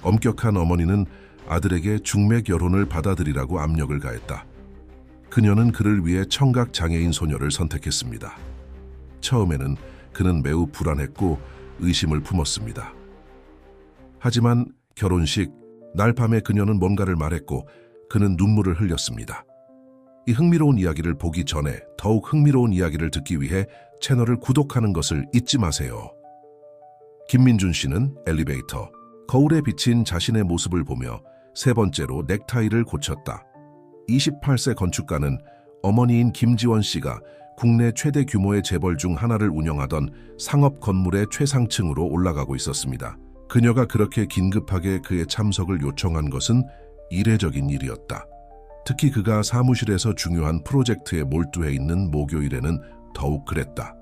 엄격한 어머니는 아들에게 중매 결혼을 받아들이라고 압력을 가했다. 그녀는 그를 위해 청각 장애인 소녀를 선택했습니다. 처음에는 그는 매우 불안했고 의심을 품었습니다. 하지만 결혼식 날 밤에 그녀는 뭔가를 말했고 그는 눈물을 흘렸습니다. 이 흥미로운 이야기를 보기 전에 더욱 흥미로운 이야기를 듣기 위해 채널을 구독하는 것을 잊지 마세요. 김민준 씨는 엘리베이터, 거울에 비친 자신의 모습을 보며 세 번째로 넥타이를 고쳤다. 28세 건축가는 어머니인 김지원 씨가 국내 최대 규모의 재벌 중 하나를 운영하던 상업 건물의 최상층으로 올라가고 있었습니다. 그녀가 그렇게 긴급하게 그의 참석을 요청한 것은 이례적인 일이었다. 특히 그가 사무실에서 중요한 프로젝트에 몰두해 있는 목요일에는 더욱 그랬다.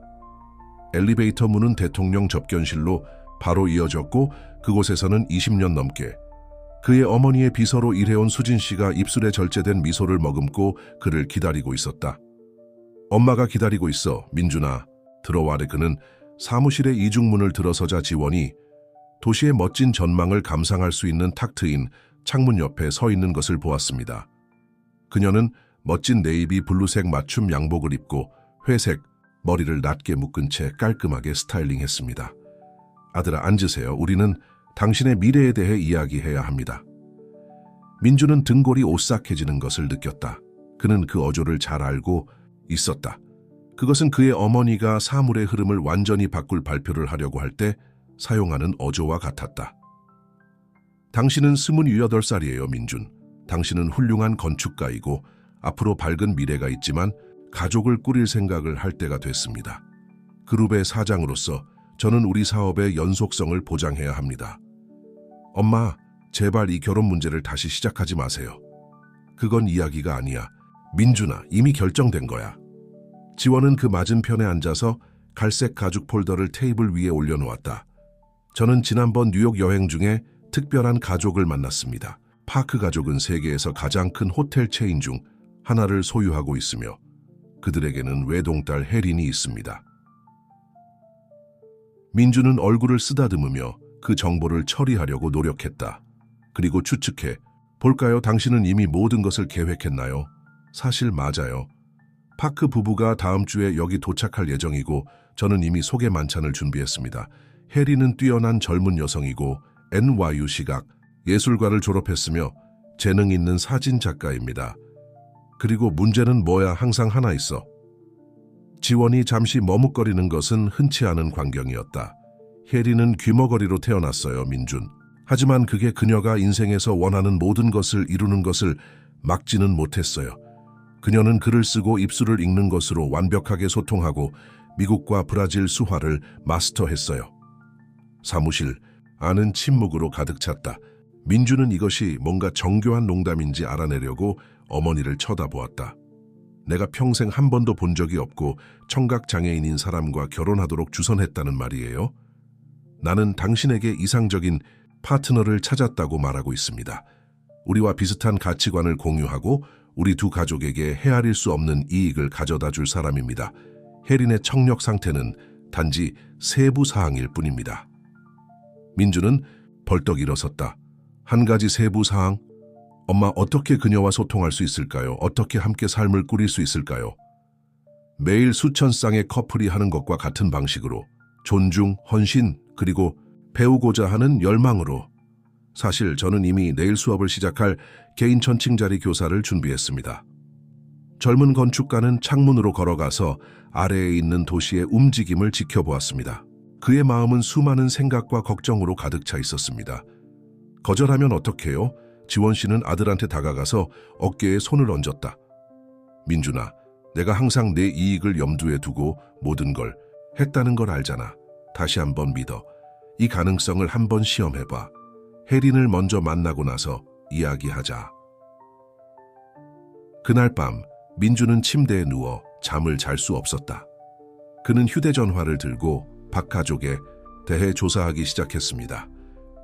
엘리베이터 문은 대통령 접견실로 바로 이어졌고 그곳에서는 20년 넘게 그의 어머니의 비서로 일해온 수진 씨가 입술에 절제된 미소를 머금고 그를 기다리고 있었다. 엄마가 기다리고 있어, 민준아. 들어와래. 그는 사무실의 이중문을 들어서자 지원이 도시의 멋진 전망을 감상할 수 있는 탁 트인 창문 옆에 서 있는 것을 보았습니다. 그녀는 멋진 네이비 블루색 맞춤 양복을 입고 회색 머리를 낮게 묶은 채 깔끔하게 스타일링했습니다. 아들아, 앉으세요. 우리는 당신의 미래에 대해 이야기해야 합니다. 민주는 등골이 오싹해지는 것을 느꼈다. 그는 그 어조를 잘 알고 있었다. 그것은 그의 어머니가 사물의 흐름을 완전히 바꿀 발표를 하려고 할 때 사용하는 어조와 같았다. 당신은 28살이에요, 민준. 당신은 훌륭한 건축가이고 앞으로 밝은 미래가 있지만 가족을 꾸릴 생각을 할 때가 됐습니다. 그룹의 사장으로서 저는 우리 사업의 연속성을 보장해야 합니다. 엄마, 제발 이 결혼 문제를 다시 시작하지 마세요. 그건 이야기가 아니야. 민준아, 이미 결정된 거야. 지원은 그 맞은편에 앉아서 갈색 가죽 폴더를 테이블 위에 올려놓았다. 저는 지난번 뉴욕 여행 중에 특별한 가족을 만났습니다. 파크 가족은 세계에서 가장 큰 호텔 체인 중 하나를 소유하고 있으며 그들에게는 외동딸 혜린이 있습니다. 민주는 얼굴을 쓰다듬으며 그 정보를 처리하려고 노력했다. 그리고 추측해, 볼까요? 당신은 이미 모든 것을 계획했나요? 사실 맞아요. 파크 부부가 다음 주에 여기 도착할 예정이고 저는 이미 소개 만찬을 준비했습니다. 혜린은 뛰어난 젊은 여성이고 NYU 시각 예술과를 졸업했으며 재능 있는 사진 작가입니다. 그리고 문제는 뭐야? 항상 하나 있어. 지원이 잠시 머뭇거리는 것은 흔치 않은 광경이었다. 혜린은 귀머거리로 태어났어요, 민준. 하지만 그게 그녀가 인생에서 원하는 모든 것을 이루는 것을 막지는 못했어요. 그녀는 글을 쓰고 입술을 읽는 것으로 완벽하게 소통하고 미국과 브라질 수화를 마스터했어요. 사무실 안은 침묵으로 가득 찼다. 민주는 이것이 뭔가 정교한 농담인지 알아내려고 어머니를 쳐다보았다. 내가 평생 한 번도 본 적이 없고 청각장애인인 사람과 결혼하도록 주선했다는 말이에요. 나는 당신에게 이상적인 파트너를 찾았다고 말하고 있습니다. 우리와 비슷한 가치관을 공유하고 우리 두 가족에게 헤아릴 수 없는 이익을 가져다 줄 사람입니다. 혜린의 청력 상태는 단지 세부 사항일 뿐입니다. 민주는 벌떡 일어섰다. 한 가지 세부 사항? 엄마, 어떻게 그녀와 소통할 수 있을까요? 어떻게 함께 삶을 꾸릴 수 있을까요? 매일 수천 쌍의 커플이 하는 것과 같은 방식으로 존중, 헌신, 그리고 배우고자 하는 열망으로. 사실 저는 이미 내일 수업을 시작할 개인 천칭자리 교사를 준비했습니다. 젊은 건축가는 창문으로 걸어가서 아래에 있는 도시의 움직임을 지켜보았습니다. 그의 마음은 수많은 생각과 걱정으로 가득 차 있었습니다. 거절하면 어떡해요? 지원 씨는 아들한테 다가가서 어깨에 손을 얹었다. 민준아, 내가 항상 내 이익을 염두에 두고 모든 걸 했다는 걸 알잖아. 다시 한번 믿어. 이 가능성을 한번 시험해봐. 혜린을 먼저 만나고 나서 이야기하자. 그날 밤 민주는 침대에 누워 잠을 잘 수 없었다. 그는 휴대전화를 들고 박 가족에 대해 조사하기 시작했습니다.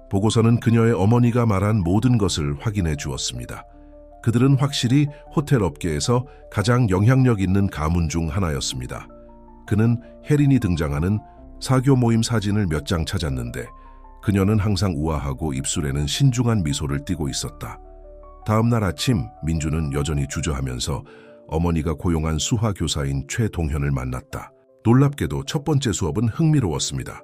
보고서는 그녀의 어머니가 말한 모든 것을 확인해 주었습니다. 그들은 확실히 호텔 업계에서 가장 영향력 있는 가문 중 하나였습니다. 그는 혜린이 등장하는 사교 모임 사진을 몇 장 찾았는데 그녀는 항상 우아하고 입술에는 신중한 미소를 띠고 있었다. 다음 날 아침 민주는 여전히 주저하면서 어머니가 고용한 수화 교사인 최동현을 만났다. 놀랍게도 첫 번째 수업은 흥미로웠습니다.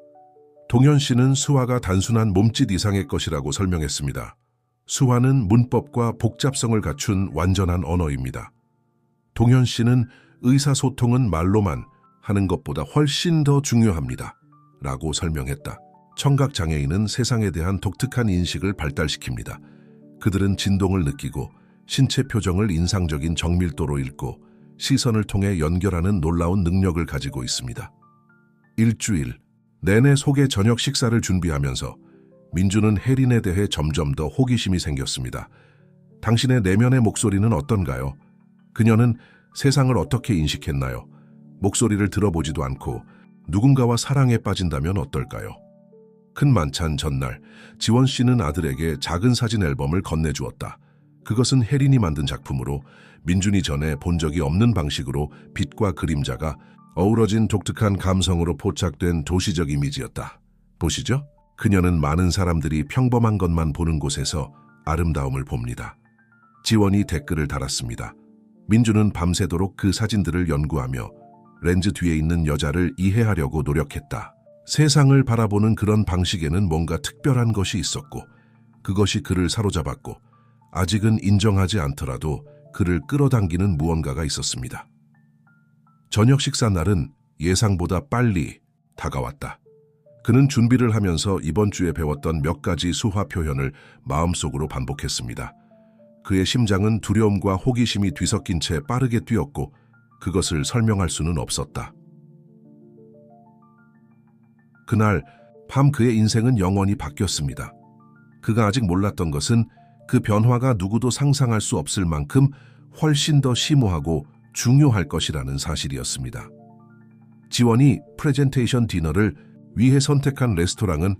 동현 씨는 수화가 단순한 몸짓 이상의 것이라고 설명했습니다. 수화는 문법과 복잡성을 갖춘 완전한 언어입니다. 동현 씨는 의사소통은 말로만 하는 것보다 훨씬 더 중요합니다. 라고 설명했다. 청각장애인은 세상에 대한 독특한 인식을 발달시킵니다. 그들은 진동을 느끼고 신체 표정을 인상적인 정밀도로 읽고 시선을 통해 연결하는 놀라운 능력을 가지고 있습니다. 일주일 내내 속의 저녁 식사를 준비하면서 민주는 혜린에 대해 점점 더 호기심이 생겼습니다. 당신의 내면의 목소리는 어떤가요? 그녀는 세상을 어떻게 인식했나요? 목소리를 들어보지도 않고 누군가와 사랑에 빠진다면 어떨까요? 큰 만찬 전날, 지원 씨는 아들에게 작은 사진 앨범을 건네주었다. 그것은 혜린이 만든 작품으로 민준이 전에 본 적이 없는 방식으로 빛과 그림자가 어우러진 독특한 감성으로 포착된 도시적 이미지였다. 보시죠? 그녀는 많은 사람들이 평범한 것만 보는 곳에서 아름다움을 봅니다. 지원이 댓글을 달았습니다. 민주는 밤새도록 그 사진들을 연구하며 렌즈 뒤에 있는 여자를 이해하려고 노력했다. 세상을 바라보는 그런 방식에는 뭔가 특별한 것이 있었고 그것이 그를 사로잡았고 아직은 인정하지 않더라도 그를 끌어당기는 무언가가 있었습니다. 저녁 식사 날은 예상보다 빨리 다가왔다. 그는 준비를 하면서 이번 주에 배웠던 몇 가지 수화 표현을 마음속으로 반복했습니다. 그의 심장은 두려움과 호기심이 뒤섞인 채 빠르게 뛰었고 그것을 설명할 수는 없었다. 그날 밤 그의 인생은 영원히 바뀌었습니다. 그가 아직 몰랐던 것은 그 변화가 누구도 상상할 수 없을 만큼 훨씬 더 심오하고 중요할 것이라는 사실이었습니다. 지원이 프레젠테이션 디너를 위해 선택한 레스토랑은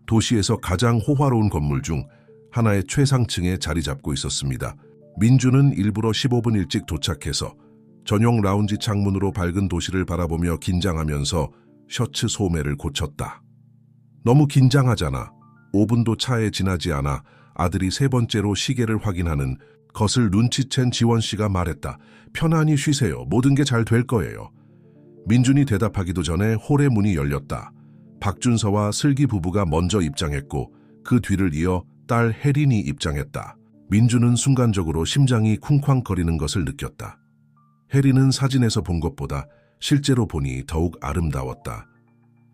도시에서 가장 호화로운 건물 중 하나의 최상층에 자리 잡고 있었습니다. 민주는 일부러 15분 일찍 도착해서 전용 라운지 창문으로 밝은 도시를 바라보며 긴장하면서 셔츠 소매를 고쳤다. 너무 긴장하잖아. 5분도 차에 지나지 않아 아들이 세 번째로 시계를 확인하는 것을 눈치챈 지원 씨가 말했다. 편안히 쉬세요. 모든 게 잘 될 거예요. 민준이 대답하기도 전에 홀의 문이 열렸다. 박준서와 슬기 부부가 먼저 입장했고 그 뒤를 이어 딸 혜린이 입장했다. 민주는 순간적으로 심장이 쿵쾅거리는 것을 느꼈다. 혜린은 사진에서 본 것보다 실제로 보니 더욱 아름다웠다.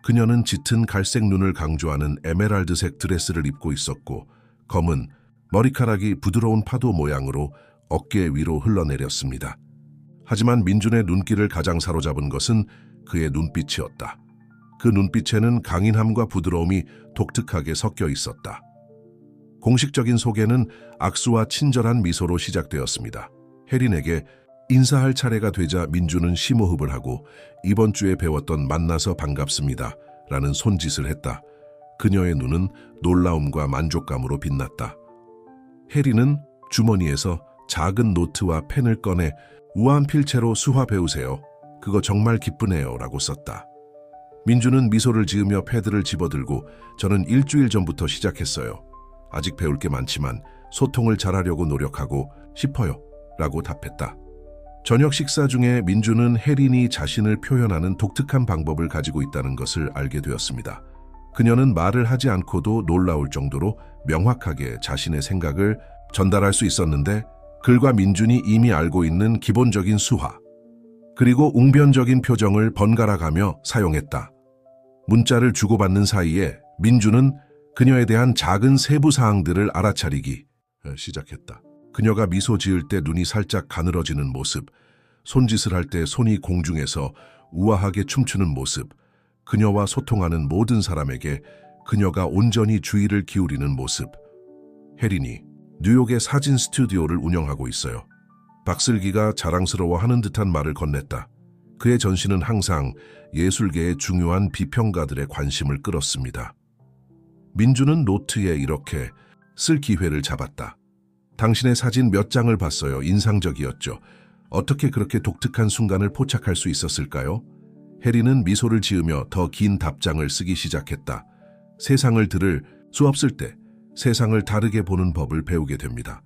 그녀는 짙은 갈색 눈을 강조하는 에메랄드색 드레스를 입고 있었고 검은 머리카락이 부드러운 파도 모양으로 어깨 위로 흘러내렸습니다. 하지만 민준의 눈길을 가장 사로잡은 것은 그의 눈빛이었다. 그 눈빛에는 강인함과 부드러움이 독특하게 섞여 있었다. 공식적인 소개는 악수와 친절한 미소로 시작되었습니다. 혜린에게 인사할 차례가 되자 민주는 심호흡을 하고 이번 주에 배웠던 만나서 반갑습니다 라는 손짓을 했다. 그녀의 눈은 놀라움과 만족감으로 빛났다. 혜린은 주머니에서 작은 노트와 펜을 꺼내 우아한 필체로 수화 배우세요. 그거 정말 기쁘네요 라고 썼다. 민주는 미소를 지으며 패드를 집어들고 저는 일주일 전부터 시작했어요. 아직 배울 게 많지만 소통을 잘하려고 노력하고 싶어요 라고 답했다. 저녁 식사 중에 민주는 혜린이 자신을 표현하는 독특한 방법을 가지고 있다는 것을 알게 되었습니다. 그녀는 말을 하지 않고도 놀라울 정도로 명확하게 자신의 생각을 전달할 수 있었는데 글과 민준이 이미 알고 있는 기본적인 수화, 그리고 웅변적인 표정을 번갈아가며 사용했다. 문자를 주고받는 사이에 민주는 그녀에 대한 작은 세부 사항들을 알아차리기 시작했다. 그녀가 미소 지을 때 눈이 살짝 가늘어지는 모습, 손짓을 할 때 손이 공중에서 우아하게 춤추는 모습, 그녀와 소통하는 모든 사람에게 그녀가 온전히 주의를 기울이는 모습. 혜린이 뉴욕의 사진 스튜디오를 운영하고 있어요. 박슬기가 자랑스러워하는 듯한 말을 건넸다. 그의 전시는 항상 예술계의 중요한 비평가들의 관심을 끌었습니다. 민주는 노트에 이렇게 쓸 기회를 잡았다. 당신의 사진 몇 장을 봤어요. 인상적이었죠. 어떻게 그렇게 독특한 순간을 포착할 수 있었을까요? 혜린은 미소를 지으며 더 긴 답장을 쓰기 시작했다. 세상을 들을 수업 쓸 때 세상을 다르게 보는 법을 배우게 됩니다.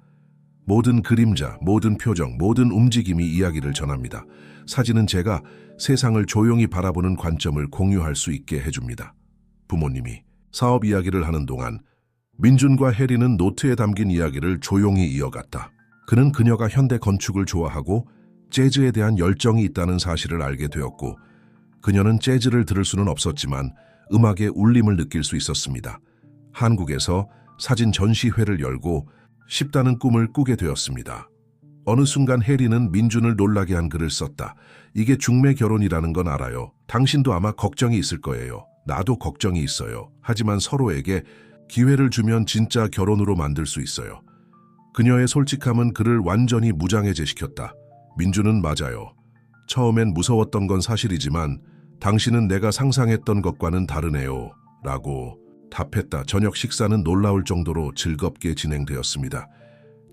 모든 그림자, 모든 표정, 모든 움직임이 이야기를 전합니다. 사진은 제가 세상을 조용히 바라보는 관점을 공유할 수 있게 해줍니다. 부모님이 사업 이야기를 하는 동안 민준과 혜리는 노트에 담긴 이야기를 조용히 이어갔다. 그는 그녀가 현대 건축을 좋아하고 재즈에 대한 열정이 있다는 사실을 알게 되었고, 그녀는 재즈를 들을 수는 없었지만 음악의 울림을 느낄 수 있었습니다. 한국에서 사진 전시회를 열고 싶다는 꿈을 꾸게 되었습니다. 어느 순간 혜리는 민준을 놀라게 한 글을 썼다. 이게 중매 결혼이라는 건 알아요. 당신도 아마 걱정이 있을 거예요. 나도 걱정이 있어요. 하지만 서로에게 기회를 주면 진짜 결혼으로 만들 수 있어요. 그녀의 솔직함은 그를 완전히 무장해제시켰다. 민준은 맞아요. 처음엔 무서웠던 건 사실이지만 당신은 내가 상상했던 것과는 다르네요. 라고 답했다. 저녁 식사는 놀라울 정도로 즐겁게 진행되었습니다.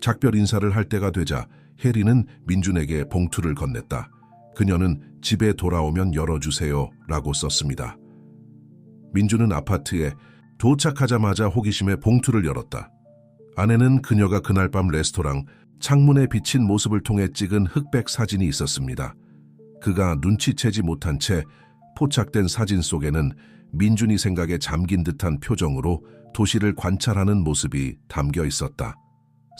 작별 인사를 할 때가 되자 혜리는 민준에게 봉투를 건넸다. 그녀는 집에 돌아오면 열어주세요. 라고 썼습니다. 민준은 아파트에 도착하자마자 호기심에 봉투를 열었다. 안에는 그녀가 그날 밤 레스토랑 창문에 비친 모습을 통해 찍은 흑백 사진이 있었습니다. 그가 눈치채지 못한 채 포착된 사진 속에는 민준이 생각에 잠긴 듯한 표정으로 도시를 관찰하는 모습이 담겨 있었다.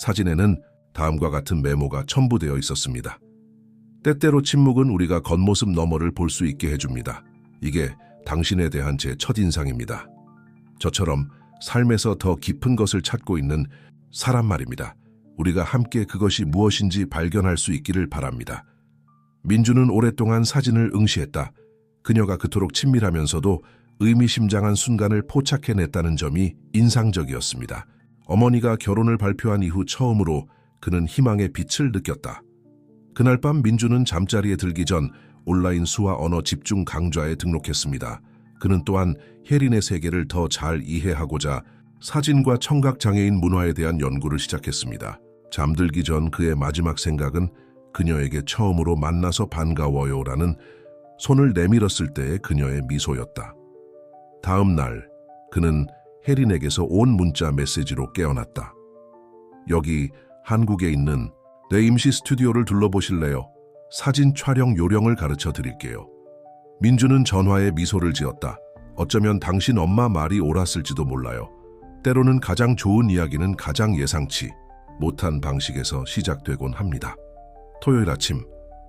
사진에는 다음과 같은 메모가 첨부되어 있었습니다. 때때로 침묵은 우리가 겉모습 너머를 볼 수 있게 해줍니다. 이게 당신에 대한 제 첫인상입니다. 저처럼 삶에서 더 깊은 것을 찾고 있는 사람 말입니다. 우리가 함께 그것이 무엇인지 발견할 수 있기를 바랍니다. 민준은 오랫동안 사진을 응시했다. 그녀가 그토록 친밀하면서도 의미심장한 순간을 포착해냈다는 점이 인상적이었습니다. 어머니가 결혼을 발표한 이후 처음으로 그는 희망의 빛을 느꼈다. 그날 밤 민준은 잠자리에 들기 전 온라인 수화 언어 집중 강좌에 등록했습니다. 그는 또한 혜린의 세계를 더 잘 이해하고자 사진과 청각장애인 문화에 대한 연구를 시작했습니다. 잠들기 전 그의 마지막 생각은 그녀에게 처음으로 만나서 반가워요라는 손을 내밀었을 때의 그녀의 미소였다. 다음 날 그는 혜린에게서 온 문자 메시지로 깨어났다. 여기 한국에 있는 내 임시 스튜디오를 둘러보실래요? 사진 촬영 요령을 가르쳐 드릴게요. 민준은 전화에 미소를 지었다. 어쩌면 당신 엄마 말이 옳았을지도 몰라요. 때로는 가장 좋은 이야기는 가장 예상치 못한 방식에서 시작되곤 합니다. 토요일 아침,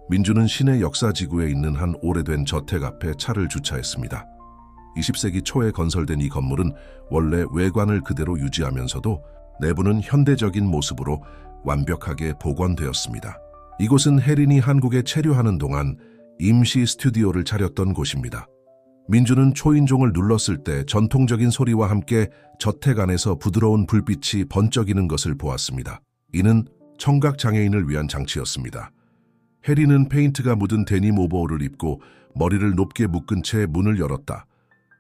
민준은 시내 역사지구에 있는 한 오래된 저택 앞에 차를 주차했습니다. 20세기 초에 건설된 이 건물은 원래 외관을 그대로 유지하면서도 내부는 현대적인 모습으로 완벽하게 복원되었습니다. 이곳은 혜린이 한국에 체류하는 동안 임시 스튜디오를 차렸던 곳입니다. 민준은 초인종을 눌렀을 때 전통적인 소리와 함께 저택 안에서 부드러운 불빛이 번쩍이는 것을 보았습니다. 이는 청각장애인을 위한 장치였습니다. 혜린은 페인트가 묻은 데님 오버올을 입고 머리를 높게 묶은 채 문을 열었다.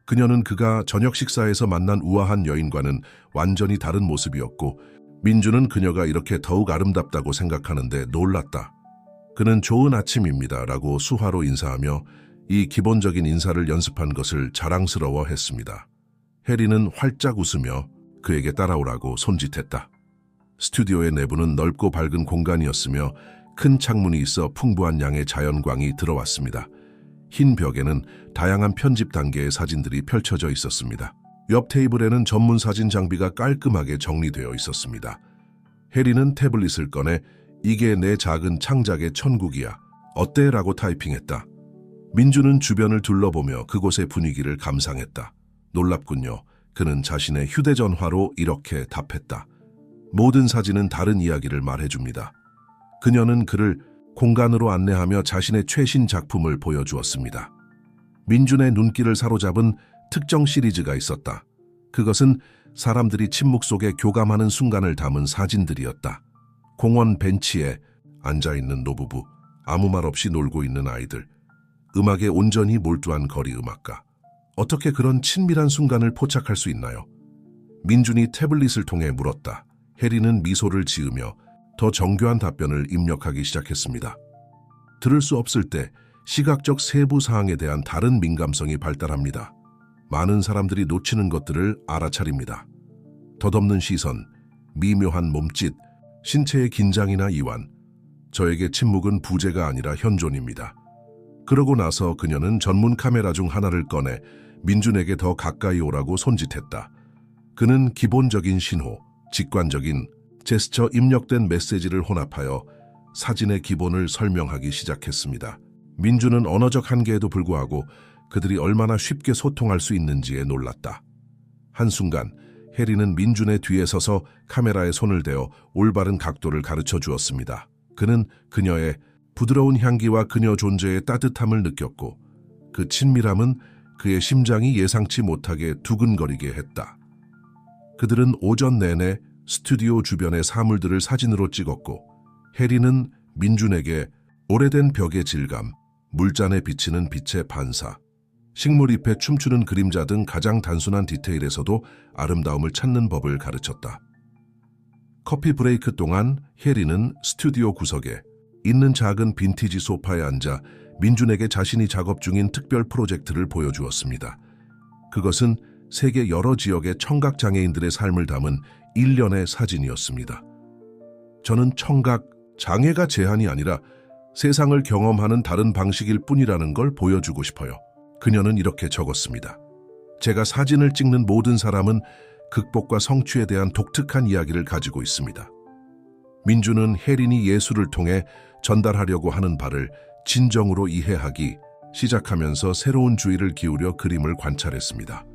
그녀는 그가 저녁 식사에서 만난 우아한 여인과는 완전히 다른 모습이었고, 민준은 그녀가 이렇게 더욱 아름답다고 생각하는데 놀랐다. 그는 좋은 아침입니다 라고 수화로 인사하며 이 기본적인 인사를 연습한 것을 자랑스러워했습니다. 혜린은 활짝 웃으며 그에게 따라오라고 손짓했다. 스튜디오의 내부는 넓고 밝은 공간이었으며 큰 창문이 있어 풍부한 양의 자연광이 들어왔습니다. 흰 벽에는 다양한 편집 단계의 사진들이 펼쳐져 있었습니다. 옆 테이블에는 전문 사진 장비가 깔끔하게 정리되어 있었습니다. 혜린은 태블릿을 꺼내 이게 내 작은 창작의 천국이야. 어때? 라고 타이핑했다. 민준은 주변을 둘러보며 그곳의 분위기를 감상했다. 놀랍군요. 그는 자신의 휴대전화로 이렇게 답했다. 모든 사진은 다른 이야기를 말해줍니다. 그녀는 그를 공간으로 안내하며 자신의 최신 작품을 보여주었습니다. 민준의 눈길을 사로잡은 특정 시리즈가 있었다. 그것은 사람들이 침묵 속에 교감하는 순간을 담은 사진들이었다. 공원 벤치에 앉아있는 노부부, 아무 말 없이 놀고 있는 아이들, 음악에 온전히 몰두한 거리 음악가. 어떻게 그런 친밀한 순간을 포착할 수 있나요? 민준이 태블릿을 통해 물었다. 혜린은 미소를 지으며 더 정교한 답변을 입력하기 시작했습니다. 들을 수 없을 때 시각적 세부 사항에 대한 다른 민감성이 발달합니다. 많은 사람들이 놓치는 것들을 알아차립니다. 덧없는 시선, 미묘한 몸짓, 신체의 긴장이나 이완. 저에게 침묵은 부재가 아니라 현존입니다. 그러고 나서 그녀는 전문 카메라 중 하나를 꺼내 민준에게 더 가까이 오라고 손짓했다. 그는 기본적인 신호, 직관적인 제스처, 입력된 메시지를 혼합하여 사진의 기본을 설명하기 시작했습니다. 민준은 언어적 한계에도 불구하고 그들이 얼마나 쉽게 소통할 수 있는지에 놀랐다. 한순간 해리는 민준의 뒤에 서서 카메라에 손을 대어 올바른 각도를 가르쳐 주었습니다. 그는 그녀의 부드러운 향기와 그녀 존재의 따뜻함을 느꼈고 그 친밀함은 그의 심장이 예상치 못하게 두근거리게 했다. 그들은 오전 내내 스튜디오 주변의 사물들을 사진으로 찍었고 해리는 민준에게 오래된 벽의 질감, 물잔에 비치는 빛의 반사, 식물 잎에 춤추는 그림자 등 가장 단순한 디테일에서도 아름다움을 찾는 법을 가르쳤다. 커피 브레이크 동안 해리는 스튜디오 구석에 있는 작은 빈티지 소파에 앉아 민준에게 자신이 작업 중인 특별 프로젝트를 보여주었습니다. 그것은 세계 여러 지역의 청각 장애인들의 삶을 담은 일련의 사진이었습니다. 저는 청각 장애가 제한이 아니라 세상을 경험하는 다른 방식일 뿐이라는 걸 보여주고 싶어요. 그녀는 이렇게 적었습니다. 제가 사진을 찍는 모든 사람은 극복과 성취에 대한 독특한 이야기를 가지고 있습니다. 민준은 혜린이 예술을 통해 전달하려고 하는 바를 진정으로 이해하기 시작하면서 새로운 주의를 기울여 그림을 관찰했습니다.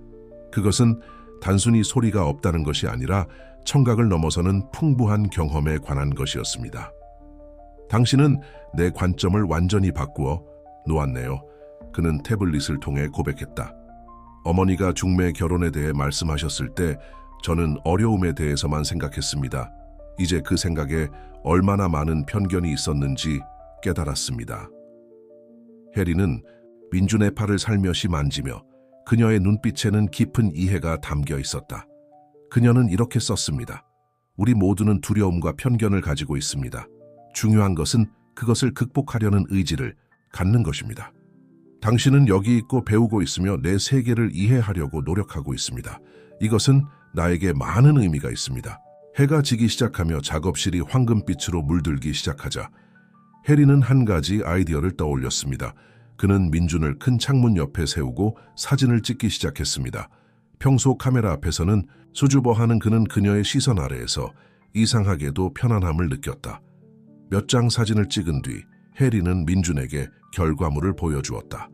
그것은 단순히 소리가 없다는 것이 아니라 청각을 넘어서는 풍부한 경험에 관한 것이었습니다. 당신은 내 관점을 완전히 바꾸어 놓았네요. 그는 태블릿을 통해 고백했다. 어머니가 중매 결혼에 대해 말씀하셨을 때 저는 어려움에 대해서만 생각했습니다. 이제 그 생각에 얼마나 많은 편견이 있었는지 깨달았습니다. 해리는 민준의 팔을 살며시 만지며 그녀의 눈빛에는 깊은 이해가 담겨 있었다. 그녀는 이렇게 썼습니다. 우리 모두는 두려움과 편견을 가지고 있습니다. 중요한 것은 그것을 극복하려는 의지를 갖는 것입니다. 당신은 여기 있고 배우고 있으며 내 세계를 이해하려고 노력하고 있습니다. 이것은 나에게 많은 의미가 있습니다. 해가 지기 시작하며 작업실이 황금빛으로 물들기 시작하자 해리는 한 가지 아이디어를 떠올렸습니다. 그는 민준을 큰 창문 옆에 세우고 사진을 찍기 시작했습니다. 평소 카메라 앞에서는 수줍어하는 그는 그녀의 시선 아래에서 이상하게도 편안함을 느꼈다. 몇 장 사진을 찍은 뒤 해리는 민준에게 결과물을 보여주었다.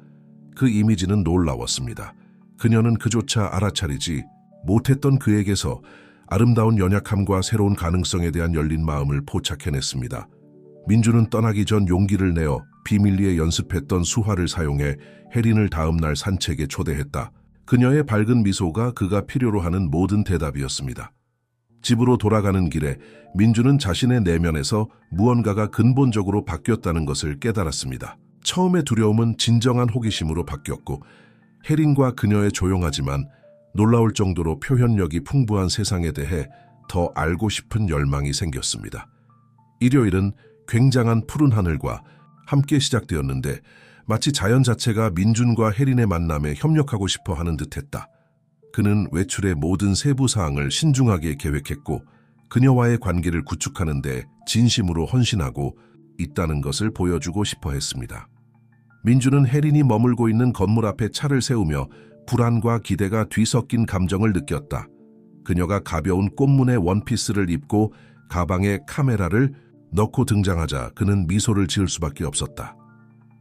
그 이미지는 놀라웠습니다. 그녀는 그조차 알아차리지 못했던 그에게서 아름다운 연약함과 새로운 가능성에 대한 열린 마음을 포착해냈습니다. 민준은 떠나기 전 용기를 내어 비밀리에 연습했던 수화를 사용해 혜린을 다음 날 산책에 초대했다. 그녀의 밝은 미소가 그가 필요로 하는 모든 대답이었습니다. 집으로 돌아가는 길에 민준은 자신의 내면에서 무언가가 근본적으로 바뀌었다는 것을 깨달았습니다. 처음의 두려움은 진정한 호기심으로 바뀌었고 혜린과 그녀의 조용하지만 놀라울 정도로 표현력이 풍부한 세상에 대해 더 알고 싶은 열망이 생겼습니다. 일요일은 굉장한 푸른 하늘과 함께 시작되었는데 마치 자연 자체가 민준과 혜린의 만남에 협력하고 싶어 하는 듯했다. 그는 외출의 모든 세부 사항을 신중하게 계획했고 그녀와의 관계를 구축하는 데 진심으로 헌신하고 있다는 것을 보여주고 싶어 했습니다. 민준은 혜린이 머물고 있는 건물 앞에 차를 세우며 불안과 기대가 뒤섞인 감정을 느꼈다. 그녀가 가벼운 꽃무늬 원피스를 입고 가방에 카메라를 넣고 등장하자 그는 미소를 지을 수밖에 없었다.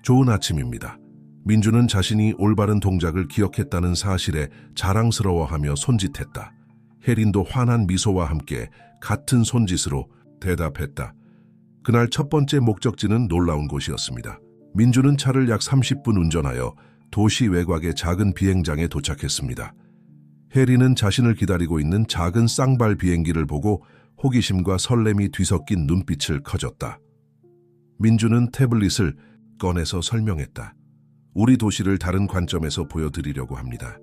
좋은 아침입니다. 민준은 자신이 올바른 동작을 기억했다는 사실에 자랑스러워하며 손짓했다. 혜린도 환한 미소와 함께 같은 손짓으로 대답했다. 그날 첫 번째 목적지는 놀라운 곳이었습니다. 민준은 차를 약 30분 운전하여 도시 외곽의 작은 비행장에 도착했습니다. 혜린은 자신을 기다리고 있는 작은 쌍발 비행기를 보고 호기심과 설렘이 뒤섞인 눈빛을 커졌다. 민준은 태블릿을 꺼내서 설명했다. 우리 도시를 다른 관점에서 보여드리려고 합니다.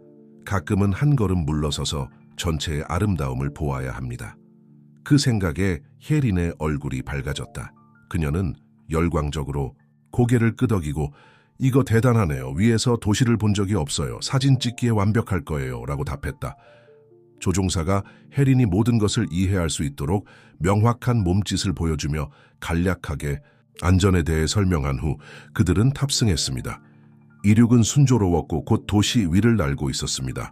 가끔은 한 걸음 물러서서 전체의 아름다움을 보아야 합니다. 그 생각에 혜린의 얼굴이 밝아졌다. 그녀는 열광적으로 고개를 끄덕이고 이거 대단하네요. 위에서 도시를 본 적이 없어요. 사진 찍기에 완벽할 거예요. 라고 답했다. 조종사가 혜린이 모든 것을 이해할 수 있도록 명확한 몸짓을 보여주며 간략하게 안전에 대해 설명한 후 그들은 탑승했습니다. 이륙은 순조로웠고 곧 도시 위를 날고 있었습니다.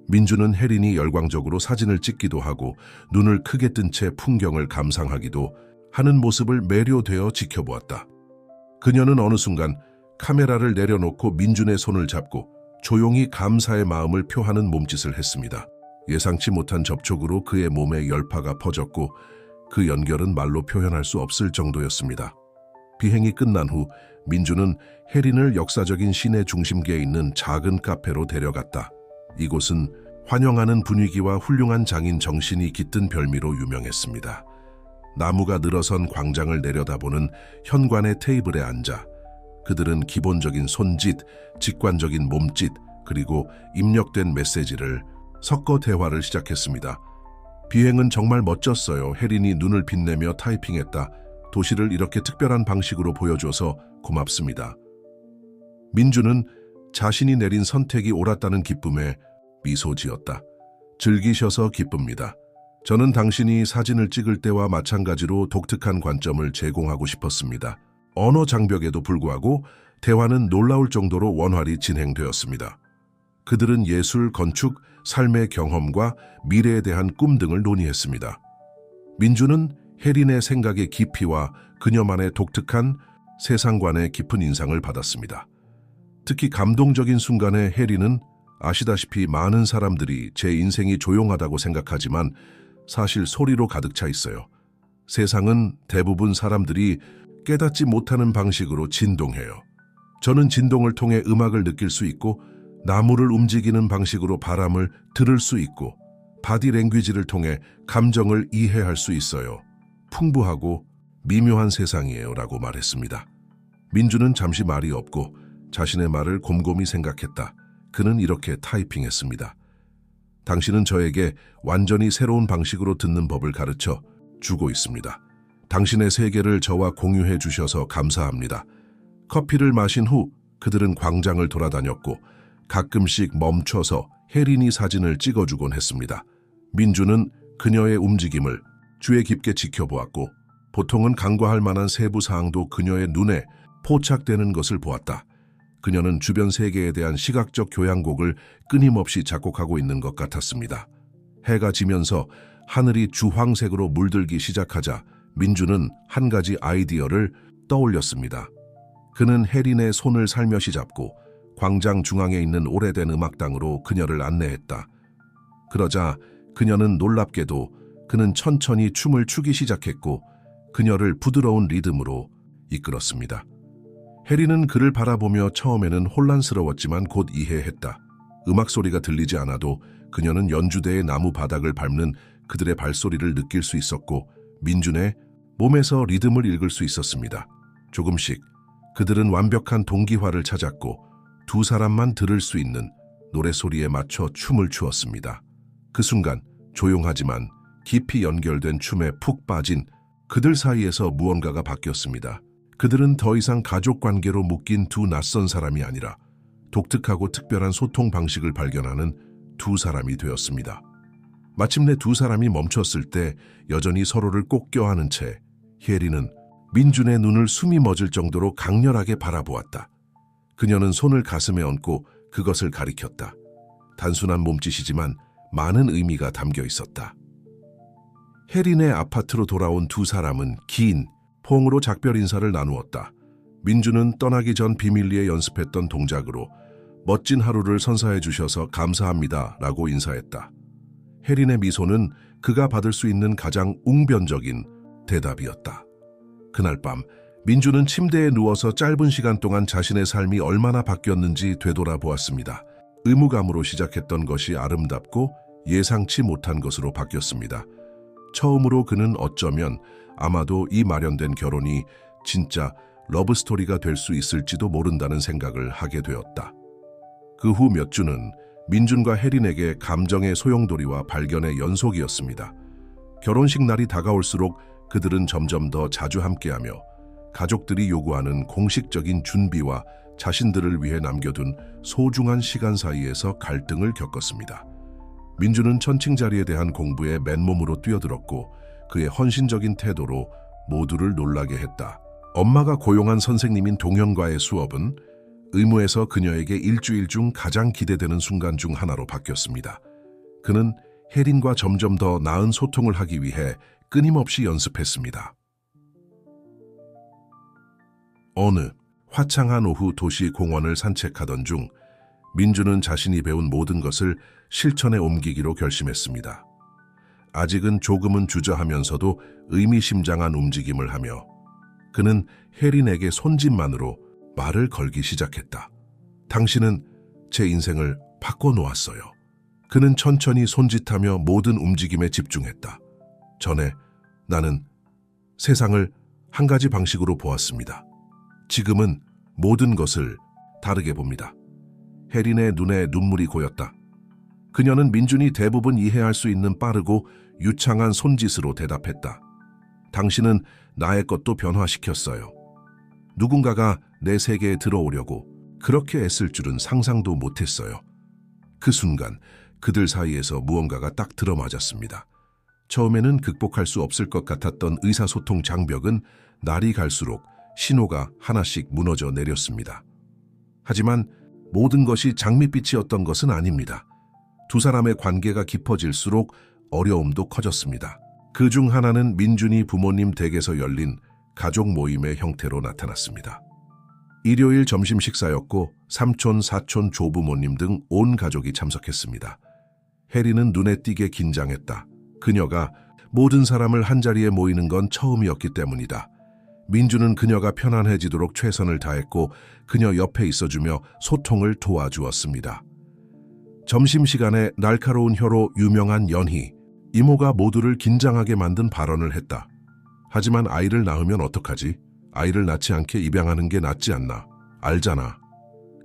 민주는 혜린이 열광적으로 사진을 찍기도 하고 눈을 크게 뜬 채 풍경을 감상하기도 하는 모습을 매료되어 지켜보았다. 그녀는 어느 순간 카메라를 내려놓고 민준의 손을 잡고 조용히 감사의 마음을 표하는 몸짓을 했습니다. 예상치 못한 접촉으로 그의 몸에 열파가 퍼졌고 그 연결은 말로 표현할 수 없을 정도였습니다. 비행이 끝난 후 민주는 혜린을 역사적인 시내 중심계에 있는 작은 카페로 데려갔다. 이곳은 환영하는 분위기와 훌륭한 장인 정신이 깃든 별미로 유명했습니다. 나무가 늘어선 광장을 내려다보는 현관의 테이블에 앉아 그들은 기본적인 손짓, 직관적인 몸짓, 그리고 입력된 메시지를 섞어 대화를 시작했습니다. 비행은 정말 멋졌어요. 혜린이 눈을 빛내며 타이핑했다. 도시를 이렇게 특별한 방식으로 보여줘서 고맙습니다. 민주는 자신이 내린 선택이 옳았다는 기쁨에 미소 지었다. 즐기셔서 기쁩니다. 저는 당신이 사진을 찍을 때와 마찬가지로 독특한 관점을 제공하고 싶었습니다. 언어 장벽에도 불구하고 대화는 놀라울 정도로 원활히 진행되었습니다. 그들은 예술, 건축, 삶의 경험과 미래에 대한 꿈 등을 논의했습니다. 민주는 혜린의 생각의 깊이와 그녀만의 독특한 세상관에 깊은 인상을 받았습니다. 특히 감동적인 순간에 혜린은 아시다시피 많은 사람들이 제 인생이 조용하다고 생각하지만 사실 소리로 가득 차 있어요. 세상은 대부분 사람들이 깨닫지 못하는 방식으로 진동해요. 저는 진동을 통해 음악을 느낄 수 있고 나무를 움직이는 방식으로 바람을 들을 수 있고 바디 랭귀지를 통해 감정을 이해할 수 있어요. 풍부하고 미묘한 세상이에요 라고 말했습니다. 민주는 잠시 말이 없고 자신의 말을 곰곰이 생각했다. 그는 이렇게 타이핑했습니다. 당신은 저에게 완전히 새로운 방식으로 듣는 법을 가르쳐 주고 있습니다. 당신의 세계를 저와 공유해 주셔서 감사합니다. 커피를 마신 후 그들은 광장을 돌아다녔고 가끔씩 멈춰서 혜린이 사진을 찍어주곤 했습니다. 민주는 그녀의 움직임을 주의 깊게 지켜보았고 보통은 간과할 만한 세부 사항도 그녀의 눈에 포착되는 것을 보았다. 그녀는 주변 세계에 대한 시각적 교향곡을 끊임없이 작곡하고 있는 것 같았습니다. 해가 지면서 하늘이 주황색으로 물들기 시작하자 민주는 한 가지 아이디어를 떠올렸습니다. 그는 혜린의 손을 살며시 잡고 광장 중앙에 있는 오래된 음악당으로 그녀를 안내했다. 그러자 그녀는 놀랍게도 그는 천천히 춤을 추기 시작했고 그녀를 부드러운 리듬으로 이끌었습니다. 혜린은 그를 바라보며 처음에는 혼란스러웠지만 곧 이해했다. 음악 소리가 들리지 않아도 그녀는 연주대의 나무 바닥을 밟는 그들의 발소리를 느낄 수 있었고 민준의 몸에서 리듬을 읽을 수 있었습니다. 조금씩 그들은 완벽한 동기화를 찾았고 두 사람만 들을 수 있는 노래소리에 맞춰 춤을 추었습니다. 그 순간 조용하지만 깊이 연결된 춤에 푹 빠진 그들 사이에서 무언가가 바뀌었습니다. 그들은 더 이상 가족 관계로 묶인 두 낯선 사람이 아니라 독특하고 특별한 소통 방식을 발견하는 두 사람이 되었습니다. 마침내 두 사람이 멈췄을 때 여전히 서로를 꼭 껴안은 채 혜린은 민준의 눈을 숨이 멎을 정도로 강렬하게 바라보았다. 그녀는 손을 가슴에 얹고 그것을 가리켰다. 단순한 몸짓이지만 많은 의미가 담겨 있었다. 혜린의 아파트로 돌아온 두 사람은 긴 포옹으로 작별 인사를 나누었다. 민주는 떠나기 전 비밀리에 연습했던 동작으로 멋진 하루를 선사해 주셔서 감사합니다 라고 인사했다. 혜린의 미소는 그가 받을 수 있는 가장 웅변적인 대답이었다. 그날 밤 민주는 침대에 누워서 짧은 시간 동안 자신의 삶이 얼마나 바뀌었는지 되돌아보았습니다. 의무감으로 시작했던 것이 아름답고 예상치 못한 것으로 바뀌었습니다. 처음으로 그는 어쩌면 아마도 이 마련된 결혼이 진짜 러브스토리가 될 수 있을지도 모른다는 생각을 하게 되었다. 그 후 몇 주는 민준과 혜린에게 감정의 소용돌이와 발견의 연속이었습니다. 결혼식 날이 다가올수록 그들은 점점 더 자주 함께하며 가족들이 요구하는 공식적인 준비와 자신들을 위해 남겨둔 소중한 시간 사이에서 갈등을 겪었습니다. 민주는 천칭자리에 대한 공부에 맨몸으로 뛰어들었고 그의 헌신적인 태도로 모두를 놀라게 했다. 엄마가 고용한 선생님인 동현과의 수업은 의무에서 그녀에게 일주일 중 가장 기대되는 순간 중 하나로 바뀌었습니다. 그는 혜린과 점점 더 나은 소통을 하기 위해 끊임없이 연습했습니다. 어느 화창한 오후 도시 공원을 산책하던 중 민주는 자신이 배운 모든 것을 실천에 옮기기로 결심했습니다. 아직은 조금은 주저하면서도 의미심장한 움직임을 하며 그는 혜린에게 손짓만으로 말을 걸기 시작했다. 당신은 제 인생을 바꿔놓았어요. 그는 천천히 손짓하며 모든 움직임에 집중했다. 전에 나는 세상을 한 가지 방식으로 보았습니다. 지금은 모든 것을 다르게 봅니다. 혜린의 눈에 눈물이 고였다. 그녀는 민준이 대부분 이해할 수 있는 빠르고 유창한 손짓으로 대답했다. 당신은 나의 것도 변화시켰어요. 누군가가 내 세계에 들어오려고 그렇게 애쓸 줄은 상상도 못했어요. 그 순간 그들 사이에서 무언가가 딱 들어맞았습니다. 처음에는 극복할 수 없을 것 같았던 의사소통 장벽은 날이 갈수록 신호가 하나씩 무너져 내렸습니다. 하지만 모든 것이 장밋빛이었던 것은 아닙니다. 두 사람의 관계가 깊어질수록 어려움도 커졌습니다. 그 중 하나는 민준이 부모님 댁에서 열린 가족 모임의 형태로 나타났습니다. 일요일 점심 식사였고 삼촌, 사촌, 조부모님 등 온 가족이 참석했습니다. 혜린은 눈에 띄게 긴장했다. 그녀가 모든 사람을 한자리에 모이는 건 처음이었기 때문이다. 민주는 그녀가 편안해지도록 최선을 다했고 그녀 옆에 있어주며 소통을 도와주었습니다. 점심시간에 날카로운 혀로 유명한 연희, 이모가 모두를 긴장하게 만든 발언을 했다. 하지만 아이를 낳으면 어떡하지? 아이를 낳지 않게 입양하는 게 낫지 않나? 알잖아.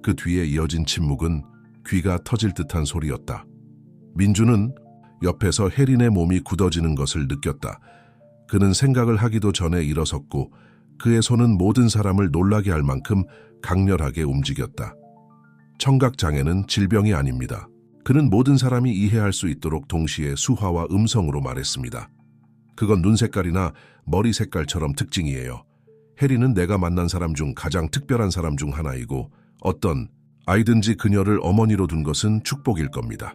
그 뒤에 이어진 침묵은 귀가 터질 듯한 소리였다. 민주는 옆에서 혜린의 몸이 굳어지는 것을 느꼈다. 그는 생각을 하기도 전에 일어섰고 그의 손은 모든 사람을 놀라게 할 만큼 강렬하게 움직였다. 청각장애는 질병이 아닙니다. 그는 모든 사람이 이해할 수 있도록 동시에 수화와 음성으로 말했습니다. 그건 눈 색깔이나 머리 색깔처럼 특징이에요. 혜린은 내가 만난 사람 중 가장 특별한 사람 중 하나이고 어떤 아이든지 그녀를 어머니로 둔 것은 축복일 겁니다.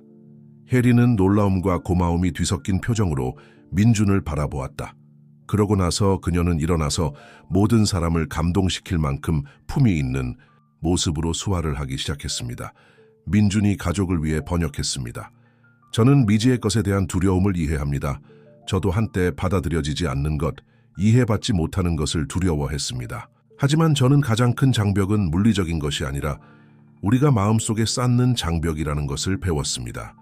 혜린은 놀라움과 고마움이 뒤섞인 표정으로 민준을 바라보았다. 그러고 나서 그녀는 일어나서 모든 사람을 감동시킬 만큼 품위 있는 모습으로 수화를 하기 시작했습니다. 민준이 가족을 위해 번역했습니다. 저는 미지의 것에 대한 두려움을 이해합니다. 저도 한때 받아들여지지 않는 것, 이해받지 못하는 것을 두려워했습니다. 하지만 저는 가장 큰 장벽은 물리적인 것이 아니라 우리가 마음속에 쌓는 장벽이라는 것을 배웠습니다.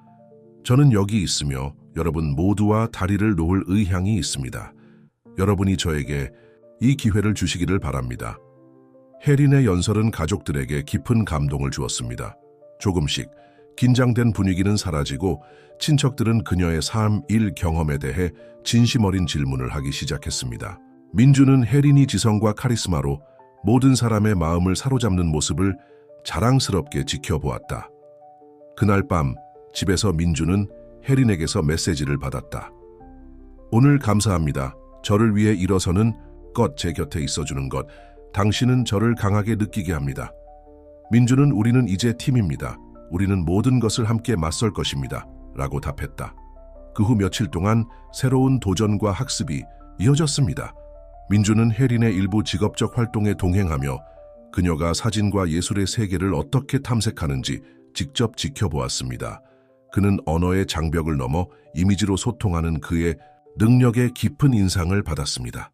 저는 여기 있으며 여러분 모두와 다리를 놓을 의향이 있습니다. 여러분이 저에게 이 기회를 주시기를 바랍니다. 혜린의 연설은 가족들에게 깊은 감동을 주었습니다. 조금씩 긴장된 분위기는 사라지고 친척들은 그녀의 삶, 일, 경험에 대해 진심 어린 질문을 하기 시작했습니다. 민주는 혜린이 지성과 카리스마로 모든 사람의 마음을 사로잡는 모습을 자랑스럽게 지켜보았다. 그날 밤 집에서 민주는 혜린에게서 메시지를 받았다. 오늘 감사합니다. 저를 위해 일어서는 것, 제 곁에 있어주는 것. 당신은 저를 강하게 느끼게 합니다. 민주는 우리는 이제 팀입니다. 우리는 모든 것을 함께 맞설 것입니다. 라고 답했다. 그 후 며칠 동안 새로운 도전과 학습이 이어졌습니다. 민주는 혜린의 일부 직업적 활동에 동행하며 그녀가 사진과 예술의 세계를 어떻게 탐색하는지 직접 지켜보았습니다. 그는 언어의 장벽을 넘어 이미지로 소통하는 그의 능력에 깊은 인상을 받았습니다.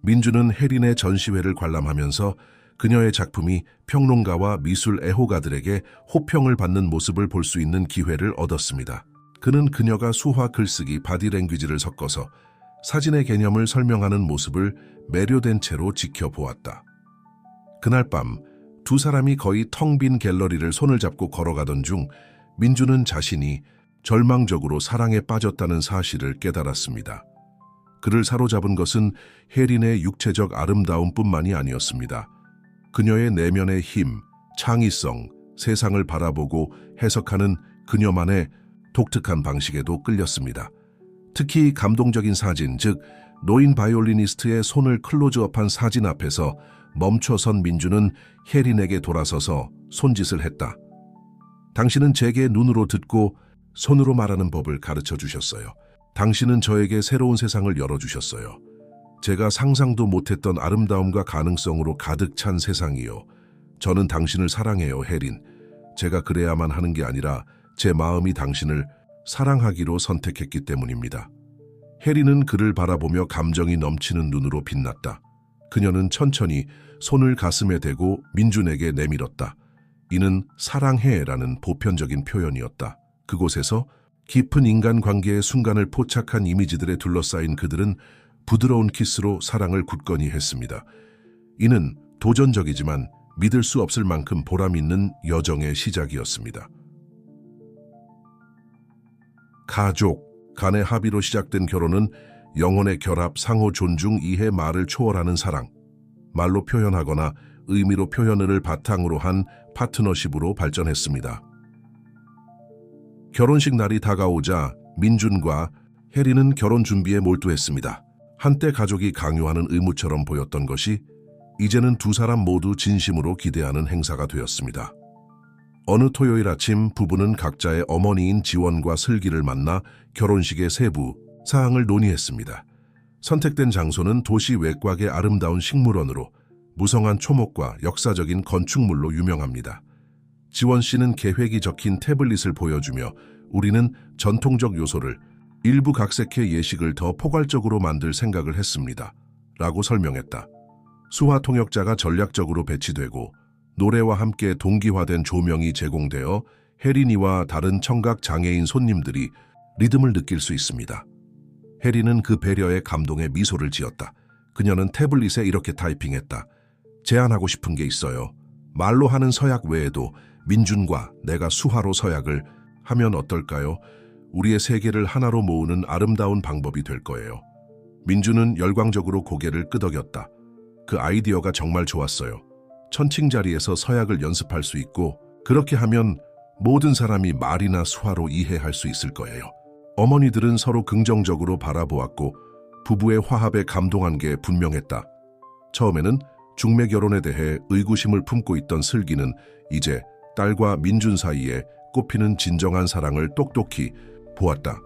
민주는 혜린의 전시회를 관람하면서 그녀의 작품이 평론가와 미술 애호가들에게 호평을 받는 모습을 볼 수 있는 기회를 얻었습니다. 그는 그녀가 수화, 글쓰기, 바디랭귀지를 섞어서 사진의 개념을 설명하는 모습을 매료된 채로 지켜보았다. 그날 밤 두 사람이 거의 텅 빈 갤러리를 손을 잡고 걸어가던 중 민주는 자신이 절망적으로 사랑에 빠졌다는 사실을 깨달았습니다. 그를 사로잡은 것은 혜린의 육체적 아름다움뿐만이 아니었습니다. 그녀의 내면의 힘, 창의성, 세상을 바라보고 해석하는 그녀만의 독특한 방식에도 끌렸습니다. 특히 감동적인 사진, 즉 노인 바이올리니스트의 손을 클로즈업한 사진 앞에서 멈춰선 민주는 혜린에게 돌아서서 손짓을 했다. 당신은 제게 눈으로 듣고 손으로 말하는 법을 가르쳐 주셨어요. 당신은 저에게 새로운 세상을 열어주셨어요. 제가 상상도 못했던 아름다움과 가능성으로 가득 찬 세상이요. 저는 당신을 사랑해요, 혜린. 제가 그래야만 하는 게 아니라 제 마음이 당신을 사랑하기로 선택했기 때문입니다. 혜린은 그를 바라보며 감정이 넘치는 눈으로 빛났다. 그녀는 천천히 손을 가슴에 대고 민준에게 내밀었다. 이는 사랑해라는 보편적인 표현이었다. 그곳에서 깊은 인간관계의 순간을 포착한 이미지들에 둘러싸인 그들은 부드러운 키스로 사랑을 굳건히 했습니다. 이는 도전적이지만 믿을 수 없을 만큼 보람 있는 여정의 시작이었습니다. 가족, 간의 합의로 시작된 결혼은 영혼의 결합, 상호 존중, 이해, 말을 초월하는 사랑, 말로 표현하거나 의미로 표현을 바탕으로 한 파트너십으로 발전했습니다. 결혼식 날이 다가오자 민준과 혜린은 결혼 준비에 몰두했습니다. 한때 가족이 강요하는 의무처럼 보였던 것이 이제는 두 사람 모두 진심으로 기대하는 행사가 되었습니다. 어느 토요일 아침 부부는 각자의 어머니인 지원과 슬기를 만나 결혼식의 세부 사항을 논의했습니다. 선택된 장소는 도시 외곽의 아름다운 식물원으로 무성한 초목과 역사적인 건축물로 유명합니다. 지원 씨는 계획이 적힌 태블릿을 보여주며 우리는 전통적 요소를 일부 각색해 예식을 더 포괄적으로 만들 생각을 했습니다. 라고 설명했다. 수화 통역자가 전략적으로 배치되고 노래와 함께 동기화된 조명이 제공되어 혜린이와 다른 청각 장애인 손님들이 리듬을 느낄 수 있습니다. 혜린은 그 배려에 감동의 미소를 지었다. 그녀는 태블릿에 이렇게 타이핑했다. 제안하고 싶은 게 있어요. 말로 하는 서약 외에도 민준과 내가 수화로 서약을 하면 어떨까요? 우리의 세계를 하나로 모으는 아름다운 방법이 될 거예요. 민준은 열광적으로 고개를 끄덕였다. 그 아이디어가 정말 좋았어요. 천칭 자리에서 서약을 연습할 수 있고 그렇게 하면 모든 사람이 말이나 수화로 이해할 수 있을 거예요. 어머니들은 서로 긍정적으로 바라보았고 부부의 화합에 감동한 게 분명했다. 처음에는 중매 결혼에 대해 의구심을 품고 있던 슬기는 이제 딸과 민준 사이에 꽃피는 진정한 사랑을 똑똑히 보았다.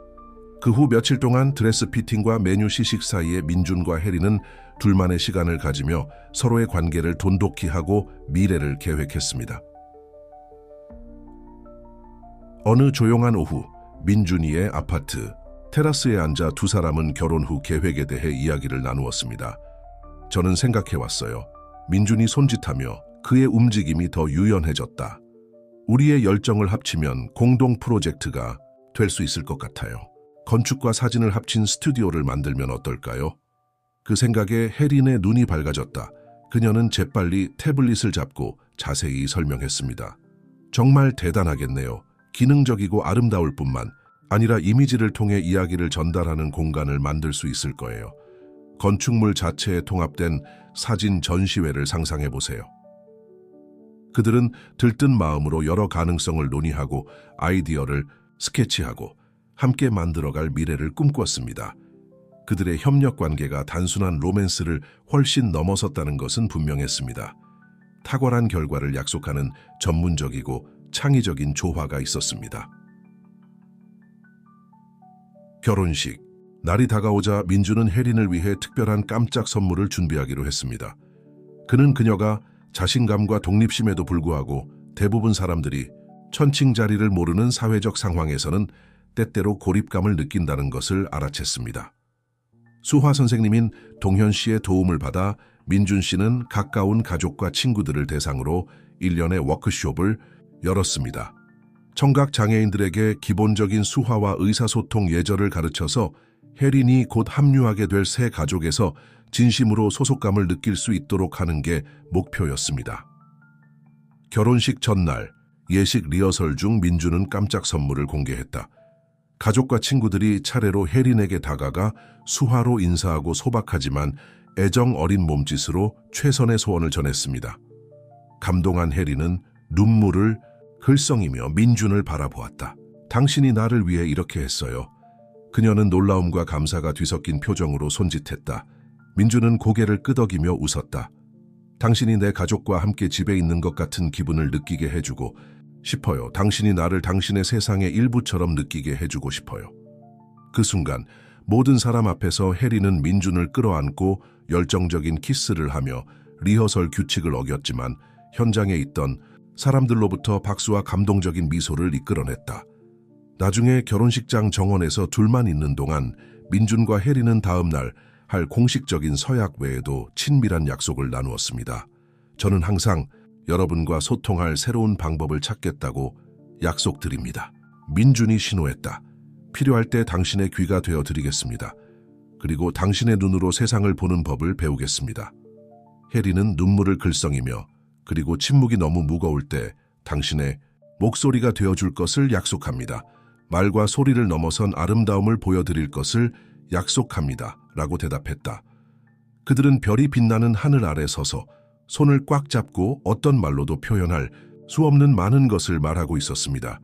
그 후 며칠 동안 드레스 피팅과 메뉴 시식 사이에 민준과 혜린은 둘만의 시간을 가지며 서로의 관계를 돈독히 하고 미래를 계획했습니다. 어느 조용한 오후, 민준이의 아파트 테라스에 앉아 두 사람은 결혼 후 계획에 대해 이야기를 나누었습니다. 저는 생각해왔어요. 민준이 손짓하며 그의 움직임이 더 유연해졌다. 우리의 열정을 합치면 공동 프로젝트가 될 수 있을 것 같아요. 건축과 사진을 합친 스튜디오를 만들면 어떨까요? 그 생각에 혜린의 눈이 밝아졌다. 그녀는 재빨리 태블릿을 잡고 자세히 설명했습니다. 정말 대단하겠네요. 기능적이고 아름다울 뿐만 아니라 이미지를 통해 이야기를 전달하는 공간을 만들 수 있을 거예요. 건축물 자체에 통합된 사진 전시회를 상상해보세요. 그들은 들뜬 마음으로 여러 가능성을 논의하고 아이디어를 스케치하고 함께 만들어갈 미래를 꿈꿨습니다. 그들의 협력 관계가 단순한 로맨스를 훨씬 넘어섰다는 것은 분명했습니다. 탁월한 결과를 약속하는 전문적이고 창의적인 조화가 있었습니다. 결혼식. 날이 다가오자 민준은 혜린을 위해 특별한 깜짝 선물을 준비하기로 했습니다. 그는 그녀가 자신감과 독립심에도 불구하고 대부분 사람들이 천칭 자리를 모르는 사회적 상황에서는 때때로 고립감을 느낀다는 것을 알아챘습니다. 수화 선생님인 동현 씨의 도움을 받아 민준 씨는 가까운 가족과 친구들을 대상으로 1년의 워크숍을 열었습니다. 청각 장애인들에게 기본적인 수화와 의사소통 예절을 가르쳐서 혜린이 곧 합류하게 될 새 가족에서 진심으로 소속감을 느낄 수 있도록 하는 게 목표였습니다. 결혼식 전날 예식 리허설 중 민준은 깜짝 선물을 공개했다. 가족과 친구들이 차례로 혜린에게 다가가 수화로 인사하고 소박하지만 애정 어린 몸짓으로 최선의 소원을 전했습니다. 감동한 혜린은 눈물을 글썽이며 민준을 바라보았다. 당신이 나를 위해 이렇게 했어요. 그녀는 놀라움과 감사가 뒤섞인 표정으로 손짓했다. 민주는 고개를 끄덕이며 웃었다. 당신이 내 가족과 함께 집에 있는 것 같은 기분을 느끼게 해주고 싶어요. 당신이 나를 당신의 세상의 일부처럼 느끼게 해주고 싶어요. 그 순간 모든 사람 앞에서 해리는 민준을 끌어안고 열정적인 키스를 하며 리허설 규칙을 어겼지만 현장에 있던 사람들로부터 박수와 감동적인 미소를 이끌어냈다. 나중에 결혼식장 정원에서 둘만 있는 동안 민준과 해리는 다음 날 할 공식적인 서약 외에도 친밀한 약속을 나누었습니다. 저는 항상 여러분과 소통할 새로운 방법을 찾겠다고 약속드립니다. 민준이 신호했다. 필요할 때 당신의 귀가 되어 드리겠습니다. 그리고 당신의 눈으로 세상을 보는 법을 배우겠습니다. 해리는 눈물을 글썽이며 그리고 침묵이 너무 무거울 때 당신의 목소리가 되어줄 것을 약속합니다. 말과 소리를 넘어선 아름다움을 보여드릴 것을 약속합니다. 라고 대답했다. 그들은 별이 빛나는 하늘 아래 서서 손을 꽉 잡고 어떤 말로도 표현할 수 없는 많은 것을 말하고 있었습니다.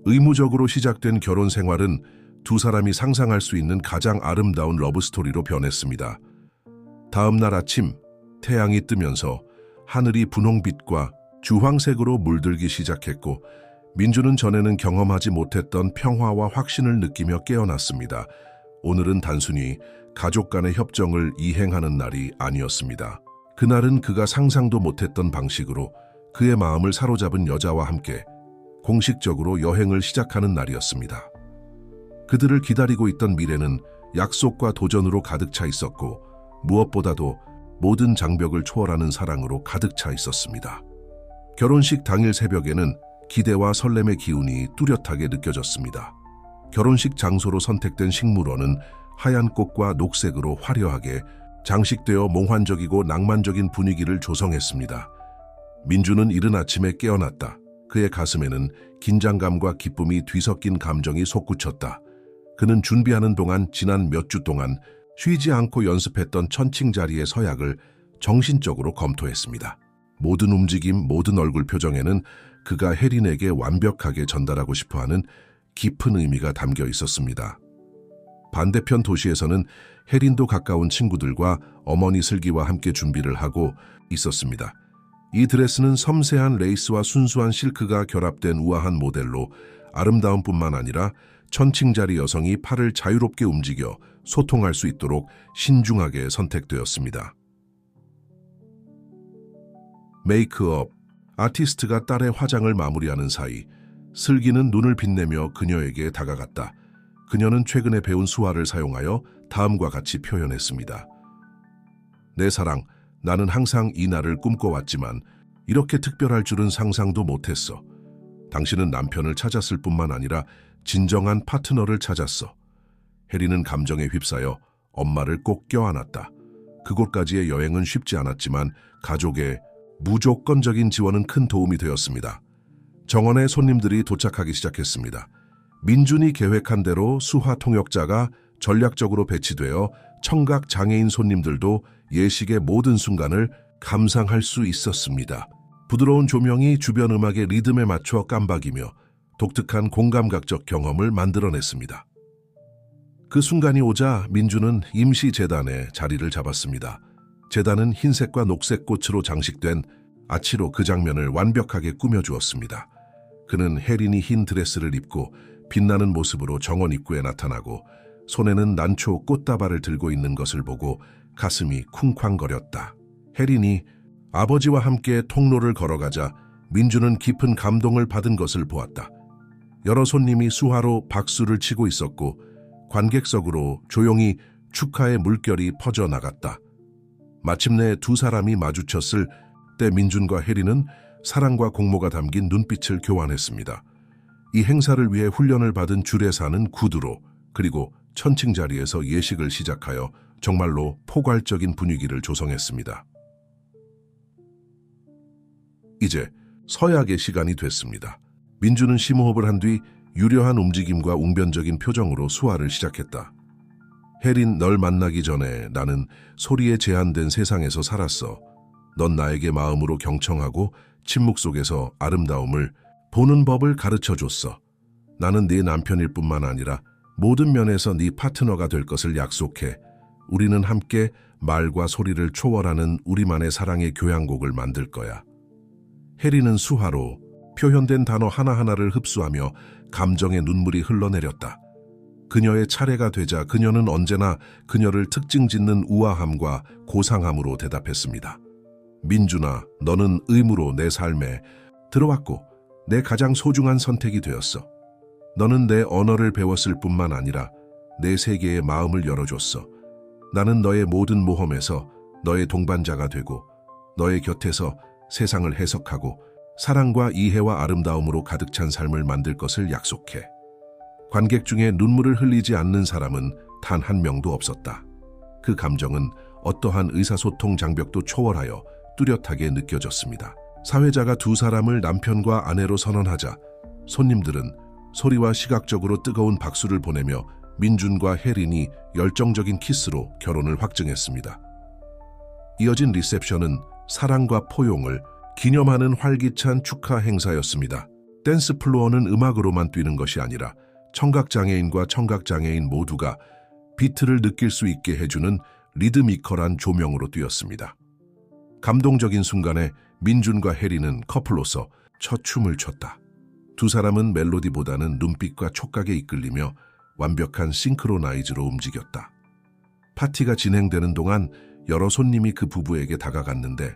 의무적으로 시작된 결혼 생활은 두 사람이 상상할 수 있는 가장 아름다운 러브스토리로 변했습니다. 다음 날 아침, 태양이 뜨면서 하늘이 분홍빛과 주황색으로 물들기 시작했고 민주는 전에는 경험하지 못했던 평화와 확신을 느끼며 깨어났습니다. 오늘은 단순히 가족 간의 협정을 이행하는 날이 아니었습니다. 그날은 그가 상상도 못했던 방식으로 그의 마음을 사로잡은 여자와 함께 공식적으로 여행을 시작하는 날이었습니다. 그들을 기다리고 있던 미래는 약속과 도전으로 가득 차 있었고 무엇보다도 모든 장벽을 초월하는 사랑으로 가득 차 있었습니다. 결혼식 당일 새벽에는 기대와 설렘의 기운이 뚜렷하게 느껴졌습니다. 결혼식 장소로 선택된 식물원은 하얀 꽃과 녹색으로 화려하게 장식되어 몽환적이고 낭만적인 분위기를 조성했습니다. 민주는 이른 아침에 깨어났다. 그의 가슴에는 긴장감과 기쁨이 뒤섞인 감정이 솟구쳤다. 그는 준비하는 동안 지난 몇 주 동안 쉬지 않고 연습했던 천칭자리의 서약을 정신적으로 검토했습니다. 모든 움직임, 모든 얼굴 표정에는 그가 혜린에게 완벽하게 전달하고 싶어하는 깊은 의미가 담겨 있었습니다. 반대편 도시에서는 혜린도 가까운 친구들과 어머니 슬기와 함께 준비를 하고 있었습니다. 이 드레스는 섬세한 레이스와 순수한 실크가 결합된 우아한 모델로 아름다움뿐만 아니라 천칭자리 여성이 팔을 자유롭게 움직여 소통할 수 있도록 신중하게 선택되었습니다. 메이크업, 아티스트가 딸의 화장을 마무리하는 사이 슬기는 눈을 빛내며 그녀에게 다가갔다. 그녀는 최근에 배운 수화를 사용하여 다음과 같이 표현했습니다. 내 사랑, 나는 항상 이 날을 꿈꿔왔지만 이렇게 특별할 줄은 상상도 못했어. 당신은 남편을 찾았을 뿐만 아니라 진정한 파트너를 찾았어. 혜리는 감정에 휩싸여 엄마를 꼭 껴안았다. 그곳까지의 여행은 쉽지 않았지만 가족의 무조건적인 지원은 큰 도움이 되었습니다. 정원에 손님들이 도착하기 시작했습니다. 민준이 계획한 대로 수화 통역자가 전략적으로 배치되어 청각 장애인 손님들도 예식의 모든 순간을 감상할 수 있었습니다. 부드러운 조명이 주변 음악의 리듬에 맞춰 깜박이며 독특한 공감각적 경험을 만들어냈습니다. 그 순간이 오자 민주는 임시 제단에 자리를 잡았습니다. 제단은 흰색과 녹색 꽃으로 장식된 아치로 그 장면을 완벽하게 꾸며주었습니다. 그는 혜린이 흰 드레스를 입고 빛나는 모습으로 정원 입구에 나타나고 손에는 난초 꽃다발을 들고 있는 것을 보고 가슴이 쿵쾅거렸다. 혜린이 아버지와 함께 통로를 걸어가자 민주는 깊은 감동을 받은 것을 보았다. 여러 손님이 수화로 박수를 치고 있었고 관객석으로 조용히 축하의 물결이 퍼져나갔다. 마침내 두 사람이 마주쳤을 때 민준과 혜린은 사랑과 공모가 담긴 눈빛을 교환했습니다. 이 행사를 위해 훈련을 받은 줄에 사는 구두로 그리고 천칭자리에서 예식을 시작하여 정말로 포괄적인 분위기를 조성했습니다. 이제 서약의 시간이 됐습니다. 민주는 심호흡을 한 뒤 유려한 움직임과 웅변적인 표정으로 수화를 시작했다. 혜린, 널 만나기 전에 나는 소리에 제한된 세상에서 살았어. 넌 나에게 마음으로 경청하고 침묵 속에서 아름다움을 보는 법을 가르쳐줬어. 나는 네 남편일 뿐만 아니라 모든 면에서 네 파트너가 될 것을 약속해. 우리는 함께 말과 소리를 초월하는 우리만의 사랑의 교향곡을 만들 거야. 해리는 수화로 표현된 단어 하나하나를 흡수하며 감정의 눈물이 흘러내렸다. 그녀의 차례가 되자 그녀는 언제나 그녀를 특징짓는 우아함과 고상함으로 대답했습니다. 민준아, 너는 의무로 내 삶에 들어왔고 내 가장 소중한 선택이 되었어. 너는 내 언어를 배웠을 뿐만 아니라 내 세계의 마음을 열어줬어. 나는 너의 모든 모험에서 너의 동반자가 되고 너의 곁에서 세상을 해석하고 사랑과 이해와 아름다움으로 가득 찬 삶을 만들 것을 약속해. 관객 중에 눈물을 흘리지 않는 사람은 단 한 명도 없었다. 그 감정은 어떠한 의사소통 장벽도 초월하여 뚜렷하게 느껴졌습니다. 사회자가 두 사람을 남편과 아내로 선언하자 손님들은 소리와 시각적으로 뜨거운 박수를 보내며 민준과 혜린이 열정적인 키스로 결혼을 확증했습니다. 이어진 리셉션은 사랑과 포용을 기념하는 활기찬 축하 행사였습니다. 댄스 플로어는 음악으로만 뛰는 것이 아니라 청각장애인과 청각장애인 모두가 비트를 느낄 수 있게 해주는 리드미컬한 조명으로 뛰었습니다. 감동적인 순간에 민준과 혜리는 커플로서 첫 춤을 췄다. 두 사람은 멜로디보다는 눈빛과 촉각에 이끌리며 완벽한 싱크로나이즈로 움직였다. 파티가 진행되는 동안 여러 손님이 그 부부에게 다가갔는데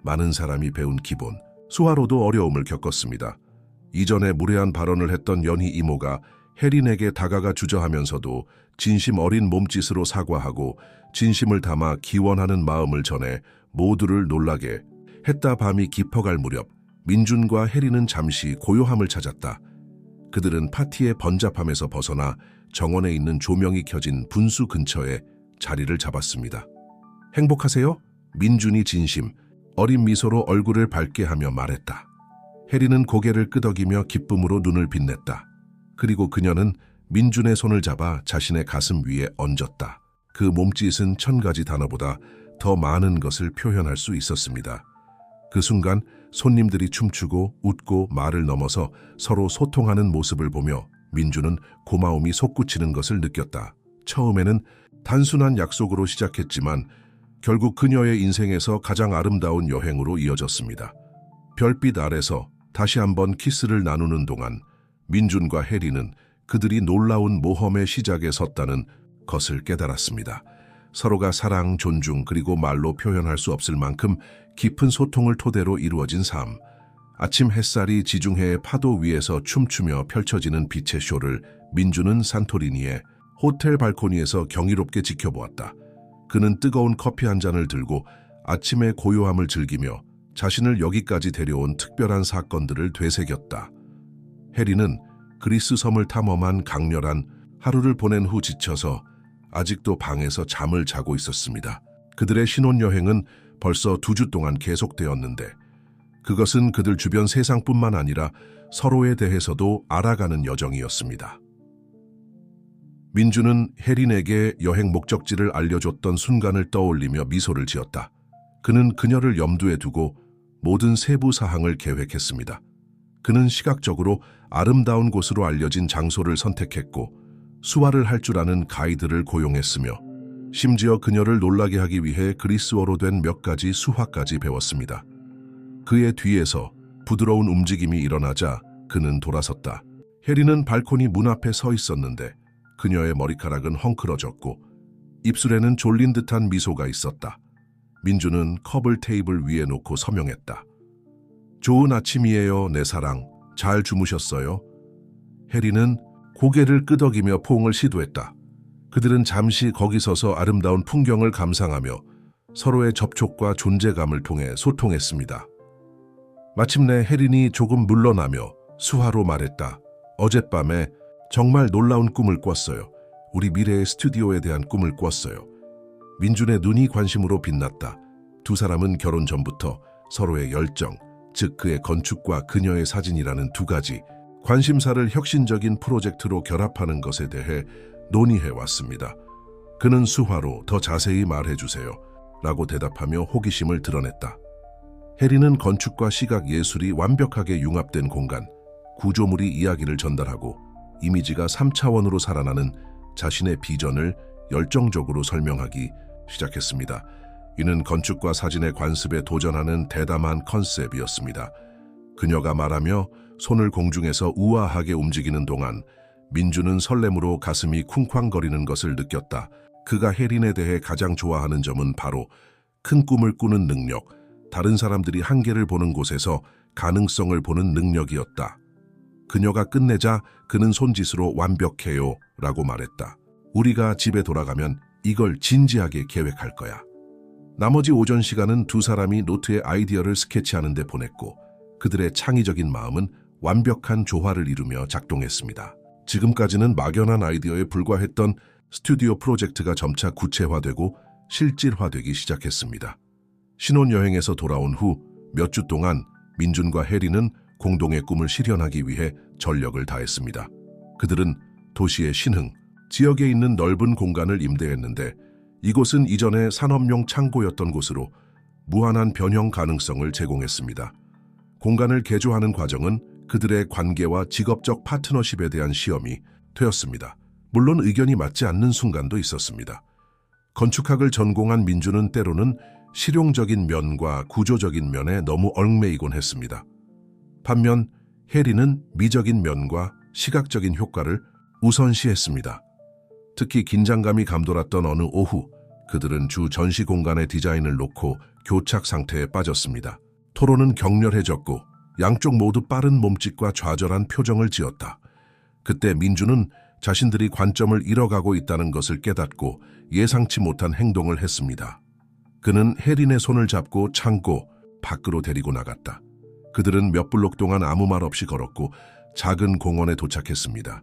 많은 사람이 배운 기본, 수화로도 어려움을 겪었습니다. 이전에 무례한 발언을 했던 연희 이모가 혜린에게 다가가 주저하면서도 진심 어린 몸짓으로 사과하고 진심을 담아 기원하는 마음을 전해 모두를 놀라게 했다. 밤이 깊어갈 무렵 민준과 혜린은 잠시 고요함을 찾았다. 그들은 파티의 번잡함에서 벗어나 정원에 있는 조명이 켜진 분수 근처에 자리를 잡았습니다. 행복하세요? 민준이 진심 어린 미소로 얼굴을 밝게 하며 말했다. 혜린은 고개를 끄덕이며 기쁨으로 눈을 빛냈다. 그리고 그녀는 민준의 손을 잡아 자신의 가슴 위에 얹었다. 그 몸짓은 1000가지 단어보다 더 많은 것을 표현할 수 있었습니다. 그 순간 손님들이 춤추고 웃고 말을 넘어서 서로 소통하는 모습을 보며 민준은 고마움이 솟구치는 것을 느꼈다. 처음에는 단순한 약속으로 시작했지만 결국 그녀의 인생에서 가장 아름다운 여행으로 이어졌습니다. 별빛 아래서 다시 한번 키스를 나누는 동안 민준과 혜리는 그들이 놀라운 모험의 시작에 섰다는 것을 깨달았습니다. 서로가 사랑, 존중, 그리고 말로 표현할 수 없을 만큼 깊은 소통을 토대로 이루어진 삶. 아침 햇살이 지중해의 파도 위에서 춤추며 펼쳐지는 빛의 쇼를 민준은 산토리니의 호텔 발코니에서 경이롭게 지켜보았다. 그는 뜨거운 커피 한 잔을 들고 아침의 고요함을 즐기며 자신을 여기까지 데려온 특별한 사건들을 되새겼다. 혜리는 그리스 섬을 탐험한 강렬한 하루를 보낸 후 지쳐서 아직도 방에서 잠을 자고 있었습니다. 그들의 신혼여행은 벌써 2주 동안 계속되었는데 그것은 그들 주변 세상뿐만 아니라 서로에 대해서도 알아가는 여정이었습니다. 민준은 혜린에게 여행 목적지를 알려줬던 순간을 떠올리며 미소를 지었다. 그는 그녀를 염두에 두고 모든 세부 사항을 계획했습니다. 그는 시각적으로 아름다운 곳으로 알려진 장소를 선택했고 수화를 할 줄 아는 가이드를 고용했으며 심지어 그녀를 놀라게 하기 위해 그리스어로 된 몇 가지 수화까지 배웠습니다. 그의 뒤에서 부드러운 움직임이 일어나자 그는 돌아섰다. 혜리는 발코니 문 앞에 서 있었는데 그녀의 머리카락은 헝클어졌고 입술에는 졸린 듯한 미소가 있었다. 민준은 컵을 테이블 위에 놓고 서명했다. 좋은 아침이에요, 내 사랑. 잘 주무셨어요? 혜리는 고개를 끄덕이며 포옹을 시도했다. 그들은 잠시 거기 서서 아름다운 풍경을 감상하며 서로의 접촉과 존재감을 통해 소통했습니다. 마침내 혜린이 조금 물러나며 수화로 말했다. 어젯밤에 정말 놀라운 꿈을 꿨어요. 우리 미래의 스튜디오에 대한 꿈을 꿨어요. 민준의 눈이 관심으로 빛났다. 두 사람은 결혼 전부터 서로의 열정, 즉 그의 건축과 그녀의 사진이라는 두 가지 관심사를 혁신적인 프로젝트로 결합하는 것에 대해 논의해왔습니다. 그는 수화로 더 자세히 말해주세요 라고 대답하며 호기심을 드러냈다. 혜리는 건축과 시각 예술이 완벽하게 융합된 공간, 구조물이 이야기를 전달하고 이미지가 3차원으로 살아나는 자신의 비전을 열정적으로 설명하기 시작했습니다. 이는 건축과 사진의 관습에 도전하는 대담한 컨셉이었습니다. 그녀가 말하며 손을 공중에서 우아하게 움직이는 동안 민주는 설렘으로 가슴이 쿵쾅거리는 것을 느꼈다. 그가 혜린에 대해 가장 좋아하는 점은 바로 큰 꿈을 꾸는 능력, 다른 사람들이 한계를 보는 곳에서 가능성을 보는 능력이었다. 그녀가 끝내자 그는 손짓으로 완벽해요 라고 말했다. 우리가 집에 돌아가면 이걸 진지하게 계획할 거야. 나머지 오전 시간은 두 사람이 노트에 아이디어를 스케치하는 데 보냈고 그들의 창의적인 마음은 완벽한 조화를 이루며 작동했습니다. 지금까지는 막연한 아이디어에 불과했던 스튜디오 프로젝트가 점차 구체화되고 실질화되기 시작했습니다. 신혼여행에서 돌아온 후 몇 주 동안 민준과 혜리는 공동의 꿈을 실현하기 위해 전력을 다했습니다. 그들은 도시의 신흥, 지역에 있는 넓은 공간을 임대했는데 이곳은 이전에 산업용 창고였던 곳으로 무한한 변형 가능성을 제공했습니다. 공간을 개조하는 과정은 그들의 관계와 직업적 파트너십에 대한 시험이 되었습니다. 물론 의견이 맞지 않는 순간도 있었습니다. 건축학을 전공한 민주는 때로는 실용적인 면과 구조적인 면에 너무 얽매이곤 했습니다. 반면 혜리는 미적인 면과 시각적인 효과를 우선시했습니다. 특히 긴장감이 감돌았던 어느 오후, 그들은 주 전시 공간의 디자인을 놓고 교착 상태에 빠졌습니다. 토론은 격렬해졌고 양쪽 모두 빠른 몸짓과 좌절한 표정을 지었다. 그때 민주는 자신들이 관점을 잃어가고 있다는 것을 깨닫고 예상치 못한 행동을 했습니다. 그는 혜린의 손을 잡고 창고 밖으로 데리고 나갔다. 그들은 몇 블록 동안 아무 말 없이 걸었고 작은 공원에 도착했습니다.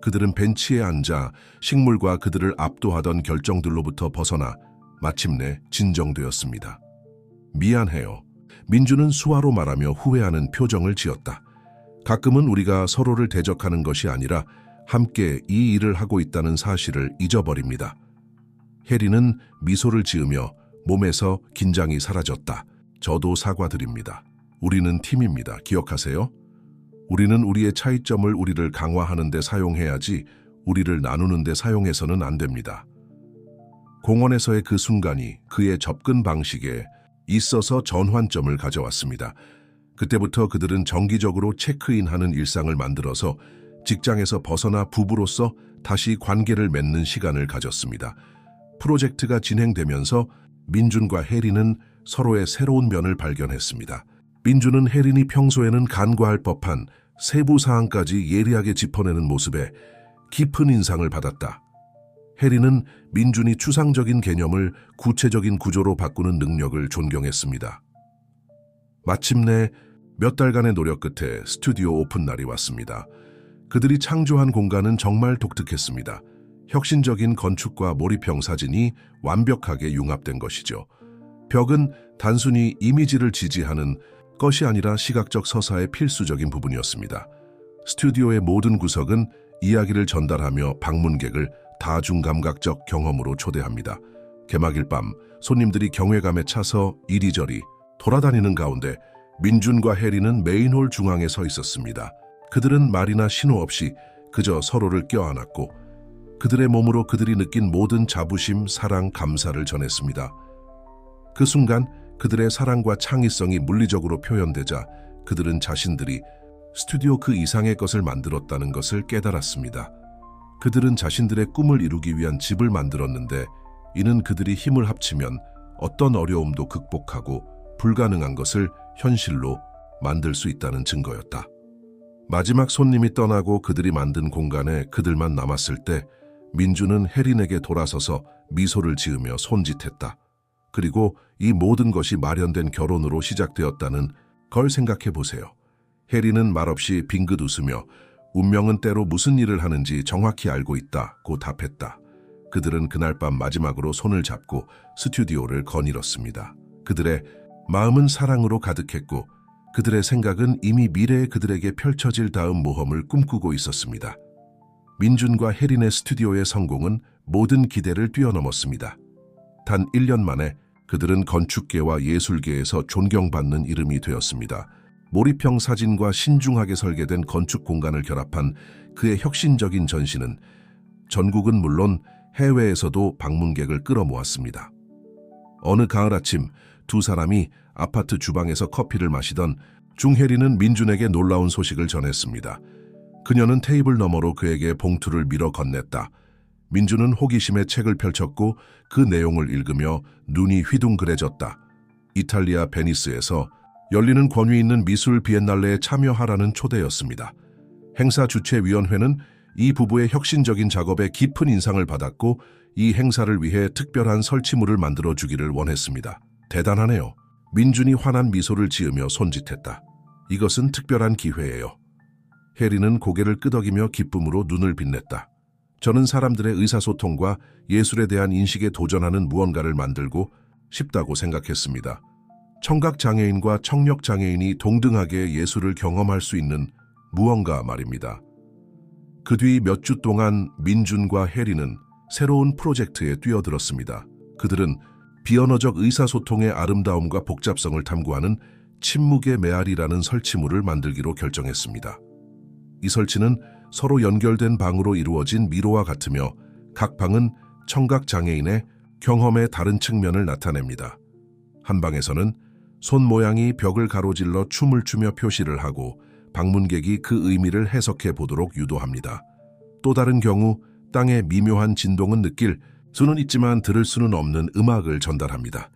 그들은 벤치에 앉아 식물과 그들을 압도하던 결정들로부터 벗어나 마침내 진정되었습니다. 미안해요. 민주는 수화로 말하며 후회하는 표정을 지었다. 가끔은 우리가 서로를 대적하는 것이 아니라 함께 이 일을 하고 있다는 사실을 잊어버립니다. 혜리는 미소를 지으며 몸에서 긴장이 사라졌다. 저도 사과드립니다. 우리는 팀입니다. 기억하세요? 우리는 우리의 차이점을 우리를 강화하는 데 사용해야지 우리를 나누는 데 사용해서는 안 됩니다. 공원에서의 그 순간이 그의 접근 방식에 있어서 전환점을 가져왔습니다. 그때부터 그들은 정기적으로 체크인하는 일상을 만들어서 직장에서 벗어나 부부로서 다시 관계를 맺는 시간을 가졌습니다. 프로젝트가 진행되면서 민준과 혜린은 서로의 새로운 면을 발견했습니다. 민준은 혜린이 평소에는 간과할 법한 세부 사항까지 예리하게 짚어내는 모습에 깊은 인상을 받았다. 혜린은 민준이 추상적인 개념을 구체적인 구조로 바꾸는 능력을 존경했습니다. 마침내 몇 달간의 노력 끝에 스튜디오 오픈 날이 왔습니다. 그들이 창조한 공간은 정말 독특했습니다. 혁신적인 건축과 몰입형 사진이 완벽하게 융합된 것이죠. 벽은 단순히 이미지를 지지하는 것이 아니라 시각적 서사의 필수적인 부분이었습니다. 스튜디오의 모든 구석은 이야기를 전달하며 방문객을 다중감각적 경험으로 초대합니다. 개막일 밤 손님들이 경외감에 차서 이리저리 돌아다니는 가운데 민준과 혜리는 메인홀 중앙에 서 있었습니다. 그들은 말이나 신호 없이 그저 서로를 껴안았고 그들의 몸으로 그들이 느낀 모든 자부심, 사랑, 감사를 전했습니다. 그 순간 그들의 사랑과 창의성이 물리적으로 표현되자 그들은 자신들이 스튜디오 그 이상의 것을 만들었다는 것을 깨달았습니다. 그들은 자신들의 꿈을 이루기 위한 집을 만들었는데 이는 그들이 힘을 합치면 어떤 어려움도 극복하고 불가능한 것을 현실로 만들 수 있다는 증거였다. 마지막 손님이 떠나고 그들이 만든 공간에 그들만 남았을 때 민주는 혜린에게 돌아서서 미소를 지으며 손짓했다. 그리고 이 모든 것이 마련된 결혼으로 시작되었다는 걸 생각해 보세요. 혜린은 말없이 빙긋 웃으며 운명은 때로 무슨 일을 하는지 정확히 알고 있다고 답했다. 그들은 그날 밤 마지막으로 손을 잡고 스튜디오를 거닐었습니다. 그들의 마음은 사랑으로 가득했고 그들의 생각은 이미 미래의 그들에게 펼쳐질 다음 모험을 꿈꾸고 있었습니다. 민준과 혜린의 스튜디오의 성공은 모든 기대를 뛰어넘었습니다. 단 1년 만에 그들은 건축계와 예술계에서 존경받는 이름이 되었습니다. 몰입형 사진과 신중하게 설계된 건축 공간을 결합한 그의 혁신적인 전시는 전국은 물론 해외에서도 방문객을 끌어모았습니다. 어느 가을 아침 두 사람이 아파트 주방에서 커피를 마시던 중 혜리는 민준에게 놀라운 소식을 전했습니다. 그녀는 테이블 너머로 그에게 봉투를 밀어 건넸다. 민준은 호기심에 책을 펼쳤고 그 내용을 읽으며 눈이 휘둥그레졌다. 이탈리아 베니스에서 열리는 권위 있는 미술 비엔날레에 참여하라는 초대였습니다. 행사 주최위원회는 이 부부의 혁신적인 작업에 깊은 인상을 받았고 이 행사를 위해 특별한 설치물을 만들어 주기를 원했습니다. 대단하네요. 민준이 환한 미소를 지으며 손짓했다. 이것은 특별한 기회예요. 혜리는 고개를 끄덕이며 기쁨으로 눈을 빛냈다. 저는 사람들의 의사소통과 예술에 대한 인식에 도전하는 무언가를 만들고 싶다고 생각했습니다. 청각장애인과 청력장애인이 동등하게 예술을 경험할 수 있는 무언가 말입니다. 그 뒤 몇 주 동안 민준과 혜리는 새로운 프로젝트에 뛰어들었습니다. 그들은 비언어적 의사소통의 아름다움과 복잡성을 탐구하는 침묵의 메아리라는 설치물을 만들기로 결정했습니다. 이 설치는 서로 연결된 방으로 이루어진 미로와 같으며 각 방은 청각장애인의 경험의 다른 측면을 나타냅니다. 한 방에서는 손 모양이 벽을 가로질러 춤을 추며 표시를 하고 방문객이 그 의미를 해석해 보도록 유도합니다. 또 다른 경우 땅의 미묘한 진동은 느낄 수는 있지만 들을 수는 없는 음악을 전달합니다.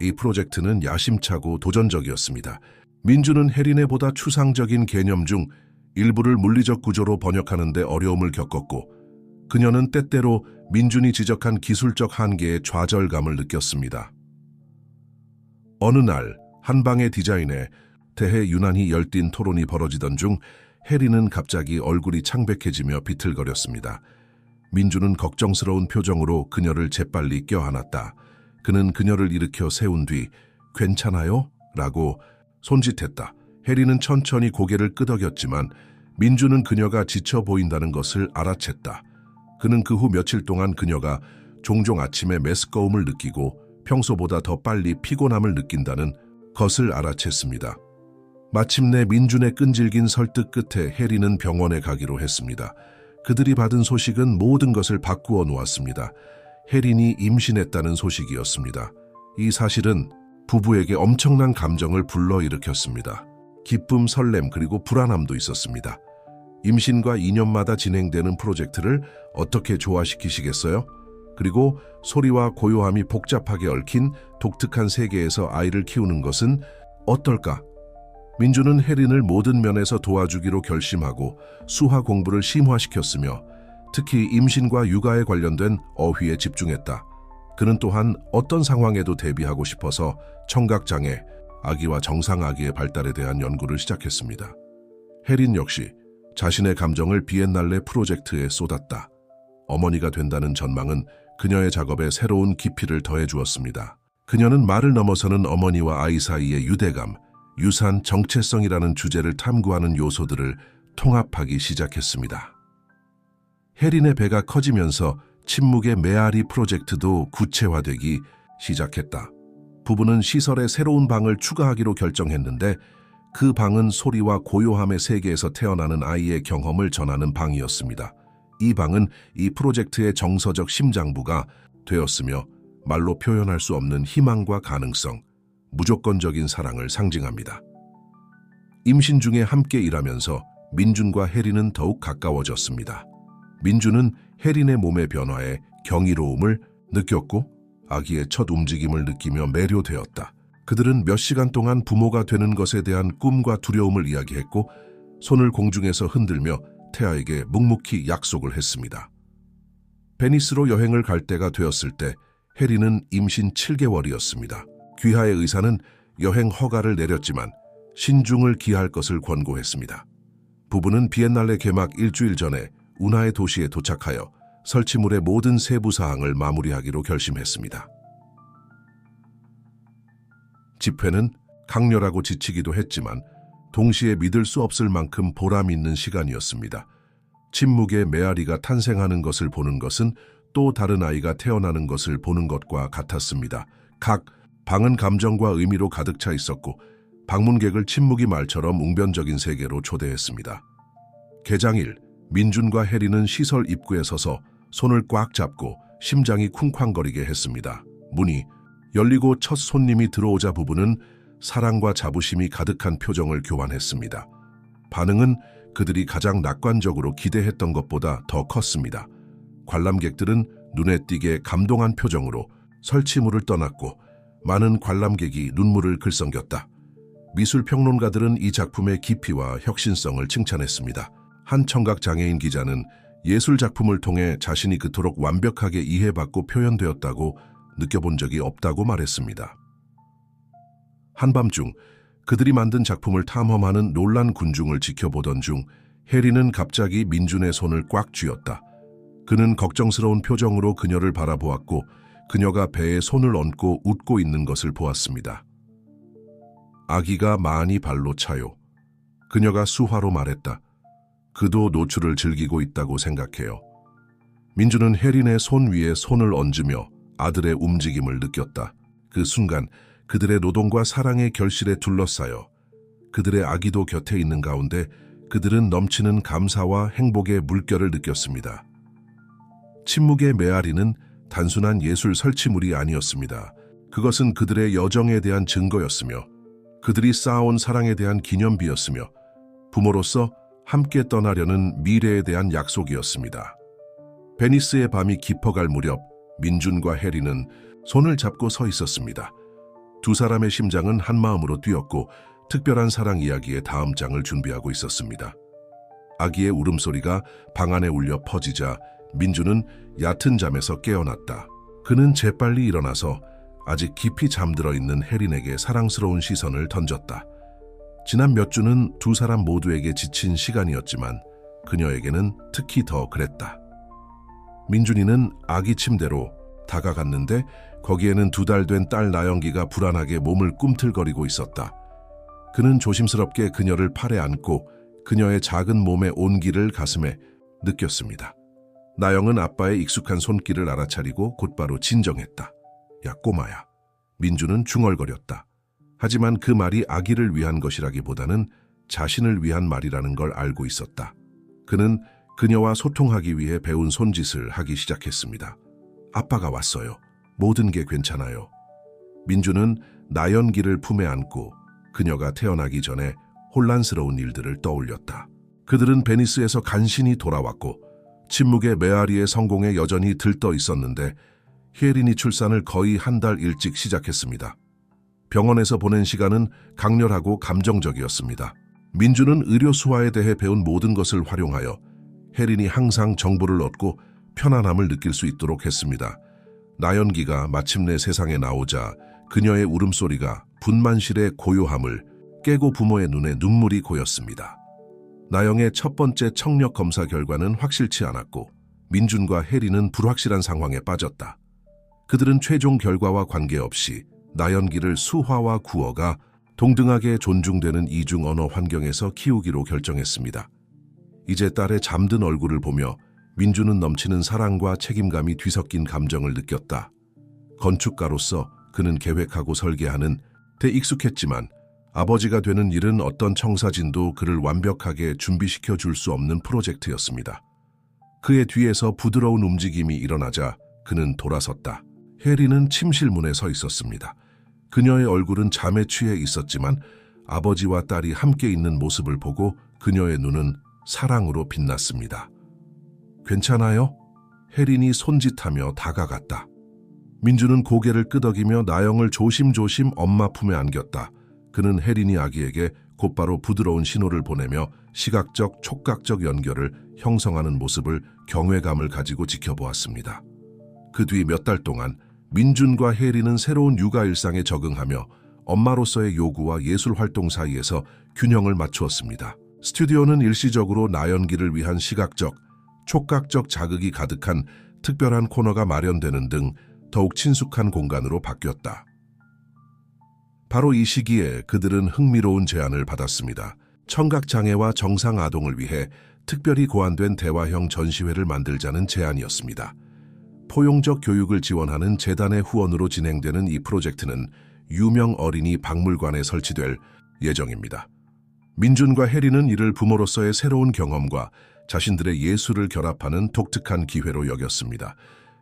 이 프로젝트는 야심차고 도전적이었습니다. 민준은 혜린의 보다 추상적인 개념 중 일부를 물리적 구조로 번역하는 데 어려움을 겪었고 그녀는 때때로 민준이 지적한 기술적 한계에 좌절감을 느꼈습니다. 어느 날 한 방의 디자인에 대해 유난히 열띤 토론이 벌어지던 중 혜린은 갑자기 얼굴이 창백해지며 비틀거렸습니다. 민준은 걱정스러운 표정으로 그녀를 재빨리 껴안았다. 그는 그녀를 일으켜 세운 뒤 괜찮아요? 라고 손짓했다. 혜리는 천천히 고개를 끄덕였지만 민준은 그녀가 지쳐 보인다는 것을 알아챘다. 그는 그 후 며칠 동안 그녀가 종종 아침에 메스꺼움을 느끼고 평소보다 더 빨리 피곤함을 느낀다는 것을 알아챘습니다. 마침내 민준의 끈질긴 설득 끝에 혜리는 병원에 가기로 했습니다. 그들이 받은 소식은 모든 것을 바꾸어 놓았습니다. 혜린이 임신했다는 소식이었습니다. 이 사실은 부부에게 엄청난 감정을 불러일으켰습니다. 기쁨, 설렘, 그리고 불안함도 있었습니다. 임신과 2년마다 진행되는 프로젝트를 어떻게 조화시키시겠어요? 그리고 소리와 고요함이 복잡하게 얽힌 독특한 세계에서 아이를 키우는 것은 어떨까? 민준은 혜린을 모든 면에서 도와주기로 결심하고 수화 공부를 심화시켰으며 특히 임신과 육아에 관련된 어휘에 집중했다. 그는 또한 어떤 상황에도 대비하고 싶어서 청각장애, 아기와 정상아기의 발달에 대한 연구를 시작했습니다. 혜린 역시 자신의 감정을 비엔날레 프로젝트에 쏟았다. 어머니가 된다는 전망은 그녀의 작업에 새로운 깊이를 더해주었습니다. 그녀는 말을 넘어서는 어머니와 아이 사이의 유대감, 유산, 정체성이라는 주제를 탐구하는 요소들을 통합하기 시작했습니다. 혜린의 배가 커지면서 침묵의 메아리 프로젝트도 구체화되기 시작했다. 부부는 시설에 새로운 방을 추가하기로 결정했는데 그 방은 소리와 고요함의 세계에서 태어나는 아이의 경험을 전하는 방이었습니다. 이 방은 이 프로젝트의 정서적 심장부가 되었으며 말로 표현할 수 없는 희망과 가능성, 무조건적인 사랑을 상징합니다. 임신 중에 함께 일하면서 민준과 혜린은 더욱 가까워졌습니다. 민준은 혜린의 몸의 변화에 경이로움을 느꼈고 아기의 첫 움직임을 느끼며 매료되었다. 그들은 몇 시간 동안 부모가 되는 것에 대한 꿈과 두려움을 이야기했고 손을 공중에서 흔들며 태아에게 묵묵히 약속을 했습니다. 베니스로 여행을 갈 때가 되었을 때 혜린은 임신 7개월이었습니다. 귀하의 의사는 여행 허가를 내렸지만 신중을 기할 것을 권고했습니다. 부부는 비엔날레 개막 일주일 전에 운하의 도시에 도착하여 설치물의 모든 세부 사항을 마무리하기로 결심했습니다. 집회는 강렬하고 지치기도 했지만 동시에 믿을 수 없을 만큼 보람 있는 시간이었습니다. 침묵의 메아리가 탄생하는 것을 보는 것은 또 다른 아이가 태어나는 것을 보는 것과 같았습니다. 각 방은 감정과 의미로 가득 차 있었고 방문객을 침묵이 말처럼 웅변적인 세계로 초대했습니다. 개장일, 민준과 혜리는 시설 입구에 서서 손을 꽉 잡고 심장이 쿵쾅거리게 했습니다. 문이 열리고 첫 손님이 들어오자 부부는 사랑과 자부심이 가득한 표정을 교환했습니다. 반응은 그들이 가장 낙관적으로 기대했던 것보다 더 컸습니다. 관람객들은 눈에 띄게 감동한 표정으로 설치물을 떠났고 많은 관람객이 눈물을 글썽겼다. 미술평론가들은 이 작품의 깊이와 혁신성을 칭찬했습니다. 한 청각장애인 기자는 예술작품을 통해 자신이 그토록 완벽하게 이해받고 표현되었다고 느껴본 적이 없다고 말했습니다. 한밤중 그들이 만든 작품을 탐험하는 놀란 군중을 지켜보던 중 혜리는 갑자기 민준의 손을 꽉 쥐었다. 그는 걱정스러운 표정으로 그녀를 바라보았고 그녀가 배에 손을 얹고 웃고 있는 것을 보았습니다. 아기가 많이 발로 차요. 그녀가 수화로 말했다. 그도 노출을 즐기고 있다고 생각해요. 민준은 혜린의 손 위에 손을 얹으며 아들의 움직임을 느꼈다. 그 순간 그들의 노동과 사랑의 결실에 둘러싸여 그들의 아기도 곁에 있는 가운데 그들은 넘치는 감사와 행복의 물결을 느꼈습니다. 침묵의 메아리는 단순한 예술 설치물이 아니었습니다. 그것은 그들의 여정에 대한 증거였으며 그들이 쌓아온 사랑에 대한 기념비였으며 부모로서 함께 떠나려는 미래에 대한 약속이었습니다. 베니스의 밤이 깊어갈 무렵 민준과 혜리는 손을 잡고 서 있었습니다. 두 사람의 심장은 한마음으로 뛰었고 특별한 사랑 이야기의 다음 장을 준비하고 있었습니다. 아기의 울음소리가 방 안에 울려 퍼지자 민준은 얕은 잠에서 깨어났다. 그는 재빨리 일어나서 아직 깊이 잠들어 있는 혜린에게 사랑스러운 시선을 던졌다. 지난 몇 주는 두 사람 모두에게 지친 시간이었지만 그녀에게는 특히 더 그랬다. 민준이는 아기 침대로 다가갔는데 거기에는 2달 된 딸 나영기가 불안하게 몸을 꿈틀거리고 있었다. 그는 조심스럽게 그녀를 팔에 안고 그녀의 작은 몸의 온기를 가슴에 느꼈습니다. 나영은 아빠의 익숙한 손길을 알아차리고 곧바로 진정했다. 야, 꼬마야. 민준은 중얼거렸다. 하지만 그 말이 아기를 위한 것이라기보다는 자신을 위한 말이라는 걸 알고 있었다. 그는 그녀와 소통하기 위해 배운 손짓을 하기 시작했습니다. 아빠가 왔어요. 모든 게 괜찮아요. 민준은 나연기를 품에 안고 그녀가 태어나기 전에 혼란스러운 일들을 떠올렸다. 그들은 베니스에서 간신히 돌아왔고 침묵의 메아리의 성공에 여전히 들떠 있었는데 혜린이 출산을 거의 한 달 일찍 시작했습니다. 병원에서 보낸 시간은 강렬하고 감정적이었습니다. 민준은 의료 수화에 대해 배운 모든 것을 활용하여 혜린이 항상 정보를 얻고 편안함을 느낄 수 있도록 했습니다. 나연기가 마침내 세상에 나오자 그녀의 울음소리가 분만실의 고요함을 깨고 부모의 눈에 눈물이 고였습니다. 나영의 첫 번째 청력 검사 결과는 확실치 않았고 민준과 혜린은 불확실한 상황에 빠졌다. 그들은 최종 결과와 관계없이 나연기를 수화와 구어가 동등하게 존중되는 이중 언어 환경에서 키우기로 결정했습니다. 이제 딸의 잠든 얼굴을 보며 민준은 넘치는 사랑과 책임감이 뒤섞인 감정을 느꼈다. 건축가로서 그는 계획하고 설계하는 데 익숙했지만 아버지가 되는 일은 어떤 청사진도 그를 완벽하게 준비시켜 줄 수 없는 프로젝트였습니다. 그의 뒤에서 부드러운 움직임이 일어나자 그는 돌아섰다. 혜리는 침실문에 서 있었습니다. 그녀의 얼굴은 잠에 취해 있었지만 아버지와 딸이 함께 있는 모습을 보고 그녀의 눈은 사랑으로 빛났습니다. 괜찮아요? 혜린이 손짓하며 다가갔다. 민준은 고개를 끄덕이며 나영을 조심조심 엄마 품에 안겼다. 그는 혜린이 아기에게 곧바로 부드러운 신호를 보내며 시각적, 촉각적 연결을 형성하는 모습을 경외감을 가지고 지켜보았습니다. 그 뒤 몇 달 동안 민준과 혜린은 새로운 육아 일상에 적응하며 엄마로서의 요구와 예술 활동 사이에서 균형을 맞추었습니다. 스튜디오는 일시적으로 나연기를 위한 시각적, 촉각적 자극이 가득한 특별한 코너가 마련되는 등 더욱 친숙한 공간으로 바뀌었다. 바로 이 시기에 그들은 흥미로운 제안을 받았습니다. 청각장애와 정상아동을 위해 특별히 고안된 대화형 전시회를 만들자는 제안이었습니다. 포용적 교육을 지원하는 재단의 후원으로 진행되는 이 프로젝트는 유명 어린이 박물관에 설치될 예정입니다. 민준과 혜리는 이를 부모로서의 새로운 경험과 자신들의 예술을 결합하는 독특한 기회로 여겼습니다.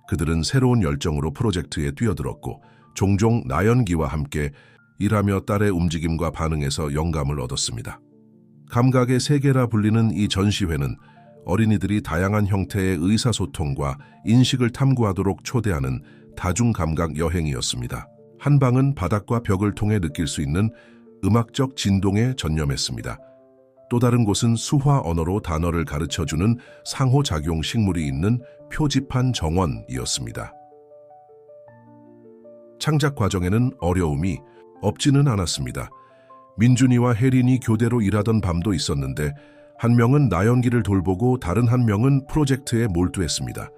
그들은 새로운 열정으로 프로젝트에 뛰어들었고 종종 나연기와 함께 일하며 딸의 움직임과 반응에서 영감을 얻었습니다. 감각의 세계라 불리는 이 전시회는 어린이들이 다양한 형태의 의사소통과 인식을 탐구하도록 초대하는 다중감각 여행이었습니다. 한 방은 바닥과 벽을 통해 느낄 수 있는 음악적 진동에 전념했습니다. 또 다른 곳은 수화 언어로 단어를 가르쳐주는 상호작용 식물이 있는 표지판 정원이었습니다. 창작 과정에는 어려움이 없지는 않았습니다. 민준이와 혜린이 교대로 일하던 밤도 있었는데 한 명은 나연기를 돌보고 다른 한 명은 프로젝트에 몰두했습니다.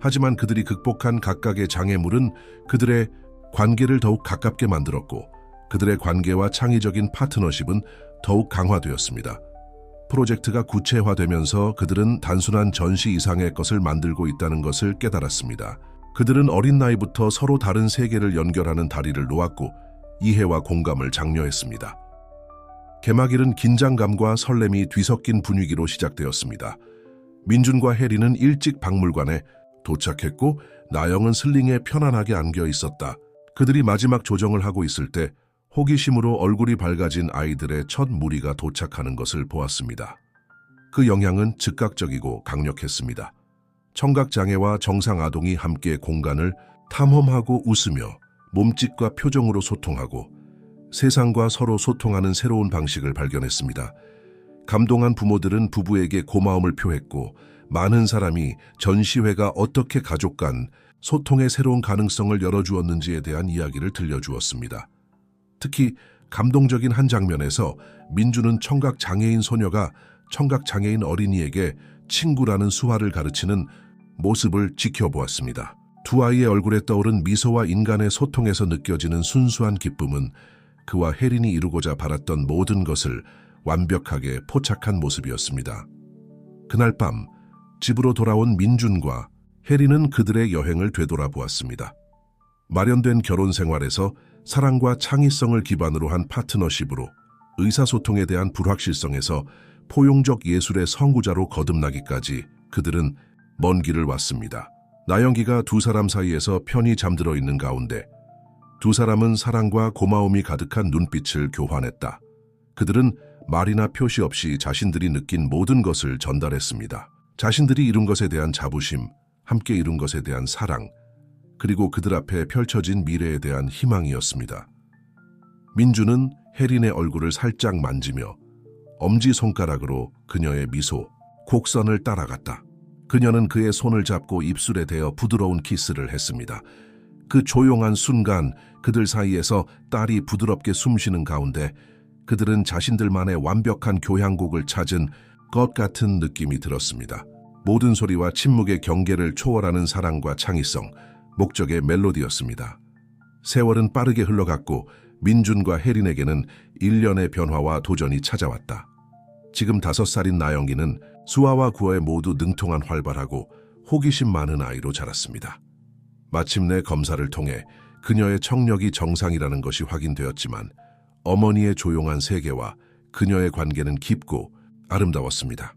하지만 그들이 극복한 각각의 장애물은 그들의 관계를 더욱 가깝게 만들었고 그들의 관계와 창의적인 파트너십은 더욱 강화되었습니다. 프로젝트가 구체화되면서 그들은 단순한 전시 이상의 것을 만들고 있다는 것을 깨달았습니다. 그들은 어린 나이부터 서로 다른 세계를 연결하는 다리를 놓았고 이해와 공감을 장려했습니다. 개막일은 긴장감과 설렘이 뒤섞인 분위기로 시작되었습니다. 민준과 혜리는 일찍 박물관에 도착했고 나영은 슬링에 편안하게 안겨 있었다. 그들이 마지막 조정을 하고 있을 때 호기심으로 얼굴이 밝아진 아이들의 첫 무리가 도착하는 것을 보았습니다. 그 영향은 즉각적이고 강력했습니다. 청각장애와 정상아동이 함께 공간을 탐험하고 웃으며 몸짓과 표정으로 소통하고 세상과 서로 소통하는 새로운 방식을 발견했습니다. 감동한 부모들은 부부에게 고마움을 표했고 많은 사람이 전시회가 어떻게 가족 간 소통의 새로운 가능성을 열어주었는지에 대한 이야기를 들려주었습니다. 특히 감동적인 한 장면에서 민주는 청각장애인 소녀가 청각장애인 어린이에게 친구라는 수화를 가르치는 모습을 지켜보았습니다. 두 아이의 얼굴에 떠오른 미소와 인간의 소통에서 느껴지는 순수한 기쁨은 그와 혜린이 이루고자 바랐던 모든 것을 완벽하게 포착한 모습이었습니다. 그날 밤 집으로 돌아온 민준과 혜린은 그들의 여행을 되돌아보았습니다. 마련된 결혼 생활에서 사랑과 창의성을 기반으로 한 파트너십으로 의사소통에 대한 불확실성에서 포용적 예술의 선구자로 거듭나기까지 그들은 먼 길을 왔습니다. 나영기가 두 사람 사이에서 편히 잠들어 있는 가운데 두 사람은 사랑과 고마움이 가득한 눈빛을 교환했다. 그들은 말이나 표시 없이 자신들이 느낀 모든 것을 전달했습니다. 자신들이 이룬 것에 대한 자부심, 함께 이룬 것에 대한 사랑, 그리고 그들 앞에 펼쳐진 미래에 대한 희망이었습니다. 민주는 혜린의 얼굴을 살짝 만지며 엄지손가락으로 그녀의 미소, 곡선을 따라갔다. 그녀는 그의 손을 잡고 입술에 대어 부드러운 키스를 했습니다. 그 조용한 순간 그들 사이에서 딸이 부드럽게 숨쉬는 가운데 그들은 자신들만의 완벽한 교향곡을 찾은 것 같은 느낌이 들었습니다. 모든 소리와 침묵의 경계를 초월하는 사랑과 창의성, 목적의 멜로디였습니다. 세월은 빠르게 흘러갔고 민준과 혜린에게는 일련의 변화와 도전이 찾아왔다. 지금 5살인 나영기는 수아와 구어에 모두 능통한 활발하고 호기심 많은 아이로 자랐습니다. 마침내 검사를 통해 그녀의 청력이 정상이라는 것이 확인되었지만 어머니의 조용한 세계와 그녀의 관계는 깊고 아름다웠습니다.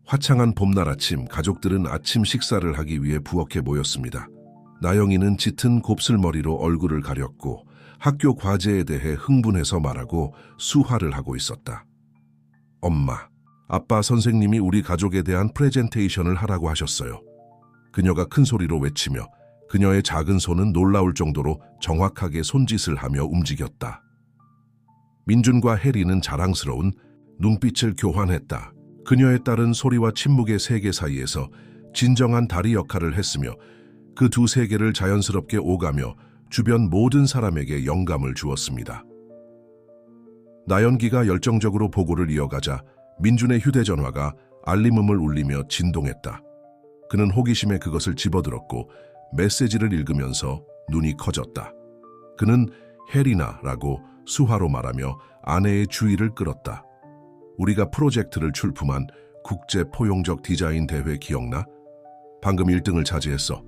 화창한 봄날 아침, 가족들은 아침 식사를 하기 위해 부엌에 모였습니다. 나영이는 짙은 곱슬머리로 얼굴을 가렸고 학교 과제에 대해 흥분해서 말하고 수화를 하고 있었다. 엄마, 아빠 선생님이 우리 가족에 대한 프레젠테이션을 하라고 하셨어요. 그녀가 큰 소리로 외치며 그녀의 작은 손은 놀라울 정도로 정확하게 손짓을 하며 움직였다. 민준과 혜리는 자랑스러운 눈빛을 교환했다. 그녀의 딸은 소리와 침묵의 세계 사이에서 진정한 다리 역할을 했으며 그 두 세계를 자연스럽게 오가며 주변 모든 사람에게 영감을 주었습니다. 나연기가 열정적으로 보고를 이어가자 민준의 휴대전화가 알림음을 울리며 진동했다. 그는 호기심에 그것을 집어들었고 메시지를 읽으면서 눈이 커졌다. 그는 혜리나라고 수화로 말하며 아내의 주의를 끌었다. 우리가 프로젝트를 출품한 국제 포용적 디자인 대회 기억나? 방금 1등을 차지했어.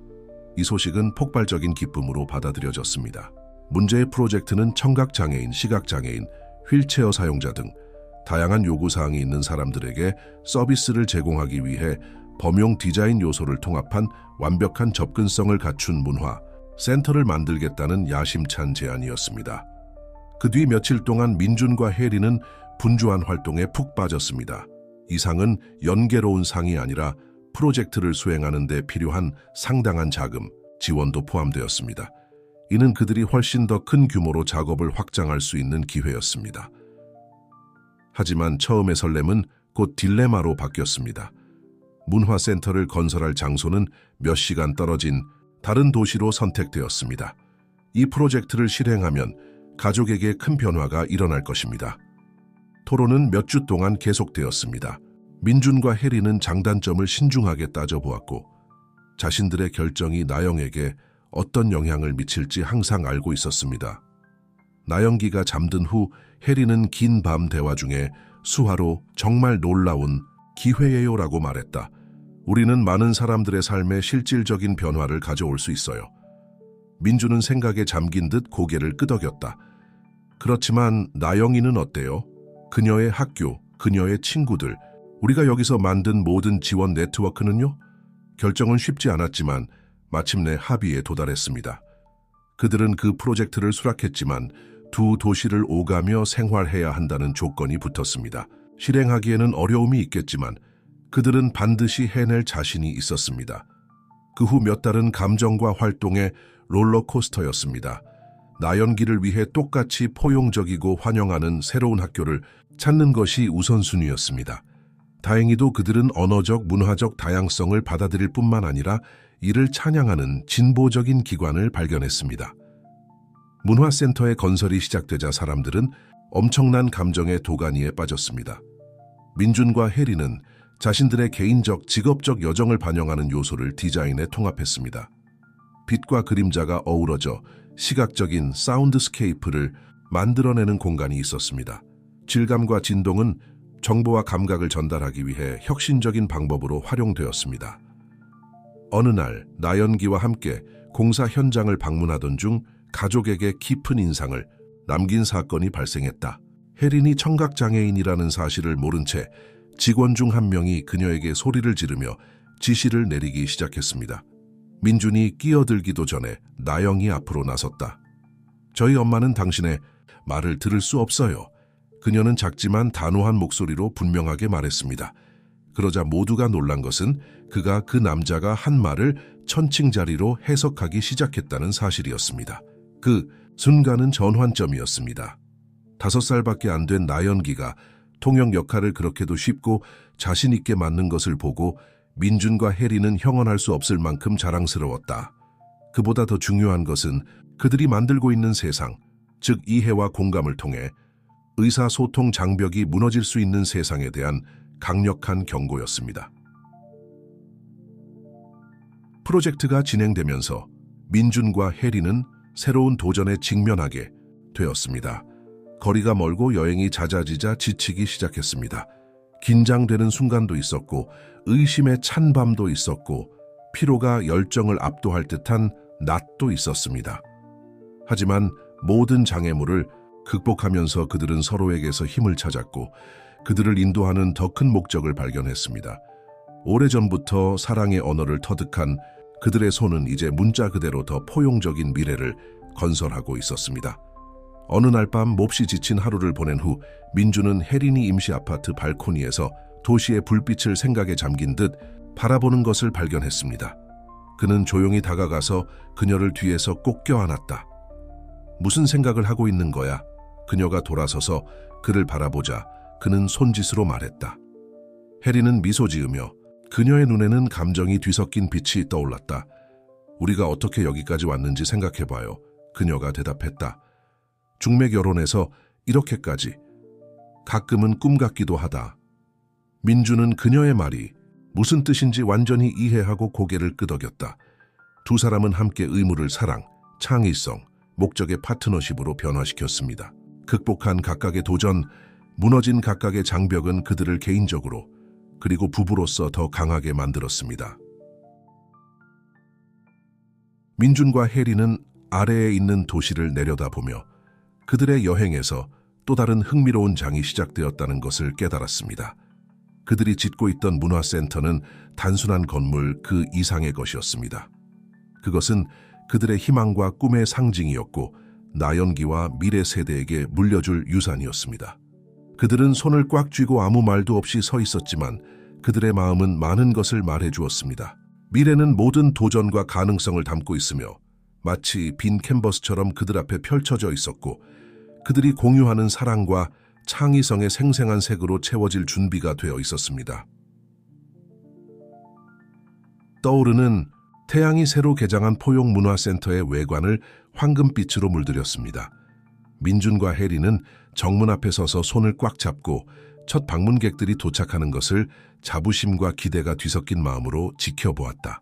이 소식은 폭발적인 기쁨으로 받아들여졌습니다. 문제의 프로젝트는 청각장애인, 시각장애인, 휠체어 사용자 등 다양한 요구사항이 있는 사람들에게 서비스를 제공하기 위해 범용 디자인 요소를 통합한 완벽한 접근성을 갖춘 문화 센터를 만들겠다는 야심찬 제안이었습니다. 그 뒤 며칠 동안 민준과 혜리는 분주한 활동에 푹 빠졌습니다. 이 상은 연계로운 상이 아니라 프로젝트를 수행하는 데 필요한 상당한 자금, 지원도 포함되었습니다. 이는 그들이 훨씬 더 큰 규모로 작업을 확장할 수 있는 기회였습니다. 하지만 처음의 설렘은 곧 딜레마로 바뀌었습니다. 문화센터를 건설할 장소는 몇 시간 떨어진 다른 도시로 선택되었습니다. 이 프로젝트를 실행하면 가족에게 큰 변화가 일어날 것입니다. 토론은 몇 주 동안 계속되었습니다. 민준과 혜리는 장단점을 신중하게 따져보았고 자신들의 결정이 나영에게 어떤 영향을 미칠지 항상 알고 있었습니다. 나영기가 잠든 후 혜리는 긴 밤 대화 중에 수화로 정말 놀라운 기회예요라고 말했다. 우리는 많은 사람들의 삶에 실질적인 변화를 가져올 수 있어요. 민주는 생각에 잠긴 듯 고개를 끄덕였다. 그렇지만 나영이는 어때요? 그녀의 학교, 그녀의 친구들, 우리가 여기서 만든 모든 지원 네트워크는요? 결정은 쉽지 않았지만 마침내 합의에 도달했습니다. 그들은 그 프로젝트를 수락했지만 두 도시를 오가며 생활해야 한다는 조건이 붙었습니다. 실행하기에는 어려움이 있겠지만 그들은 반드시 해낼 자신이 있었습니다. 그 후 몇 달은 감정과 활동의 롤러코스터였습니다. 나연기를 위해 똑같이 포용적이고 환영하는 새로운 학교를 찾는 것이 우선순위였습니다. 다행히도 그들은 언어적, 문화적 다양성을 받아들일 뿐만 아니라 이를 찬양하는 진보적인 기관을 발견했습니다. 문화센터의 건설이 시작되자 사람들은 엄청난 감정의 도가니에 빠졌습니다. 민준과 혜리는 자신들의 개인적, 직업적 여정을 반영하는 요소를 디자인에 통합했습니다. 빛과 그림자가 어우러져 시각적인 사운드스케이프를 만들어내는 공간이 있었습니다. 질감과 진동은 정보와 감각을 전달하기 위해 혁신적인 방법으로 활용되었습니다. 어느 날 나연기와 함께 공사 현장을 방문하던 중 가족에게 깊은 인상을 남긴 사건이 발생했다. 혜린이 청각장애인이라는 사실을 모른 채 직원 중 한 명이 그녀에게 소리를 지르며 지시를 내리기 시작했습니다. 민준이 끼어들기도 전에 나영이 앞으로 나섰다. 저희 엄마는 당신의 말을 들을 수 없어요. 그녀는 작지만 단호한 목소리로 분명하게 말했습니다. 그러자 모두가 놀란 것은 그가 그 남자가 한 말을 천칭자리로 해석하기 시작했다는 사실이었습니다. 그 순간은 전환점이었습니다. 5살밖에 안 된 나연기가 통역 역할을 그렇게도 쉽고 자신 있게 맡는 것을 보고 민준과 혜리는 형언할 수 없을 만큼 자랑스러웠다. 그보다 더 중요한 것은 그들이 만들고 있는 세상, 즉 이해와 공감을 통해 의사소통 장벽이 무너질 수 있는 세상에 대한 강력한 경고였습니다. 프로젝트가 진행되면서 민준과 혜리는 새로운 도전에 직면하게 되었습니다. 거리가 멀고 여행이 잦아지자 지치기 시작했습니다. 긴장되는 순간도 있었고 의심에 찬 밤도 있었고 피로가 열정을 압도할 듯한 낮도 있었습니다. 하지만 모든 장애물을 극복하면서 그들은 서로에게서 힘을 찾았고 그들을 인도하는 더 큰 목적을 발견했습니다. 오래전부터 사랑의 언어를 터득한 그들의 손은 이제 문자 그대로 더 포용적인 미래를 건설하고 있었습니다. 어느 날 밤 몹시 지친 하루를 보낸 후 민주는 혜린이 임시 아파트 발코니에서 도시의 불빛을 생각에 잠긴 듯 바라보는 것을 발견했습니다. 그는 조용히 다가가서 그녀를 뒤에서 꼭 껴안았다. 무슨 생각을 하고 있는 거야? 그녀가 돌아서서 그를 바라보자 그는 손짓으로 말했다. 혜린은 미소 지으며 그녀의 눈에는 감정이 뒤섞인 빛이 떠올랐다. 우리가 어떻게 여기까지 왔는지 생각해봐요. 그녀가 대답했다. 중매 결혼에서 이렇게까지. 가끔은 꿈 같기도 하다. 민주는 그녀의 말이 무슨 뜻인지 완전히 이해하고 고개를 끄덕였다. 두 사람은 함께 의무를 사랑, 창의성, 목적의 파트너십으로 변화시켰습니다. 극복한 각각의 도전, 무너진 각각의 장벽은 그들을 개인적으로 그리고 부부로서 더 강하게 만들었습니다. 민준과 혜리는 아래에 있는 도시를 내려다보며 그들의 여행에서 또 다른 흥미로운 장이 시작되었다는 것을 깨달았습니다. 그들이 짓고 있던 문화센터는 단순한 건물 그 이상의 것이었습니다. 그것은 그들의 희망과 꿈의 상징이었고 나연기와 미래 세대에게 물려줄 유산이었습니다. 그들은 손을 꽉 쥐고 아무 말도 없이 서 있었지만 그들의 마음은 많은 것을 말해주었습니다. 미래는 모든 도전과 가능성을 담고 있으며 마치 빈 캔버스처럼 그들 앞에 펼쳐져 있었고 그들이 공유하는 사랑과 창의성의 생생한 색으로 채워질 준비가 되어 있었습니다. 떠오르는 태양이 새로 개장한 포용문화센터의 외관을 황금빛으로 물들였습니다. 민준과 혜리는 정문 앞에 서서 손을 꽉 잡고 첫 방문객들이 도착하는 것을 자부심과 기대가 뒤섞인 마음으로 지켜보았다.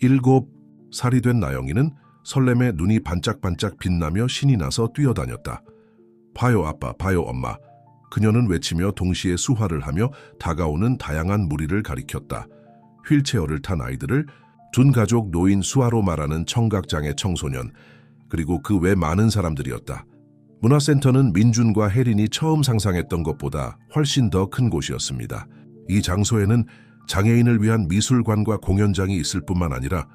7살이 된 나영이는 설렘에 눈이 반짝반짝 빛나며 신이 나서 뛰어다녔다. 봐요 아빠, 봐요 엄마. 그녀는 외치며 동시에 수화를 하며 다가오는 다양한 무리를 가리켰다. 휠체어를 탄 아이들을, 둔 가족 노인 수화로 말하는 청각장애 청소년, 그리고 그 외 많은 사람들이었다. 문화센터는 민준과 혜린이 처음 상상했던 것보다 훨씬 더 큰 곳이었습니다. 이 장소에는 장애인을 위한 미술관과 공연장이 있을 뿐만 아니라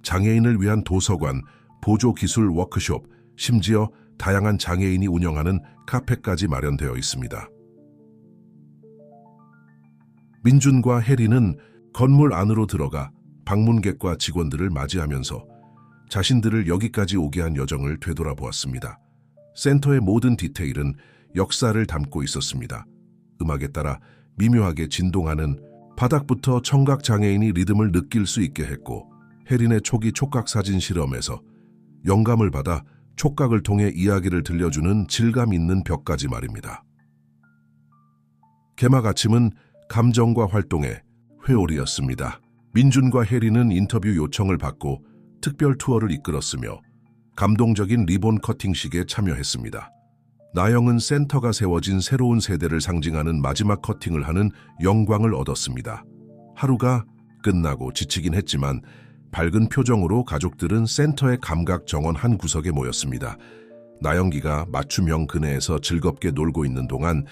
장애인을 위한 도서관, 보조기술 워크숍, 심지어 다양한 장애인이 운영하는 카페까지 마련되어 있습니다. 민준과 혜린은 건물 안으로 들어가 방문객과 직원들을 맞이하면서 자신들을 여기까지 오게 한 여정을 되돌아보았습니다. 센터의 모든 디테일은 역사를 담고 있었습니다. 음악에 따라 미묘하게 진동하는 바닥부터 청각장애인이 리듬을 느낄 수 있게 했고 혜린의 초기 촉각사진 실험에서 영감을 받아 촉각을 통해 이야기를 들려주는 질감 있는 벽까지 말입니다. 개막 아침은 감정과 활동의 회오리였습니다. 민준과 혜린은 인터뷰 요청을 받고 특별 투어를 이끌었으며 감동적인 리본 커팅식에 참여했습니다. 나영은 센터가 세워진 새로운 세대를 상징하는 마지막 커팅을 하는 영광을 얻었습니다. 하루가 끝나고 지치긴 했지만 밝은 표정으로 가족들은 센터의 감각 정원 한 구석에 모였습니다. 나영기가 맞춤형 그네에서 즐겁게 놀고 있는 동안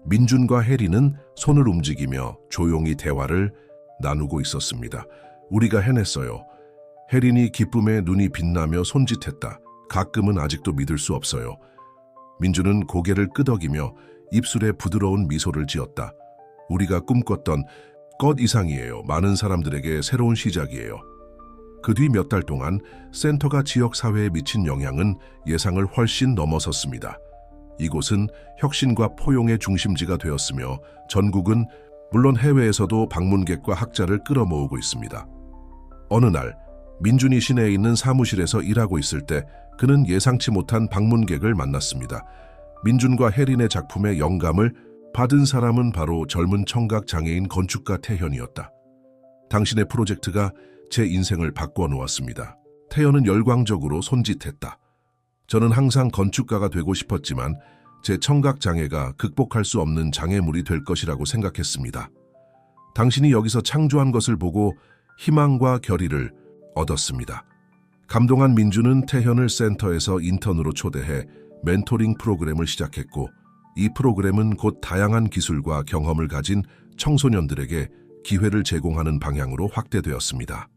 민준과 혜린은 손을 움직이며 조용히 대화를 나누고 있었습니다. 우리가 해냈어요. 혜린이 기쁨에 눈이 빛나며 손짓했다. 가끔은 아직도 믿을 수 없어요. 민준은 고개를 끄덕이며 입술에 부드러운 미소를 지었다. 우리가 꿈꿨던 것 이상이에요. 많은 사람들에게 새로운 시작이에요. 그 뒤 몇 달 동안 센터가 지역 사회에 미친 영향은 예상을 훨씬 넘어섰습니다. 이곳은 혁신과 포용의 중심지가 되었으며 전국은 물론 해외에서도 방문객과 학자를 끌어모으고 있습니다. 어느 날 민준이 시내에 있는 사무실에서 일하고 있을 때 그는 예상치 못한 방문객을 만났습니다. 민준과 혜린의 작품의 영감을 받은 사람은 바로 젊은 청각장애인 건축가 태현이었다. 당신의 프로젝트가 제 인생을 바꿔놓았습니다. 태현은 열광적으로 손짓했다. 저는 항상 건축가가 되고 싶었지만 제 청각장애가 극복할 수 없는 장애물이 될 것이라고 생각했습니다. 당신이 여기서 창조한 것을 보고 희망과 결의를 얻었습니다. 감동한 민준은 태현을 센터에서 인턴으로 초대해 멘토링 프로그램을 시작했고 이 프로그램은 곧 다양한 기술과 경험을 가진 청소년들에게 기회를 제공하는 방향으로 확대되었습니다.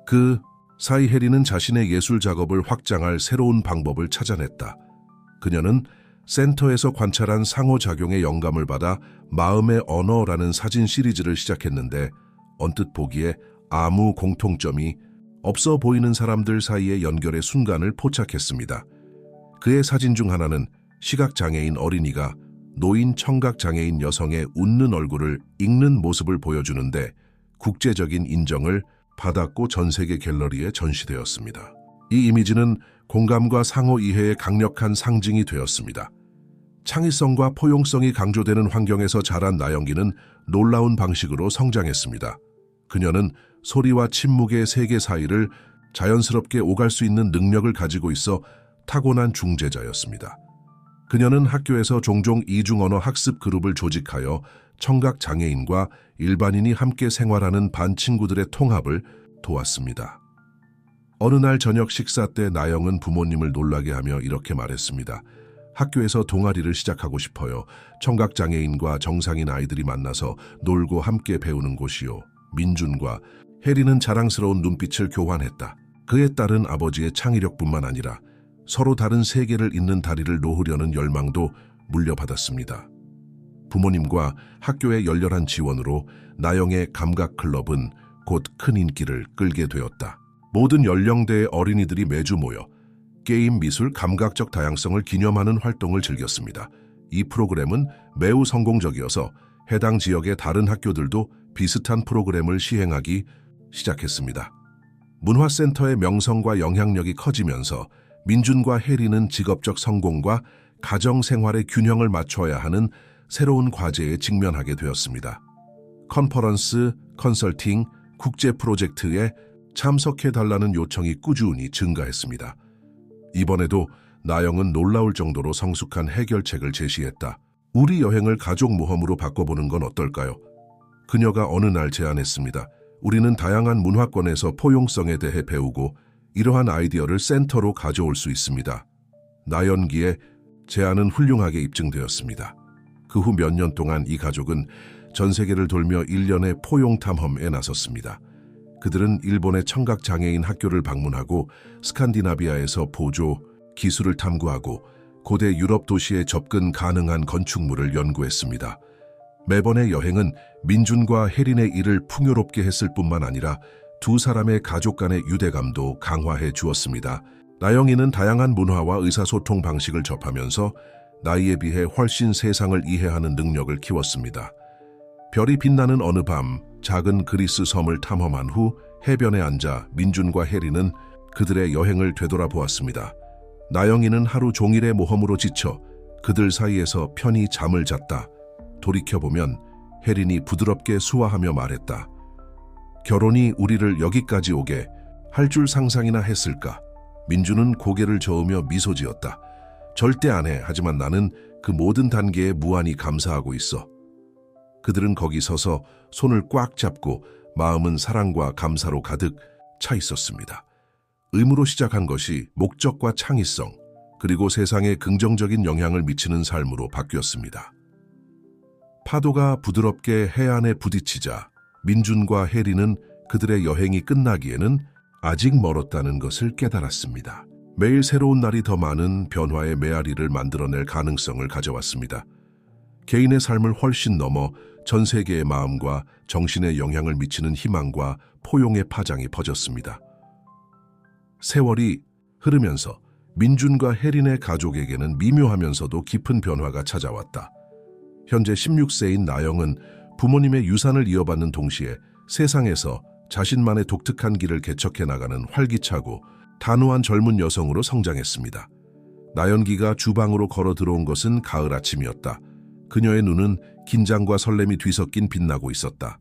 그 사이 혜린은 자신의 예술 작업을 확장할 새로운 방법을 찾아냈다. 그녀는 센터에서 관찰한 상호작용의 영감을 받아 마음의 언어라는 사진 시리즈를 시작했는데 언뜻 보기에 아무 공통점이 없어 보이는 사람들 사이의 연결의 순간을 포착했습니다. 그의 사진 중 하나는 시각장애인 어린이가 노인 청각장애인 여성의 웃는 얼굴을 읽는 모습을 보여주는데 국제적인 인정을 받았고 전 세계 갤러리에 전시되었습니다. 이 이미지는 공감과 상호 이해의 강력한 상징이 되었습니다. 창의성과 포용성이 강조되는 환경에서 자란 나영기는 놀라운 방식으로 성장했습니다. 그녀는 소리와 침묵의 세계 사이를 자연스럽게 오갈 수 있는 능력을 가지고 있어 타고난 중재자였습니다. 그녀는 학교에서 종종 이중언어 학습 그룹을 조직하여 청각장애인과 일반인이 함께 생활하는 반 친구들의 통합을 도왔습니다. 어느 날 저녁 식사 때 나영은 부모님을 놀라게 하며 이렇게 말했습니다. 학교에서 동아리를 시작하고 싶어요. 청각장애인과 정상인 아이들이 만나서 놀고 함께 배우는 곳이요. 민준과 혜리는 자랑스러운 눈빛을 교환했다. 그에 따른 아버지의 창의력뿐만 아니라 서로 다른 세계를 잇는 다리를 놓으려는 열망도 물려받았습니다. 부모님과 학교의 열렬한 지원으로 나영의 감각클럽은 곧 큰 인기를 끌게 되었다. 모든 연령대의 어린이들이 매주 모여 게임, 미술, 감각적 다양성을 기념하는 활동을 즐겼습니다. 이 프로그램은 매우 성공적이어서 해당 지역의 다른 학교들도 비슷한 프로그램을 시행하기 시작했습니다. 문화센터의 명성과 영향력이 커지면서 민준과 혜리는 직업적 성공과 가정생활의 균형을 맞춰야 하는 새로운 과제에 직면하게 되었습니다. 컨퍼런스, 컨설팅, 국제 프로젝트에 참석해달라는 요청이 꾸준히 증가했습니다. 이번에도 나영은 놀라울 정도로 성숙한 해결책을 제시했다. 우리 여행을 가족 모험으로 바꿔보는 건 어떨까요? 그녀가 어느 날 제안했습니다. 우리는 다양한 문화권에서 포용성에 대해 배우고 이러한 아이디어를 센터로 가져올 수 있습니다. 나연기의 제안은 훌륭하게 입증되었습니다. 그 후 몇 년 동안 이 가족은 전 세계를 돌며 일련의 포용 탐험에 나섰습니다. 그들은 일본의 청각장애인 학교를 방문하고 스칸디나비아에서 보조, 기술을 탐구하고 고대 유럽 도시에 접근 가능한 건축물을 연구했습니다. 매번의 여행은 민준과 혜린의 일을 풍요롭게 했을 뿐만 아니라 두 사람의 가족 간의 유대감도 강화해 주었습니다. 나영이는 다양한 문화와 의사소통 방식을 접하면서 나이에 비해 훨씬 세상을 이해하는 능력을 키웠습니다. 별이 빛나는 어느 밤, 작은 그리스 섬을 탐험한 후 해변에 앉아 민준과 혜리는 그들의 여행을 되돌아보았습니다. 나영이는 하루 종일의 모험으로 지쳐 그들 사이에서 편히 잠을 잤다. 돌이켜보면 혜린이 부드럽게 수화하며 말했다. 결혼이 우리를 여기까지 오게 할 줄 상상이나 했을까? 민준은 고개를 저으며 미소 지었다. 절대 안 해. 하지만 나는 그 모든 단계에 무한히 감사하고 있어. 그들은 거기 서서 손을 꽉 잡고 마음은 사랑과 감사로 가득 차 있었습니다. 의무로 시작한 것이 목적과 창의성, 그리고 세상에 긍정적인 영향을 미치는 삶으로 바뀌었습니다. 파도가 부드럽게 해안에 부딪히자 민준과 혜리는 그들의 여행이 끝나기에는 아직 멀었다는 것을 깨달았습니다. 매일 새로운 날이 더 많은 변화의 메아리를 만들어낼 가능성을 가져왔습니다. 개인의 삶을 훨씬 넘어 전 세계의 마음과 정신에 영향을 미치는 희망과 포용의 파장이 퍼졌습니다. 세월이 흐르면서 민준과 혜린의 가족에게는 미묘하면서도 깊은 변화가 찾아왔다. 현재 16세인 나영은 부모님의 유산을 이어받는 동시에 세상에서 자신만의 독특한 길을 개척해 나가는 활기차고 단호한 젊은 여성으로 성장했습니다. 나연기가 주방으로 걸어 들어온 것은 가을 아침이었다. 그녀의 눈은 긴장과 설렘이 뒤섞인 빛나고 있었다.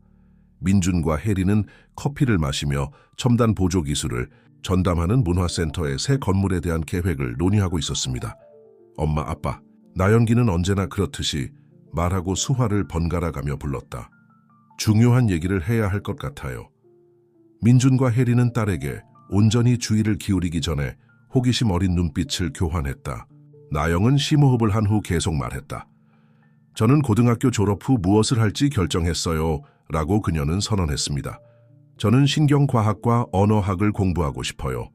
민준과 혜리는 커피를 마시며 첨단 보조 기술을 전담하는 문화센터의 새 건물에 대한 계획을 논의하고 있었습니다. 엄마, 아빠, 나연기는 언제나 그렇듯이 말하고 수화를 번갈아가며 불렀다. 중요한 얘기를 해야 할 것 같아요. 민준과 혜리는 딸에게 온전히 주의를 기울이기 전에 호기심 어린 눈빛을 교환했다. 나영은 심호흡을 한 후 계속 말했다. 저는 고등학교 졸업 후 무엇을 할지 결정했어요. 라고 그녀는 선언했습니다. 저는 신경과학과 언어학을 공부하고 싶어요.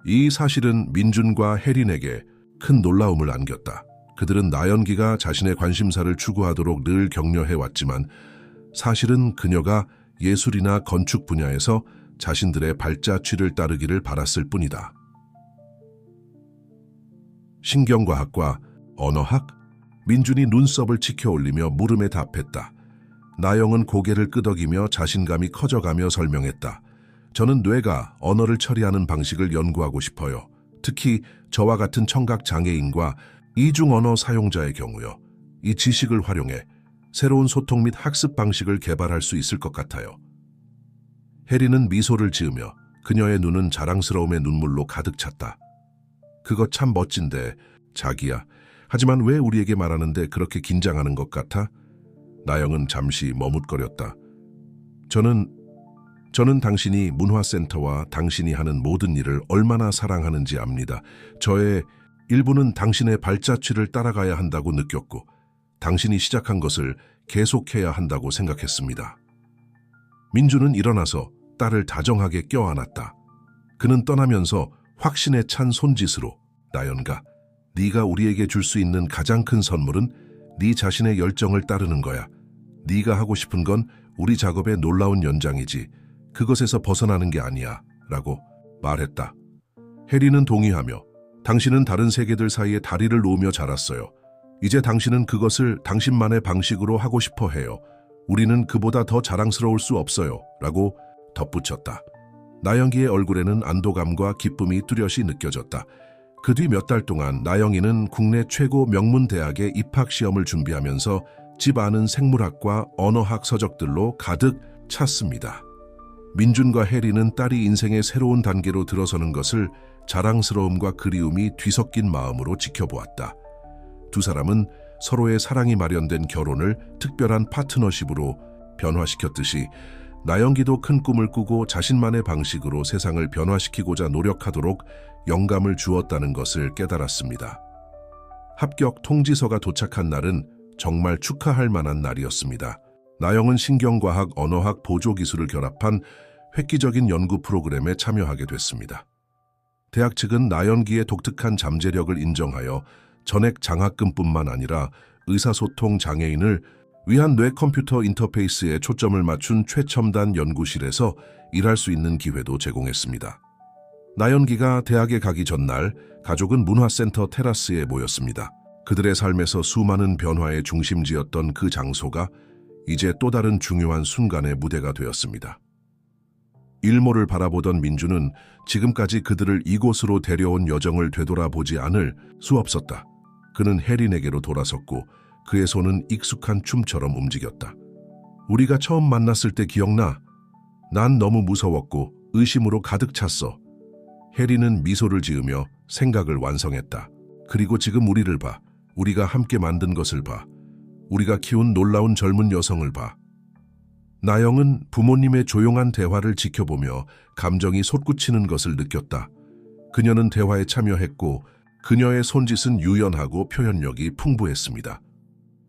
이 사실은 민준과 혜린에게 큰 놀라움을 안겼다. 그들은 나연기가 자신의 관심사를 추구하도록 늘 격려해왔지만 사실은 그녀가 예술이나 건축 분야에서 자신들의 발자취를 따르기를 바랐을 뿐이다. 신경과학과 언어학? 민준이 눈썹을 치켜 올리며 물음에 답했다. 나영은 고개를 끄덕이며 자신감이 커져가며 설명했다. 저는 뇌가 언어를 처리하는 방식을 연구하고 싶어요. 특히 저와 같은 청각장애인과 이중 언어 사용자의 경우요. 이 지식을 활용해 새로운 소통 및 학습 방식을 개발할 수 있을 것 같아요. 혜리는 미소를 지으며 그녀의 눈은 자랑스러움의 눈물로 가득 찼다. 그거 참 멋진데, 자기야. 하지만 왜 우리에게 말하는데 그렇게 긴장하는 것 같아? 나영은 잠시 머뭇거렸다. 저는 저는 당신이 문화센터와 당신이 하는 모든 일을 얼마나 사랑하는지 압니다. 저의 일부는 당신의 발자취를 따라가야 한다고 느꼈고 당신이 시작한 것을 계속해야 한다고 생각했습니다. 민주는 일어나서 딸을 다정하게 껴안았다. 그는 떠나면서 확신에 찬 손짓으로 나연가, 네가 우리에게 줄 수 있는 가장 큰 선물은 네 자신의 열정을 따르는 거야. 네가 하고 싶은 건 우리 작업의 놀라운 연장이지 그것에서 벗어나는 게 아니야 라고 말했다. 해리는 동의하며 당신은 다른 세계들 사이에 다리를 놓으며 자랐어요. 이제 당신은 그것을 당신만의 방식으로 하고 싶어 해요. 우리는 그보다 더 자랑스러울 수 없어요 라고 덧붙였다. 나영기의 얼굴에는 안도감과 기쁨이 뚜렷이 느껴졌다. 그 뒤 몇 달 동안 나영이는 국내 최고 명문 대학의 입학 시험을 준비하면서 집 안은 생물학과 언어학 서적들로 가득 찼습니다. 민준과 해리는 딸이 인생의 새로운 단계로 들어서는 것을 자랑스러움과 그리움이 뒤섞인 마음으로 지켜보았다. 두 사람은 서로의 사랑이 마련된 결혼을 특별한 파트너십으로 변화시켰듯이 나영기도 큰 꿈을 꾸고 자신만의 방식으로 세상을 변화시키고자 노력하도록 영감을 주었다는 것을 깨달았습니다. 합격 통지서가 도착한 날은 정말 축하할 만한 날이었습니다. 나영은 신경과학, 언어학, 보조기술을 결합한 획기적인 연구 프로그램에 참여하게 됐습니다. 대학 측은 나영기의 독특한 잠재력을 인정하여 전액 장학금뿐만 아니라 의사소통 장애인을 위한 뇌컴퓨터 인터페이스에 초점을 맞춘 최첨단 연구실에서 일할 수 있는 기회도 제공했습니다. 나연기가 대학에 가기 전날 가족은 문화센터 테라스에 모였습니다. 그들의 삶에서 수많은 변화의 중심지였던 그 장소가 이제 또 다른 중요한 순간의 무대가 되었습니다. 일모를 바라보던 민주는 지금까지 그들을 이곳으로 데려온 여정을 되돌아보지 않을 수 없었다. 그는 혜린에게로 돌아섰고 그의 손은 익숙한 춤처럼 움직였다. 우리가 처음 만났을 때 기억나? 난 너무 무서웠고 의심으로 가득 찼어. 혜린은 미소를 지으며 생각을 완성했다. 그리고 지금 우리를 봐. 우리가 함께 만든 것을 봐. 우리가 키운 놀라운 젊은 여성을 봐. 나영은 부모님의 조용한 대화를 지켜보며 감정이 솟구치는 것을 느꼈다. 그녀는 대화에 참여했고 그녀의 손짓은 유연하고 표현력이 풍부했습니다.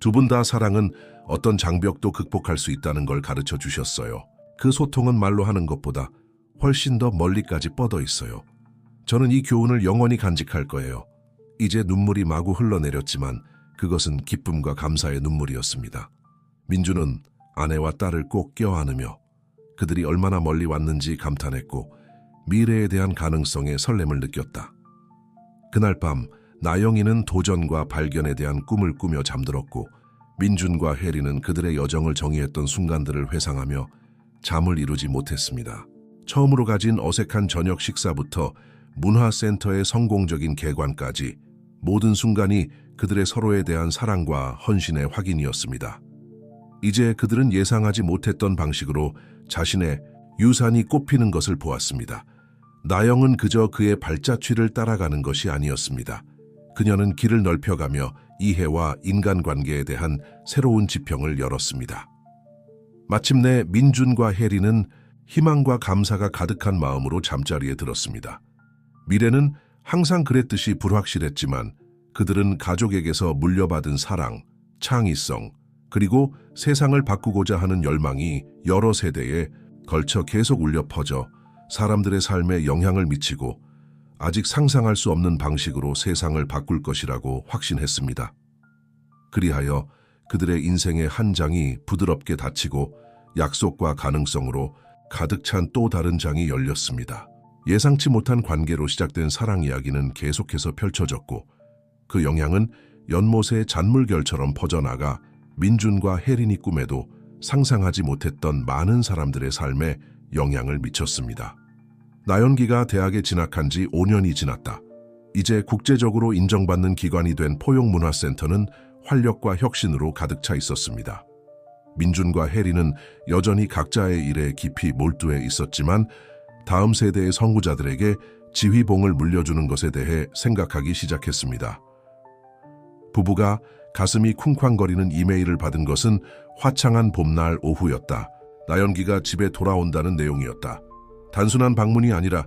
두 분 다 사랑은 어떤 장벽도 극복할 수 있다는 걸 가르쳐 주셨어요. 그 소통은 말로 하는 것보다 훨씬 더 멀리까지 뻗어 있어요. 저는 이 교훈을 영원히 간직할 거예요. 이제 눈물이 마구 흘러내렸지만 그것은 기쁨과 감사의 눈물이었습니다. 민주는 아내와 딸을 꼭 껴안으며 그들이 얼마나 멀리 왔는지 감탄했고 미래에 대한 가능성에 설렘을 느꼈다. 그날 밤 나영이는 도전과 발견에 대한 꿈을 꾸며 잠들었고 민준과 혜리는 그들의 여정을 정의했던 순간들을 회상하며 잠을 이루지 못했습니다. 처음으로 가진 어색한 저녁 식사부터 문화센터의 성공적인 개관까지 모든 순간이 그들의 서로에 대한 사랑과 헌신의 확인이었습니다. 이제 그들은 예상하지 못했던 방식으로 자신의 유산이 꽃피는 것을 보았습니다. 나영은 그저 그의 발자취를 따라가는 것이 아니었습니다. 그녀는 길을 넓혀가며 이해와 인간관계에 대한 새로운 지평을 열었습니다. 마침내 민준과 혜리는 희망과 감사가 가득한 마음으로 잠자리에 들었습니다. 미래는 항상 그랬듯이 불확실했지만 그들은 가족에게서 물려받은 사랑, 창의성, 그리고 세상을 바꾸고자 하는 열망이 여러 세대에 걸쳐 계속 울려 퍼져 사람들의 삶에 영향을 미치고 아직 상상할 수 없는 방식으로 세상을 바꿀 것이라고 확신했습니다. 그리하여 그들의 인생의 한 장이 부드럽게 닫히고 약속과 가능성으로 가득 찬 또 다른 장이 열렸습니다. 예상치 못한 관계로 시작된 사랑 이야기는 계속해서 펼쳐졌고 그 영향은 연못의 잔물결처럼 퍼져나가 민준과 혜린이 꿈에도 상상하지 못했던 많은 사람들의 삶에 영향을 미쳤습니다. 나연기가 대학에 진학한 지 5년이 지났다. 이제 국제적으로 인정받는 기관이 된 포용문화센터는 활력과 혁신으로 가득 차 있었습니다. 민준과 혜리는 여전히 각자의 일에 깊이 몰두해 있었지만 다음 세대의 선구자들에게 지휘봉을 물려주는 것에 대해 생각하기 시작했습니다. 부부가 가슴이 쿵쾅거리는 이메일을 받은 것은 화창한 봄날 오후였다. 나연기가 집에 돌아온다는 내용이었다. 단순한 방문이 아니라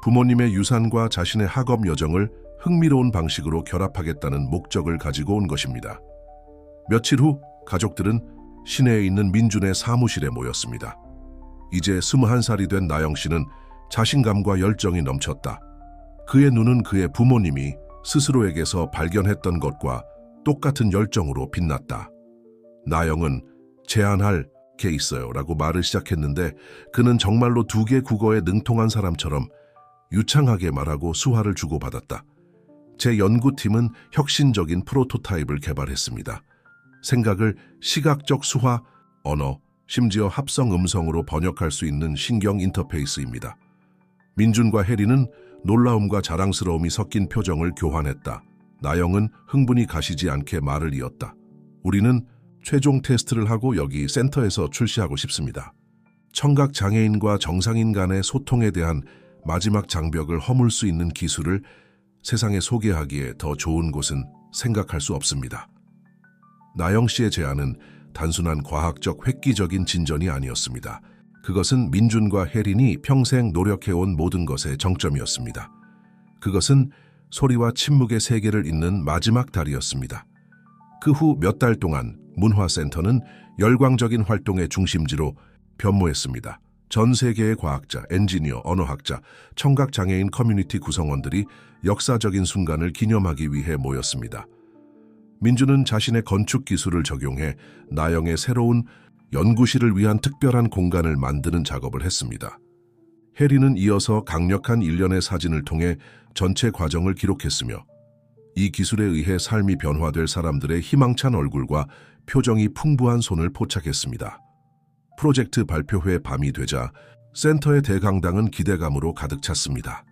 부모님의 유산과 자신의 학업 여정을 흥미로운 방식으로 결합하겠다는 목적을 가지고 온 것입니다. 며칠 후 가족들은 시내에 있는 민준의 사무실에 모였습니다. 이제 21살이 된 나영 씨는 자신감과 열정이 넘쳤다. 그의 눈은 그의 부모님이 스스로에게서 발견했던 것과 똑같은 열정으로 빛났다. 나영은 제안할 게 있어요 라고 말을 시작했는데 그는 정말로 2개 국어에 능통한 사람처럼 유창하게 말하고 수화를 주고받았다. 제 연구팀은 혁신적인 프로토타입을 개발했습니다. 생각을 시각적 수화, 언어, 심지어 합성 음성으로 번역할 수 있는 신경 인터페이스입니다. 민준과 혜리는 놀라움과 자랑스러움이 섞인 표정을 교환했다. 나영은 흥분이 가시지 않게 말을 이었다. 우리는 최종 테스트를 하고 여기 센터에서 출시하고 싶습니다. 청각 장애인과 정상인 간의 소통에 대한 마지막 장벽을 허물 수 있는 기술을 세상에 소개하기에 더 좋은 곳은 생각할 수 없습니다. 나영 씨의 제안은 단순한 과학적 획기적인 진전이 아니었습니다. 그것은 민준과 혜린이 평생 노력해온 모든 것의 정점이었습니다. 그것은 소리와 침묵의 세계를 잇는 마지막 달이었습니다. 그 후 몇 달 동안 문화센터는 열광적인 활동의 중심지로 변모했습니다. 전 세계의 과학자, 엔지니어, 언어학자, 청각장애인 커뮤니티 구성원들이 역사적인 순간을 기념하기 위해 모였습니다. 민준은 자신의 건축 기술을 적용해 나영의 새로운 연구실을 위한 특별한 공간을 만드는 작업을 했습니다. 혜리는 이어서 강력한 일련의 사진을 통해 전체 과정을 기록했으며 이 기술에 의해 삶이 변화될 사람들의 희망찬 얼굴과 표정이 풍부한 손을 포착했습니다. 프로젝트 발표회 밤이 되자 센터의 대강당은 기대감으로 가득 찼습니다.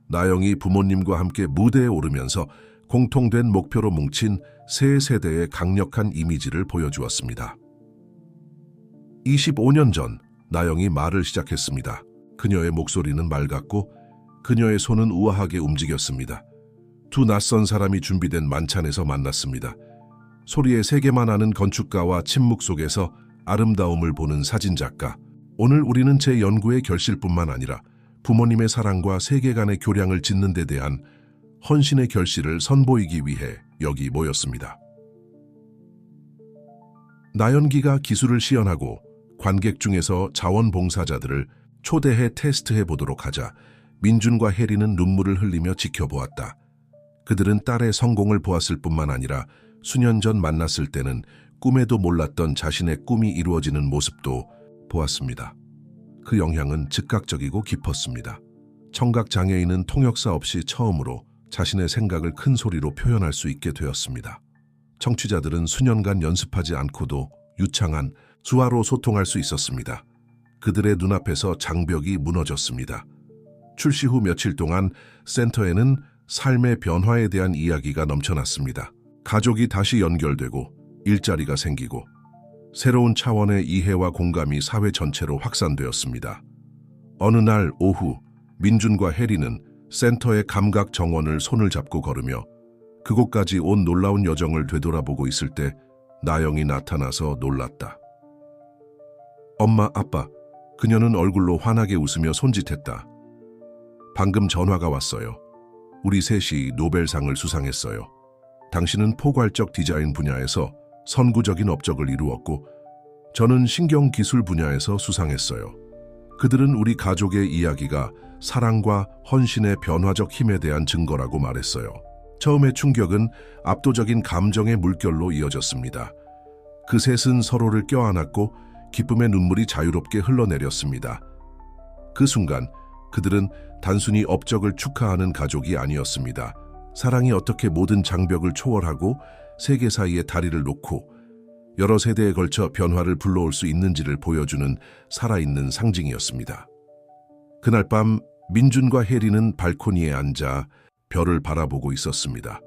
나영이 부모님과 함께 무대에 오르면서 공통된 목표로 뭉친 새 세대의 강력한 이미지를 보여주었습니다. 25년 전 나영이 말을 시작했습니다. 그녀의 목소리는 맑았고 그녀의 손은 우아하게 움직였습니다. 2 낯선 사람이 준비된 만찬에서 만났습니다. 소리의 세계만 아는 건축가와 침묵 속에서 아름다움을 보는 사진작가. 오늘 우리는 제 연구의 결실뿐만 아니라 부모님의 사랑과 세계관의 교량을 짓는 데 대한 헌신의 결실을 선보이기 위해 여기 모였습니다. 나연기가 기술을 시연하고 관객 중에서 자원봉사자들을 초대해 테스트해 보도록 하자 민준과 혜리는 눈물을 흘리며 지켜보았다. 그들은 딸의 성공을 보았을 뿐만 아니라 수년 전 만났을 때는 꿈에도 몰랐던 자신의 꿈이 이루어지는 모습도 보았습니다. 그 영향은 즉각적이고 깊었습니다. 청각장애인은 통역사 없이 처음으로 자신의 생각을 큰 소리로 표현할 수 있게 되었습니다. 청취자들은 수년간 연습하지 않고도 유창한 수화로 소통할 수 있었습니다. 그들의 눈앞에서 장벽이 무너졌습니다. 출시 후 며칠 동안 센터에는 삶의 변화에 대한 이야기가 넘쳐났습니다. 가족이 다시 연결되고 일자리가 생기고 새로운 차원의 이해와 공감이 사회 전체로 확산되었습니다. 어느 날 오후 민준과 혜리는 센터의 감각 정원을 손을 잡고 걸으며 그곳까지 온 놀라운 여정을 되돌아보고 있을 때 나영이 나타나서 놀랐다. 엄마, 아빠, 그녀는 얼굴로 환하게 웃으며 손짓했다. 방금 전화가 왔어요. 우리 셋이 노벨상을 수상했어요. 당신은 포괄적 디자인 분야에서 선구적인 업적을 이루었고 저는 신경기술 분야에서 수상했어요. 그들은 우리 가족의 이야기가 사랑과 헌신의 변화적 힘에 대한 증거라고 말했어요. 처음의 충격은 압도적인 감정의 물결로 이어졌습니다. 그 셋은 서로를 껴안았고 기쁨의 눈물이 자유롭게 흘러내렸습니다. 그 순간 그들은 단순히 업적을 축하하는 가족이 아니었습니다. 사랑이 어떻게 모든 장벽을 초월하고 세계 사이에 다리를 놓고 여러 세대에 걸쳐 변화를 불러올 수 있는지를 보여주는 살아있는 상징이었습니다. 그날 밤 민준과 혜리는 발코니에 앉아 별을 바라보고 있었습니다.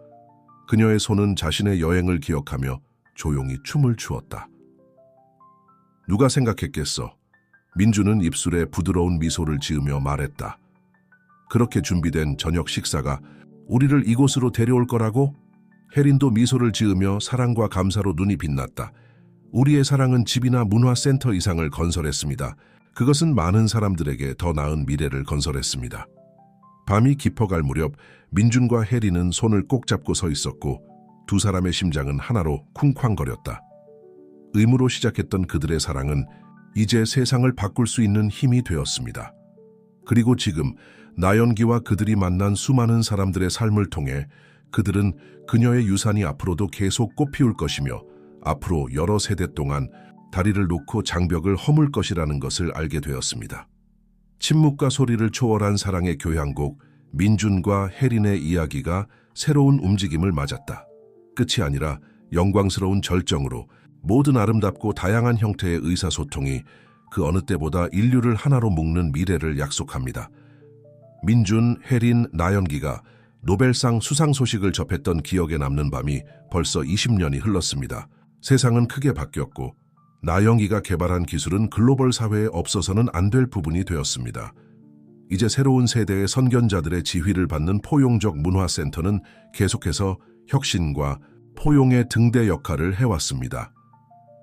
그녀의 손은 자신의 여행을 기억하며 조용히 춤을 추었다. 누가 생각했겠어? 민준은 입술에 부드러운 미소를 지으며 말했다. 그렇게 준비된 저녁 식사가 우리를 이곳으로 데려올 거라고? 혜린도 미소를 지으며 사랑과 감사로 눈이 빛났다. 우리의 사랑은 집이나 문화센터 이상을 건설했습니다. 그것은 많은 사람들에게 더 나은 미래를 건설했습니다. 밤이 깊어갈 무렵 민준과 혜리는 손을 꼭 잡고 서 있었고 두 사람의 심장은 하나로 쿵쾅거렸다. 의무로 시작했던 그들의 사랑은 이제 세상을 바꿀 수 있는 힘이 되었습니다. 그리고 지금 나연기와 그들이 만난 수많은 사람들의 삶을 통해 그들은 그녀의 유산이 앞으로도 계속 꽃피울 것이며 앞으로 여러 세대 동안 다리를 놓고 장벽을 허물 것이라는 것을 알게 되었습니다. 침묵과 소리를 초월한 사랑의 교향곡 민준과 혜린의 이야기가 새로운 움직임을 맞았다. 끝이 아니라 영광스러운 절정으로 모든 아름답고 다양한 형태의 의사소통이 그 어느 때보다 인류를 하나로 묶는 미래를 약속합니다. 민준, 혜린, 나연기가 노벨상 수상 소식을 접했던 기억에 남는 밤이 벌써 20년이 흘렀습니다. 세상은 크게 바뀌었고 나연기가 개발한 기술은 글로벌 사회에 없어서는 안 될 부분이 되었습니다. 이제 새로운 세대의 선견자들의 지휘를 받는 포용적 문화센터는 계속해서 혁신과 포용의 등대 역할을 해왔습니다.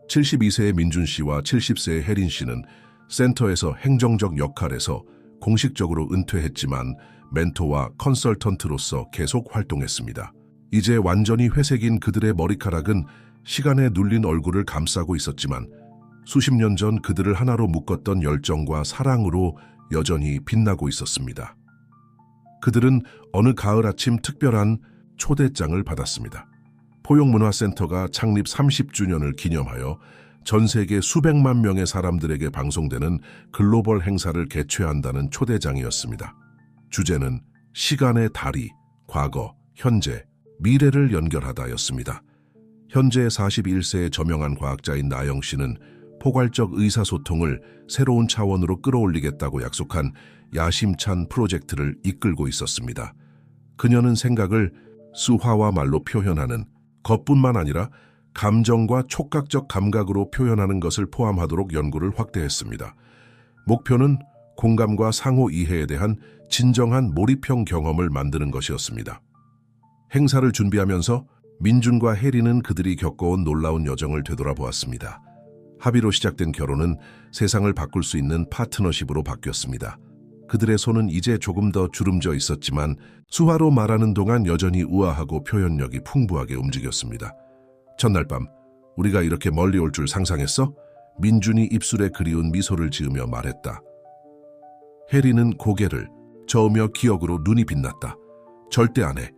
72세의 민준 씨와 70세의 혜린 씨는 센터에서 행정적 역할에서 공식적으로 은퇴했지만 멘토와 컨설턴트로서 계속 활동했습니다. 이제 완전히 회색인 그들의 머리카락은 시간에 눌린 얼굴을 감싸고 있었지만 수십 년 전 그들을 하나로 묶었던 열정과 사랑으로 여전히 빛나고 있었습니다. 그들은 어느 가을 아침 특별한 초대장을 받았습니다. 포용문화센터가 창립 30주년을 기념하여 전 세계 수백만 명의 사람들에게 방송되는 글로벌 행사를 개최한다는 초대장이었습니다. 주제는 시간의 다리, 과거, 현재, 미래를 연결하다였습니다. 현재 41세의 저명한 과학자인 나영 씨는 포괄적 의사소통을 새로운 차원으로 끌어올리겠다고 약속한 야심찬 프로젝트를 이끌고 있었습니다. 그녀는 생각을 수화와 말로 표현하는 것뿐만 아니라 감정과 촉각적 감각으로 표현하는 것을 포함하도록 연구를 확대했습니다. 목표는 공감과 상호 이해에 대한 진정한 몰입형 경험을 만드는 것이었습니다. 행사를 준비하면서 민준과 혜리는 그들이 겪어온 놀라운 여정을 되돌아보았습니다. 합의로 시작된 결혼은 세상을 바꿀 수 있는 파트너십으로 바뀌었습니다. 그들의 손은 이제 조금 더 주름져 있었지만 수화로 말하는 동안 여전히 우아하고 표현력이 풍부하게 움직였습니다. 첫날 밤, 우리가 이렇게 멀리 올 줄 상상했어? 민준이 입술에 그리운 미소를 지으며 말했다. 혜리는 고개를 저으며 기억으로 눈이 빛났다. 절대 안 해.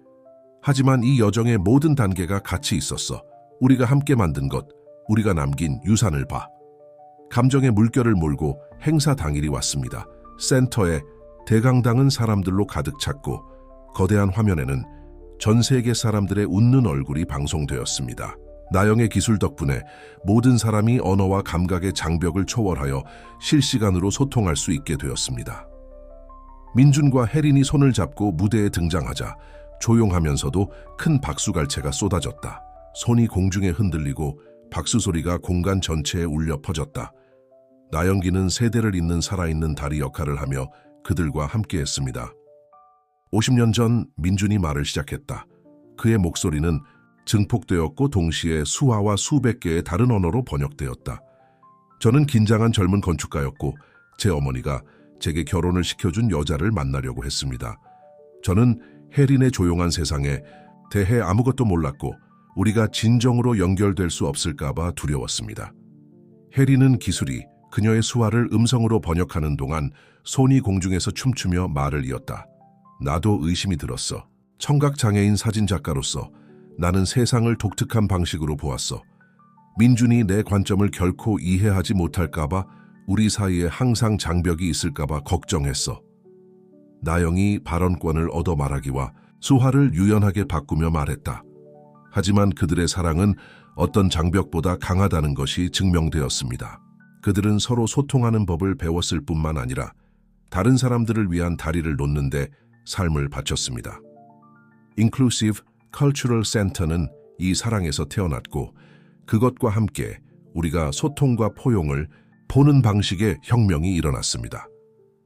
하지만 이 여정의 모든 단계가 같이 있었어. 우리가 함께 만든 것, 우리가 남긴 유산을 봐. 감정의 물결을 몰고 행사 당일이 왔습니다. 센터에 대강당은 사람들로 가득 찼고 거대한 화면에는 전 세계 사람들의 웃는 얼굴이 방송되었습니다. 나영의 기술 덕분에 모든 사람이 언어와 감각의 장벽을 초월하여 실시간으로 소통할 수 있게 되었습니다. 민준과 혜린이 손을 잡고 무대에 등장하자 조용하면서도 큰 박수갈채가 쏟아졌다. 손이 공중에 흔들리고 박수 소리가 공간 전체에 울려 퍼졌다. 나영기는 세대를 잇는 살아있는 다리 역할을 하며 그들과 함께했습니다. 50년 전 민준이 말을 시작했다. 그의 목소리는 증폭되었고 동시에 수화와 수백 개의 다른 언어로 번역되었다. 저는 긴장한 젊은 건축가였고 제 어머니가 제게 결혼을 시켜준 여자를 만나려고 했습니다. 저는 혜린의 조용한 세상에 대해 아무것도 몰랐고 우리가 진정으로 연결될 수 없을까 봐 두려웠습니다. 혜린은 기술이 그녀의 수화를 음성으로 번역하는 동안 손이 공중에서 춤추며 말을 이었다. 나도 의심이 들었어. 청각장애인 사진작가로서 나는 세상을 독특한 방식으로 보았어. 민준이 내 관점을 결코 이해하지 못할까 봐 우리 사이에 항상 장벽이 있을까 봐 걱정했어. 나영이 발언권을 얻어 말하기와 수화를 유연하게 바꾸며 말했다. 하지만 그들의 사랑은 어떤 장벽보다 강하다는 것이 증명되었습니다. 그들은 서로 소통하는 법을 배웠을 뿐만 아니라 다른 사람들을 위한 다리를 놓는데 삶을 바쳤습니다. Inclusive Cultural Center는 이 사랑에서 태어났고 그것과 함께 우리가 소통과 포용을 보는 방식의 혁명이 일어났습니다.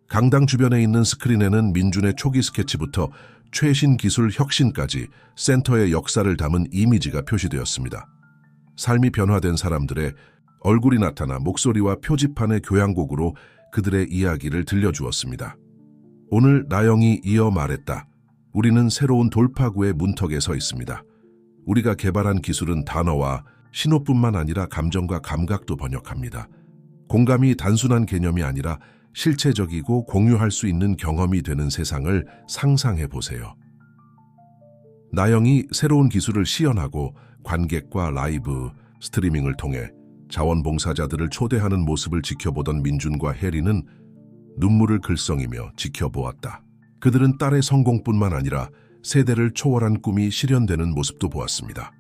강당 주변에 있는 스크린에는 민준의 초기 스케치부터 최신 기술 혁신까지 센터의 역사를 담은 이미지가 표시되었습니다. 삶이 변화된 사람들의 얼굴이 나타나 목소리와 표지판의 교향곡으로 그들의 이야기를 들려주었습니다. 오늘 나영이 이어 말했다. 우리는 새로운 돌파구의 문턱에 서 있습니다. 우리가 개발한 기술은 단어와 신호뿐만 아니라 감정과 감각도 번역합니다. 공감이 단순한 개념이 아니라 실체적이고 공유할 수 있는 경험이 되는 세상을 상상해 보세요. 나영이 새로운 기술을 시연하고 관객과 라이브, 스트리밍을 통해 자원봉사자들을 초대하는 모습을 지켜보던 민준과 혜리는 눈물을 글썽이며 지켜보았다. 그들은 딸의 성공뿐만 아니라 세대를 초월한 꿈이 실현되는 모습도 보았습니다.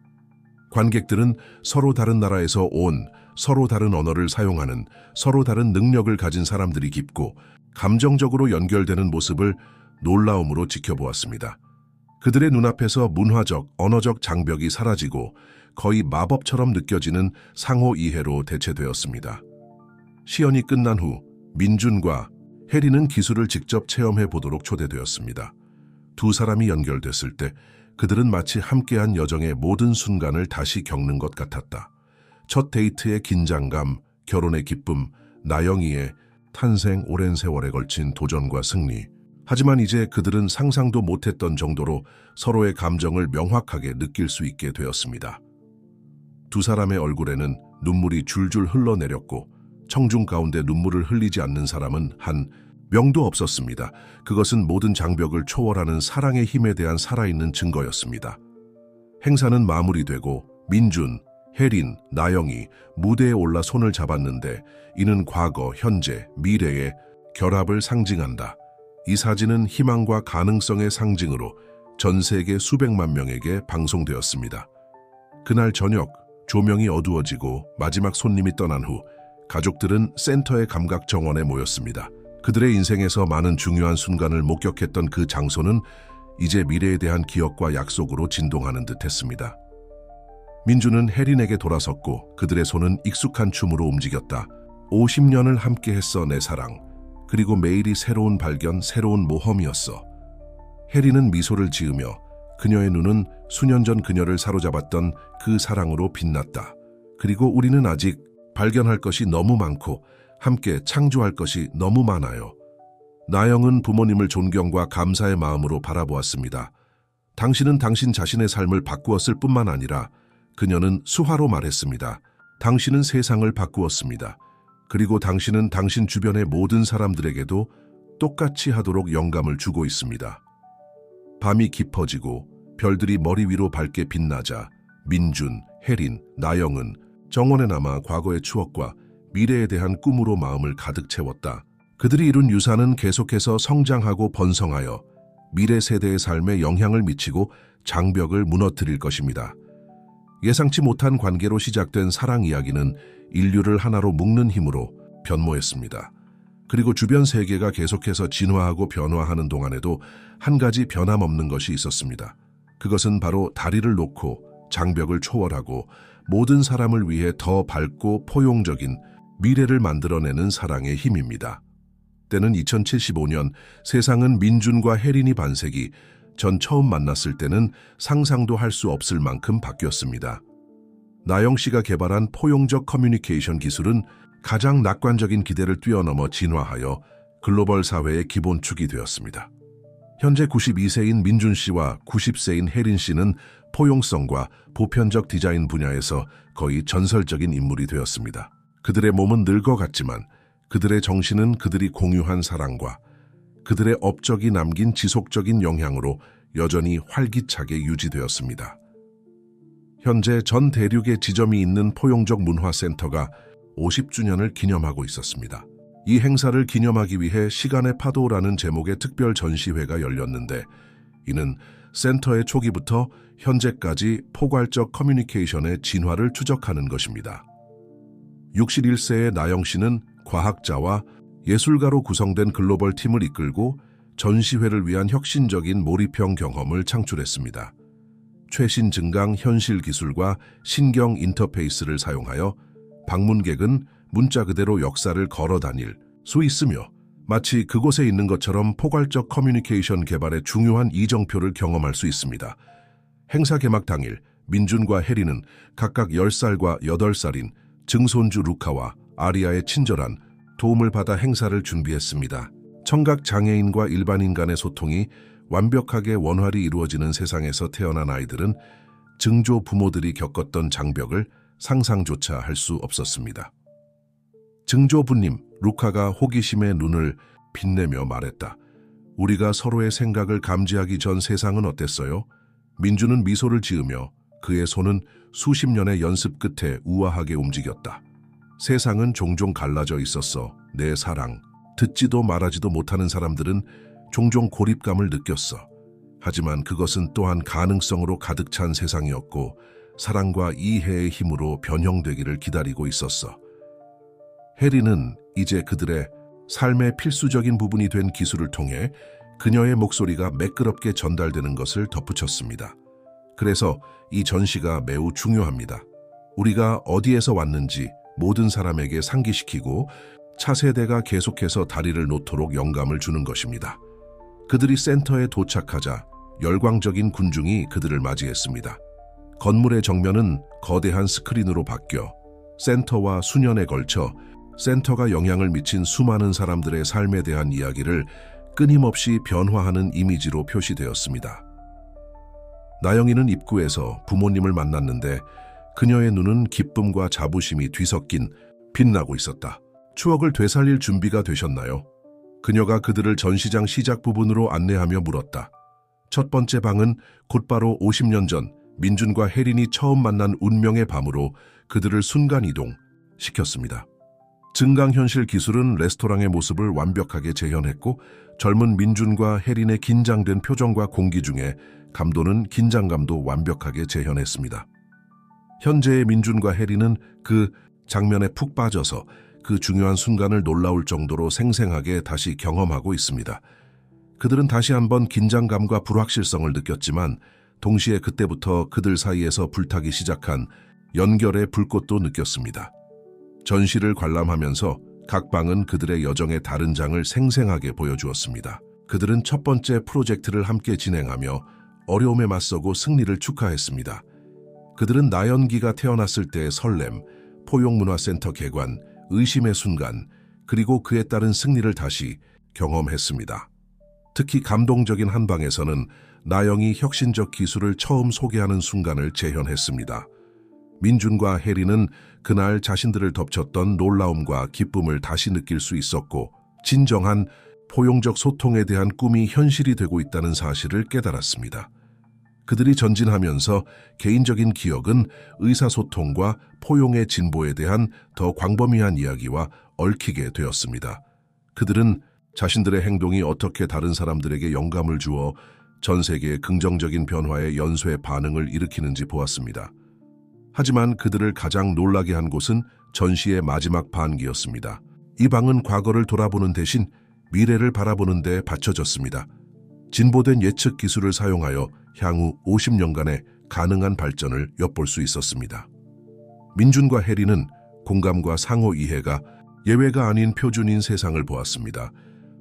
관객들은 서로 다른 나라에서 온, 서로 다른 언어를 사용하는, 서로 다른 능력을 가진 사람들이 깊고 감정적으로 연결되는 모습을 놀라움으로 지켜보았습니다. 그들의 눈앞에서 문화적, 언어적 장벽이 사라지고 거의 마법처럼 느껴지는 상호 이해로 대체되었습니다. 시연이 끝난 후 민준과 혜리는 기술을 직접 체험해 보도록 초대되었습니다. 두 사람이 연결됐을 때 그들은 마치 함께한 여정의 모든 순간을 다시 겪는 것 같았다. 첫 데이트의 긴장감, 결혼의 기쁨, 나영이의 탄생 오랜 세월에 걸친 도전과 승리. 하지만 이제 그들은 상상도 못했던 정도로 서로의 감정을 명확하게 느낄 수 있게 되었습니다. 두 사람의 얼굴에는 눈물이 줄줄 흘러내렸고 청중 가운데 눈물을 흘리지 않는 사람은 한 명도 없었습니다. 그것은 모든 장벽을 초월하는 사랑의 힘에 대한 살아있는 증거였습니다. 행사는 마무리되고 민준, 혜린, 나영이 무대에 올라 손을 잡았는데 이는 과거, 현재, 미래의 결합을 상징한다. 이 사진은 희망과 가능성의 상징으로 전 세계 수백만 명에게 방송되었습니다. 그날 저녁 조명이 어두워지고 마지막 손님이 떠난 후 가족들은 센터의 감각 정원에 모였습니다. 그들의 인생에서 많은 중요한 순간을 목격했던 그 장소는 이제 미래에 대한 기억과 약속으로 진동하는 듯했습니다. 민준은 혜린에게 돌아섰고 그들의 손은 익숙한 춤으로 움직였다. 50년을 함께했어 내 사랑. 그리고 매일이 새로운 발견, 새로운 모험이었어. 혜린은 미소를 지으며 그녀의 눈은 수년 전 그녀를 사로잡았던 그 사랑으로 빛났다. 그리고 우리는 아직 발견할 것이 너무 많고 함께 창조할 것이 너무 많아요. 나영은 부모님을 존경과 감사의 마음으로 바라보았습니다. 당신은 당신 자신의 삶을 바꾸었을 뿐만 아니라 그녀는 수화로 말했습니다. 당신은 세상을 바꾸었습니다. 그리고 당신은 당신 주변의 모든 사람들에게도 똑같이 하도록 영감을 주고 있습니다. 밤이 깊어지고 별들이 머리 위로 밝게 빛나자 민준, 혜린, 나영은 정원에 남아 과거의 추억과 미래에 대한 꿈으로 마음을 가득 채웠다. 그들이 이룬 유산은 계속해서 성장하고 번성하여 미래 세대의 삶에 영향을 미치고 장벽을 무너뜨릴 것입니다. 예상치 못한 관계로 시작된 사랑 이야기는 인류를 하나로 묶는 힘으로 변모했습니다. 그리고 주변 세계가 계속해서 진화하고 변화하는 동안에도 한 가지 변함없는 것이 있었습니다. 그것은 바로 다리를 놓고 장벽을 초월하고 모든 사람을 위해 더 밝고 포용적인 미래를 만들어내는 사랑의 힘입니다. 때는 2075년 세상은 민준과 혜린이 반세기 전 처음 만났을 때는 상상도 할 수 없을 만큼 바뀌었습니다. 나영 씨가 개발한 포용적 커뮤니케이션 기술은 가장 낙관적인 기대를 뛰어넘어 진화하여 글로벌 사회의 기본축이 되었습니다. 현재 92세인 민준 씨와 90세인 혜린 씨는 포용성과 보편적 디자인 분야에서 거의 전설적인 인물이 되었습니다. 그들의 몸은 늙어갔지만 그들의 정신은 그들이 공유한 사랑과 그들의 업적이 남긴 지속적인 영향으로 여전히 활기차게 유지되었습니다. 현재 전 대륙에 지점이 있는 포용적 문화센터가 50주년을 기념하고 있었습니다. 이 행사를 기념하기 위해 시간의 파도라는 제목의 특별 전시회가 열렸는데 이는 센터의 초기부터 현재까지 포괄적 커뮤니케이션의 진화를 추적하는 것입니다. 61세의 나영 씨는 과학자와 예술가로 구성된 글로벌 팀을 이끌고 전시회를 위한 혁신적인 몰입형 경험을 창출했습니다. 최신 증강 현실 기술과 신경 인터페이스를 사용하여 방문객은 문자 그대로 역사를 걸어 다닐 수 있으며 마치 그곳에 있는 것처럼 포괄적 커뮤니케이션 개발의 중요한 이정표를 경험할 수 있습니다. 행사 개막 당일 민준과 혜린은 각각 10살과 8살인 증손주 루카와 아리아의 친절한 도움을 받아 행사를 준비했습니다. 청각 장애인과 일반인 간의 소통이 완벽하게 원활히 이루어지는 세상에서 태어난 아이들은 증조 부모들이 겪었던 장벽을 상상조차 할 수 없었습니다. 증조부님, 루카가 호기심에 눈을 빛내며 말했다. 우리가 서로의 생각을 감지하기 전 세상은 어땠어요? 민주는 미소를 지으며 그의 손은 수십 년의 연습 끝에 우아하게 움직였다. 세상은 종종 갈라져 있었어. 내 사랑. 듣지도 말하지도 못하는 사람들은 종종 고립감을 느꼈어. 하지만 그것은 또한 가능성으로 가득 찬 세상이었고 사랑과 이해의 힘으로 변형되기를 기다리고 있었어. 해리는 이제 그들의 삶의 필수적인 부분이 된 기술을 통해 그녀의 목소리가 매끄럽게 전달되는 것을 덧붙였습니다. 그래서 이 전시가 매우 중요합니다. 우리가 어디에서 왔는지 모든 사람에게 상기시키고 차세대가 계속해서 다리를 놓도록 영감을 주는 것입니다. 그들이 센터에 도착하자 열광적인 군중이 그들을 맞이했습니다. 건물의 정면은 거대한 스크린으로 바뀌어 센터와 수년에 걸쳐 센터가 영향을 미친 수많은 사람들의 삶에 대한 이야기를 끊임없이 변화하는 이미지로 표시되었습니다. 나영이는 입구에서 부모님을 만났는데 그녀의 눈은 기쁨과 자부심이 뒤섞인 빛나고 있었다. 추억을 되살릴 준비가 되셨나요? 그녀가 그들을 전시장 시작 부분으로 안내하며 물었다. 첫 번째 방은 곧바로 50년 전 민준과 혜린이 처음 만난 운명의 밤으로 그들을 순간 이동시켰습니다. 증강현실 기술은 레스토랑의 모습을 완벽하게 재현했고 젊은 민준과 혜린의 긴장된 표정과 공기 중에 감독은 긴장감도 완벽하게 재현했습니다. 현재의 민준과 혜린은 그 장면에 푹 빠져서 그 중요한 순간을 놀라울 정도로 생생하게 다시 경험하고 있습니다. 그들은 다시 한번 긴장감과 불확실성을 느꼈지만 동시에 그때부터 그들 사이에서 불타기 시작한 연결의 불꽃도 느꼈습니다. 전시를 관람하면서 각 방은 그들의 여정의 다른 장을 생생하게 보여주었습니다. 그들은 첫 번째 프로젝트를 함께 진행하며 어려움에 맞서고 승리를 축하했습니다. 그들은 나연기가 태어났을 때의 설렘, 포용문화센터 개관, 의심의 순간, 그리고 그에 따른 승리를 다시 경험했습니다. 특히 감동적인 한 방에서는 나영이 혁신적 기술을 처음 소개하는 순간을 재현했습니다. 민준과 혜리는 그날 자신들을 덮쳤던 놀라움과 기쁨을 다시 느낄 수 있었고 진정한 포용적 소통에 대한 꿈이 현실이 되고 있다는 사실을 깨달았습니다. 그들이 전진하면서 개인적인 기억은 의사소통과 포용의 진보에 대한 더 광범위한 이야기와 얽히게 되었습니다. 그들은 자신들의 행동이 어떻게 다른 사람들에게 영감을 주어 전 세계의 긍정적인 변화에 연쇄 반응을 일으키는지 보았습니다. 하지만 그들을 가장 놀라게 한 곳은 전시의 마지막 반기였습니다. 이 방은 과거를 돌아보는 대신 미래를 바라보는 데 바쳐졌습니다. 진보된 예측 기술을 사용하여 향후 50년간의 가능한 발전을 엿볼 수 있었습니다. 민준과 혜리는 공감과 상호 이해가 예외가 아닌 표준인 세상을 보았습니다.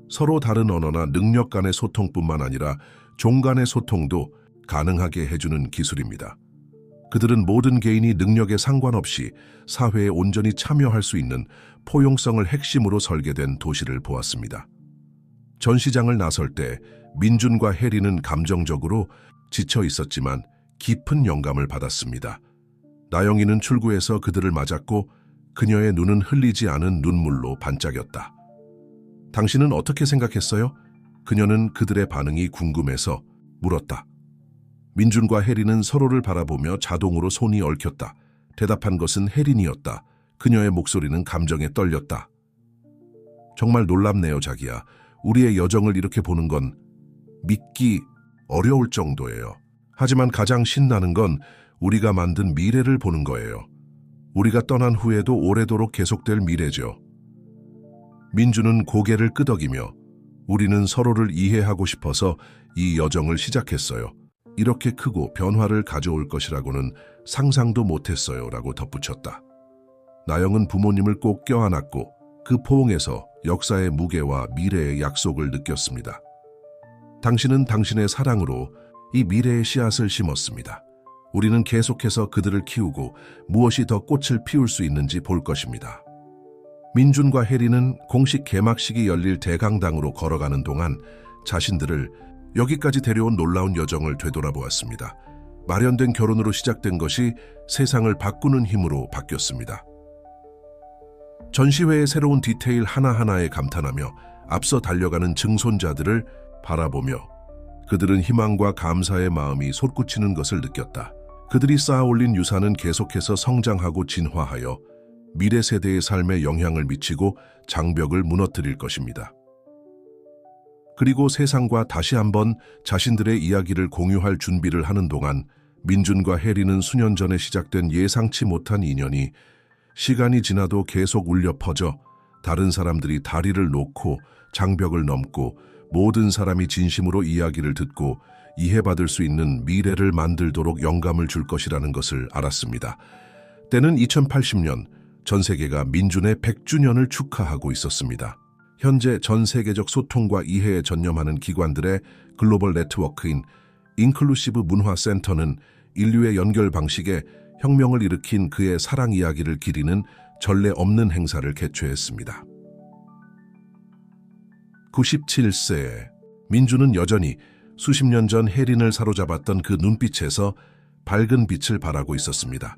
서로 다른 언어나 능력 간의 소통뿐만 아니라 종 간의 소통도 가능하게 해주는 기술입니다. 그들은 모든 개인이 능력에 상관없이 사회에 온전히 참여할 수 있는 포용성을 핵심으로 설계된 도시를 보았습니다. 전시장을 나설 때 민준과 혜리는 감정적으로 지쳐 있었지만 깊은 영감을 받았습니다. 나영이는 출구에서 그들을 맞았고 그녀의 눈은 흘리지 않은 눈물로 반짝였다. 당신은 어떻게 생각했어요? 그녀는 그들의 반응이 궁금해서 물었다. 민준과 혜린은 서로를 바라보며 자동으로 손이 얽혔다. 대답한 것은 혜린이었다. 그녀의 목소리는 감정에 떨렸다. 정말 놀랍네요, 자기야. 우리의 여정을 이렇게 보는 건 믿기 어려울 정도예요. 하지만 가장 신나는 건 우리가 만든 미래를 보는 거예요. 우리가 떠난 후에도 오래도록 계속될 미래죠. 민주는 고개를 끄덕이며 우리는 서로를 이해하고 싶어서 이 여정을 시작했어요. 이렇게 크고 변화를 가져올 것이라고는 상상도 못했어요 라고 덧붙였다. 나영은 부모님을 꼭 껴안았고 그 포옹에서 역사의 무게와 미래의 약속을 느꼈습니다. 당신은 당신의 사랑으로 이 미래의 씨앗을 심었습니다. 우리는 계속해서 그들을 키우고 무엇이 더 꽃을 피울 수 있는지 볼 것입니다. 민준과 혜리는 공식 개막식이 열릴 대강당으로 걸어가는 동안 자신들을 여기까지 데려온 놀라운 여정을 되돌아보았습니다. 마련된 결혼으로 시작된 것이 세상을 바꾸는 힘으로 바뀌었습니다. 전시회의 새로운 디테일 하나하나에 감탄하며 앞서 달려가는 증손자들을 바라보며 그들은 희망과 감사의 마음이 솟구치는 것을 느꼈다. 그들이 쌓아올린 유산은 계속해서 성장하고 진화하여 미래 세대의 삶에 영향을 미치고 장벽을 무너뜨릴 것입니다. 그리고 세상과 다시 한번 자신들의 이야기를 공유할 준비를 하는 동안 민준과 혜리는 수년 전에 시작된 예상치 못한 인연이 시간이 지나도 계속 울려 퍼져 다른 사람들이 다리를 놓고 장벽을 넘고 모든 사람이 진심으로 이야기를 듣고 이해받을 수 있는 미래를 만들도록 영감을 줄 것이라는 것을 알았습니다. 때는 2080년 전 세계가 민준의 100주년을 축하하고 있었습니다. 현재 전 세계적 소통과 이해에 전념하는 기관들의 글로벌 네트워크인 인클루시브 문화센터는 인류의 연결 방식에 혁명을 일으킨 그의 사랑 이야기를 기리는 전례 없는 행사를 개최했습니다. 97세에 민준은 여전히 수십 년 전 혜린을 사로잡았던 그 눈빛에서 밝은 빛을 발하고 있었습니다.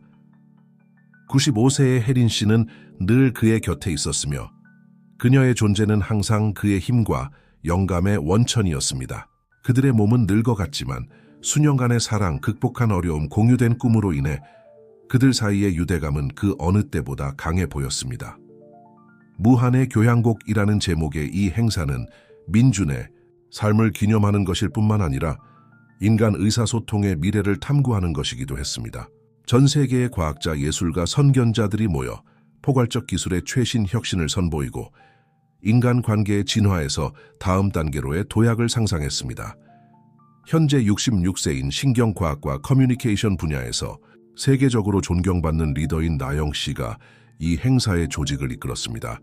95세의 혜린 씨는 늘 그의 곁에 있었으며 그녀의 존재는 항상 그의 힘과 영감의 원천이었습니다. 그들의 몸은 늙어갔지만 수년간의 사랑, 극복한 어려움, 공유된 꿈으로 인해 그들 사이의 유대감은 그 어느 때보다 강해 보였습니다. 무한의 교향곡이라는 제목의 이 행사는 민준의 삶을 기념하는 것일 뿐만 아니라 인간 의사소통의 미래를 탐구하는 것이기도 했습니다. 전 세계의 과학자, 예술가, 선견자들이 모여 포괄적 기술의 최신 혁신을 선보이고 인간 관계의 진화에서 다음 단계로의 도약을 상상했습니다. 현재 66세인 신경과학과 커뮤니케이션 분야에서 세계적으로 존경받는 리더인 나영 씨가 이 행사의 조직을 이끌었습니다.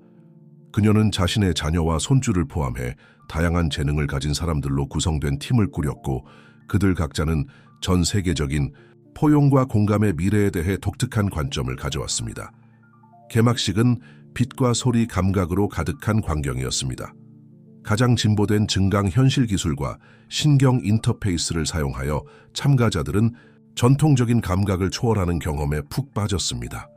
그녀는 자신의 자녀와 손주를 포함해 다양한 재능을 가진 사람들로 구성된 팀을 꾸렸고 그들 각자는 전 세계적인 포용과 공감의 미래에 대해 독특한 관점을 가져왔습니다. 개막식은 빛과 소리, 감각으로 가득한 광경이었습니다. 가장 진보된 증강 현실 기술과 신경 인터페이스를 사용하여 참가자들은 전통적인 감각을 초월하는 경험에 푹 빠졌습니다.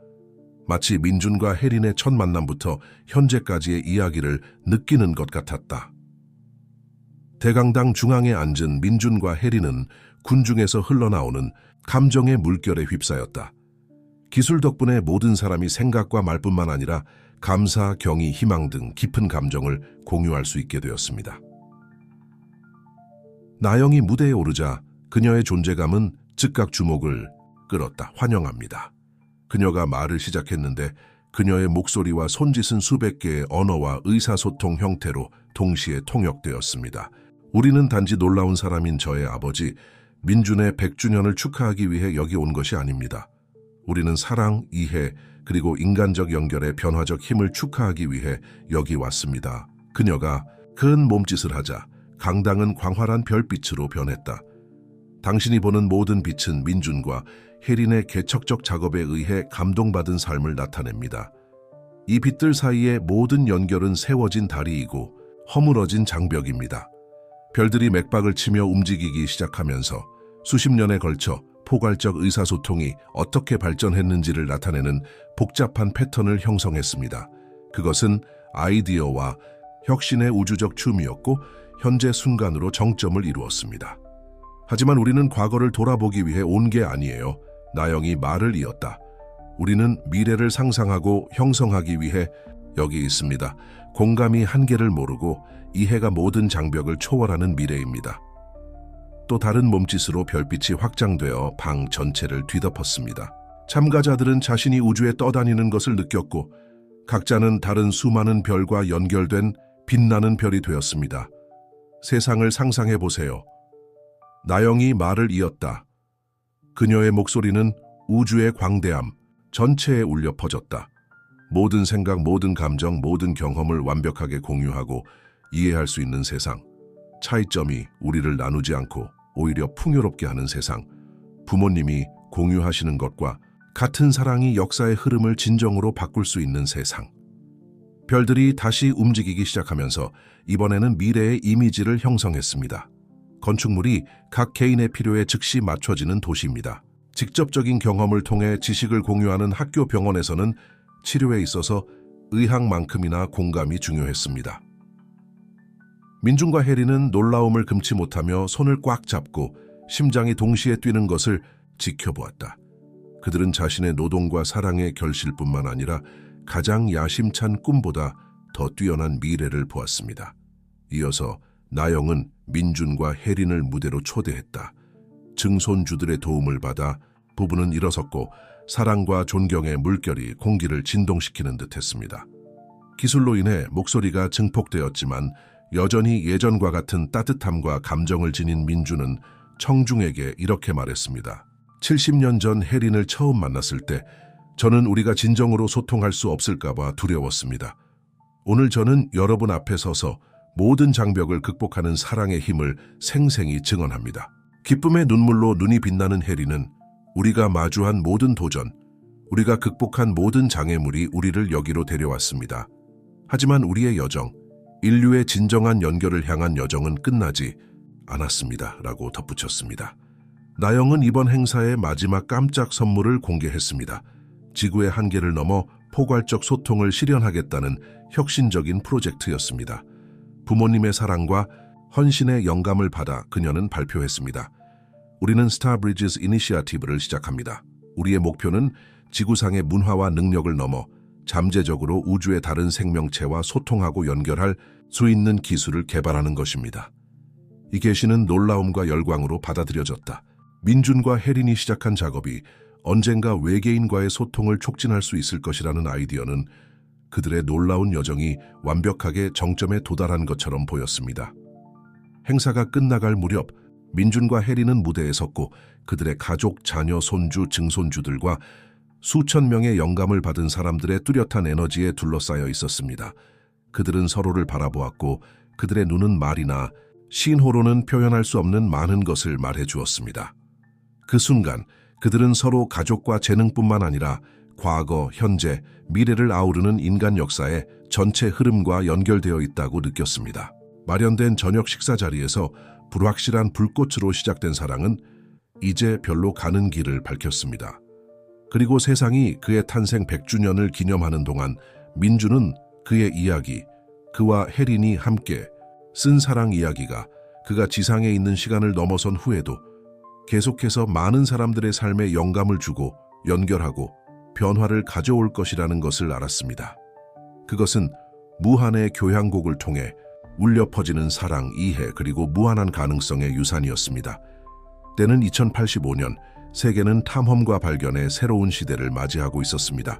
마치 민준과 혜린의 첫 만남부터 현재까지의 이야기를 느끼는 것 같았다. 대강당 중앙에 앉은 민준과 혜린은 군중에서 흘러나오는 감정의 물결에 휩싸였다. 기술 덕분에 모든 사람이 생각과 말뿐만 아니라 감사, 경의, 희망 등 깊은 감정을 공유할 수 있게 되었습니다. 나영이 무대에 오르자 그녀의 존재감은 즉각 주목을 끌었다. 환영합니다. 그녀가 말을 시작했는데 그녀의 목소리와 손짓은 수백 개의 언어와 의사소통 형태로 동시에 통역되었습니다. 우리는 단지 놀라운 사람인 저의 아버지 민준의 100주년을 축하하기 위해 여기 온 것이 아닙니다. 우리는 사랑, 이해, 그리고 인간적 연결의 변화적 힘을 축하하기 위해 여기 왔습니다. 그녀가 큰 몸짓을 하자 강당은 광활한 별빛으로 변했다. 당신이 보는 모든 빛은 민준과 혜린의 개척적 작업에 의해 감동받은 삶을 나타냅니다. 이 빛들 사이의 모든 연결은 세워진 다리이고 허물어진 장벽입니다. 별들이 맥박을 치며 움직이기 시작하면서 수십 년에 걸쳐 포괄적 의사소통이 어떻게 발전했는지를 나타내는 복잡한 패턴을 형성했습니다. 그것은 아이디어와 혁신의 우주적 춤이었고 현재 순간으로 정점을 이루었습니다. 하지만 우리는 과거를 돌아보기 위해 온 게 아니에요. 나영이 말을 이었다. 우리는 미래를 상상하고 형성하기 위해 여기 있습니다. 공감이 한계를 모르고 이해가 모든 장벽을 초월하는 미래입니다. 또 다른 몸짓으로 별빛이 확장되어 방 전체를 뒤덮었습니다. 참가자들은 자신이 우주에 떠다니는 것을 느꼈고 각자는 다른 수많은 별과 연결된 빛나는 별이 되었습니다. 세상을 상상해 보세요. 나영이 말을 이었다. 그녀의 목소리는 우주의 광대함 전체에 울려 퍼졌다. 모든 생각, 모든 감정, 모든 경험을 완벽하게 공유하고 이해할 수 있는 세상. 차이점이 우리를 나누지 않고 오히려 풍요롭게 하는 세상. 부모님이 공유하시는 것과 같은 사랑이 역사의 흐름을 진정으로 바꿀 수 있는 세상. 별들이 다시 움직이기 시작하면서 이번에는 미래의 이미지를 형성했습니다. 건축물이 각 개인의 필요에 즉시 맞춰지는 도시입니다. 직접적인 경험을 통해 지식을 공유하는 학교 병원에서는 치료에 있어서 의학만큼이나 공감이 중요했습니다. 민준과 혜리는 놀라움을 금치 못하며 손을 꽉 잡고 심장이 동시에 뛰는 것을 지켜보았다. 그들은 자신의 노동과 사랑의 결실뿐만 아니라 가장 야심찬 꿈보다 더 뛰어난 미래를 보았습니다. 이어서 나영은 민준과 혜린을 무대로 초대했다. 증손주들의 도움을 받아 부부는 일어섰고 사랑과 존경의 물결이 공기를 진동시키는 듯했습니다. 기술로 인해 목소리가 증폭되었지만 여전히 예전과 같은 따뜻함과 감정을 지닌 민준은 청중에게 이렇게 말했습니다. 70년 전 혜린을 처음 만났을 때 저는 우리가 진정으로 소통할 수 없을까 봐 두려웠습니다. 오늘 저는 여러분 앞에 서서 모든 장벽을 극복하는 사랑의 힘을 생생히 증언합니다. 기쁨의 눈물로 눈이 빛나는 혜린은 우리가 마주한 모든 도전, 우리가 극복한 모든 장애물이 우리를 여기로 데려왔습니다. 하지만 우리의 여정, 인류의 진정한 연결을 향한 여정은 끝나지 않았습니다. 라고 덧붙였습니다. 나영은 이번 행사의 마지막 깜짝 선물을 공개했습니다. 지구의 한계를 넘어 포괄적 소통을 실현하겠다는 혁신적인 프로젝트였습니다. 부모님의 사랑과 헌신의 영감을 받아 그녀는 발표했습니다. 우리는 스타브리지스 이니시어티브를 시작합니다. 우리의 목표는 지구상의 문화와 능력을 넘어 잠재적으로 우주의 다른 생명체와 소통하고 연결할 수 있는 기술을 개발하는 것입니다. 이 계시는 놀라움과 열광으로 받아들여졌다. 민준과 혜린이 시작한 작업이 언젠가 외계인과의 소통을 촉진할 수 있을 것이라는 아이디어는 그들의 놀라운 여정이 완벽하게 정점에 도달한 것처럼 보였습니다. 행사가 끝나갈 무렵 민준과 혜린은 무대에 섰고 그들의 가족, 자녀, 손주, 증손주들과 수천 명의 영감을 받은 사람들의 뚜렷한 에너지에 둘러싸여 있었습니다. 그들은 서로를 바라보았고 그들의 눈은 말이나 신호로는 표현할 수 없는 많은 것을 말해 주었습니다. 그 순간 그들은 서로 가족과 재능뿐만 아니라 과거, 현재, 미래를 아우르는 인간 역사의 전체 흐름과 연결되어 있다고 느꼈습니다. 마련된 저녁 식사 자리에서 불확실한 불꽃으로 시작된 사랑은 이제 별로 가는 길을 밝혔습니다. 그리고 세상이 그의 탄생 100주년을 기념하는 동안 민준은 그의 이야기, 그와 혜린이 함께 쓴 사랑 이야기가 그가 지상에 있는 시간을 넘어선 후에도 계속해서 많은 사람들의 삶에 영감을 주고 연결하고 변화를 가져올 것이라는 것을 알았습니다. 그것은 무한의 교향곡을 통해 울려 퍼지는 사랑, 이해 그리고 무한한 가능성의 유산이었습니다. 때는 2085년, 세계는 탐험과 발견의 새로운 시대를 맞이하고 있었습니다.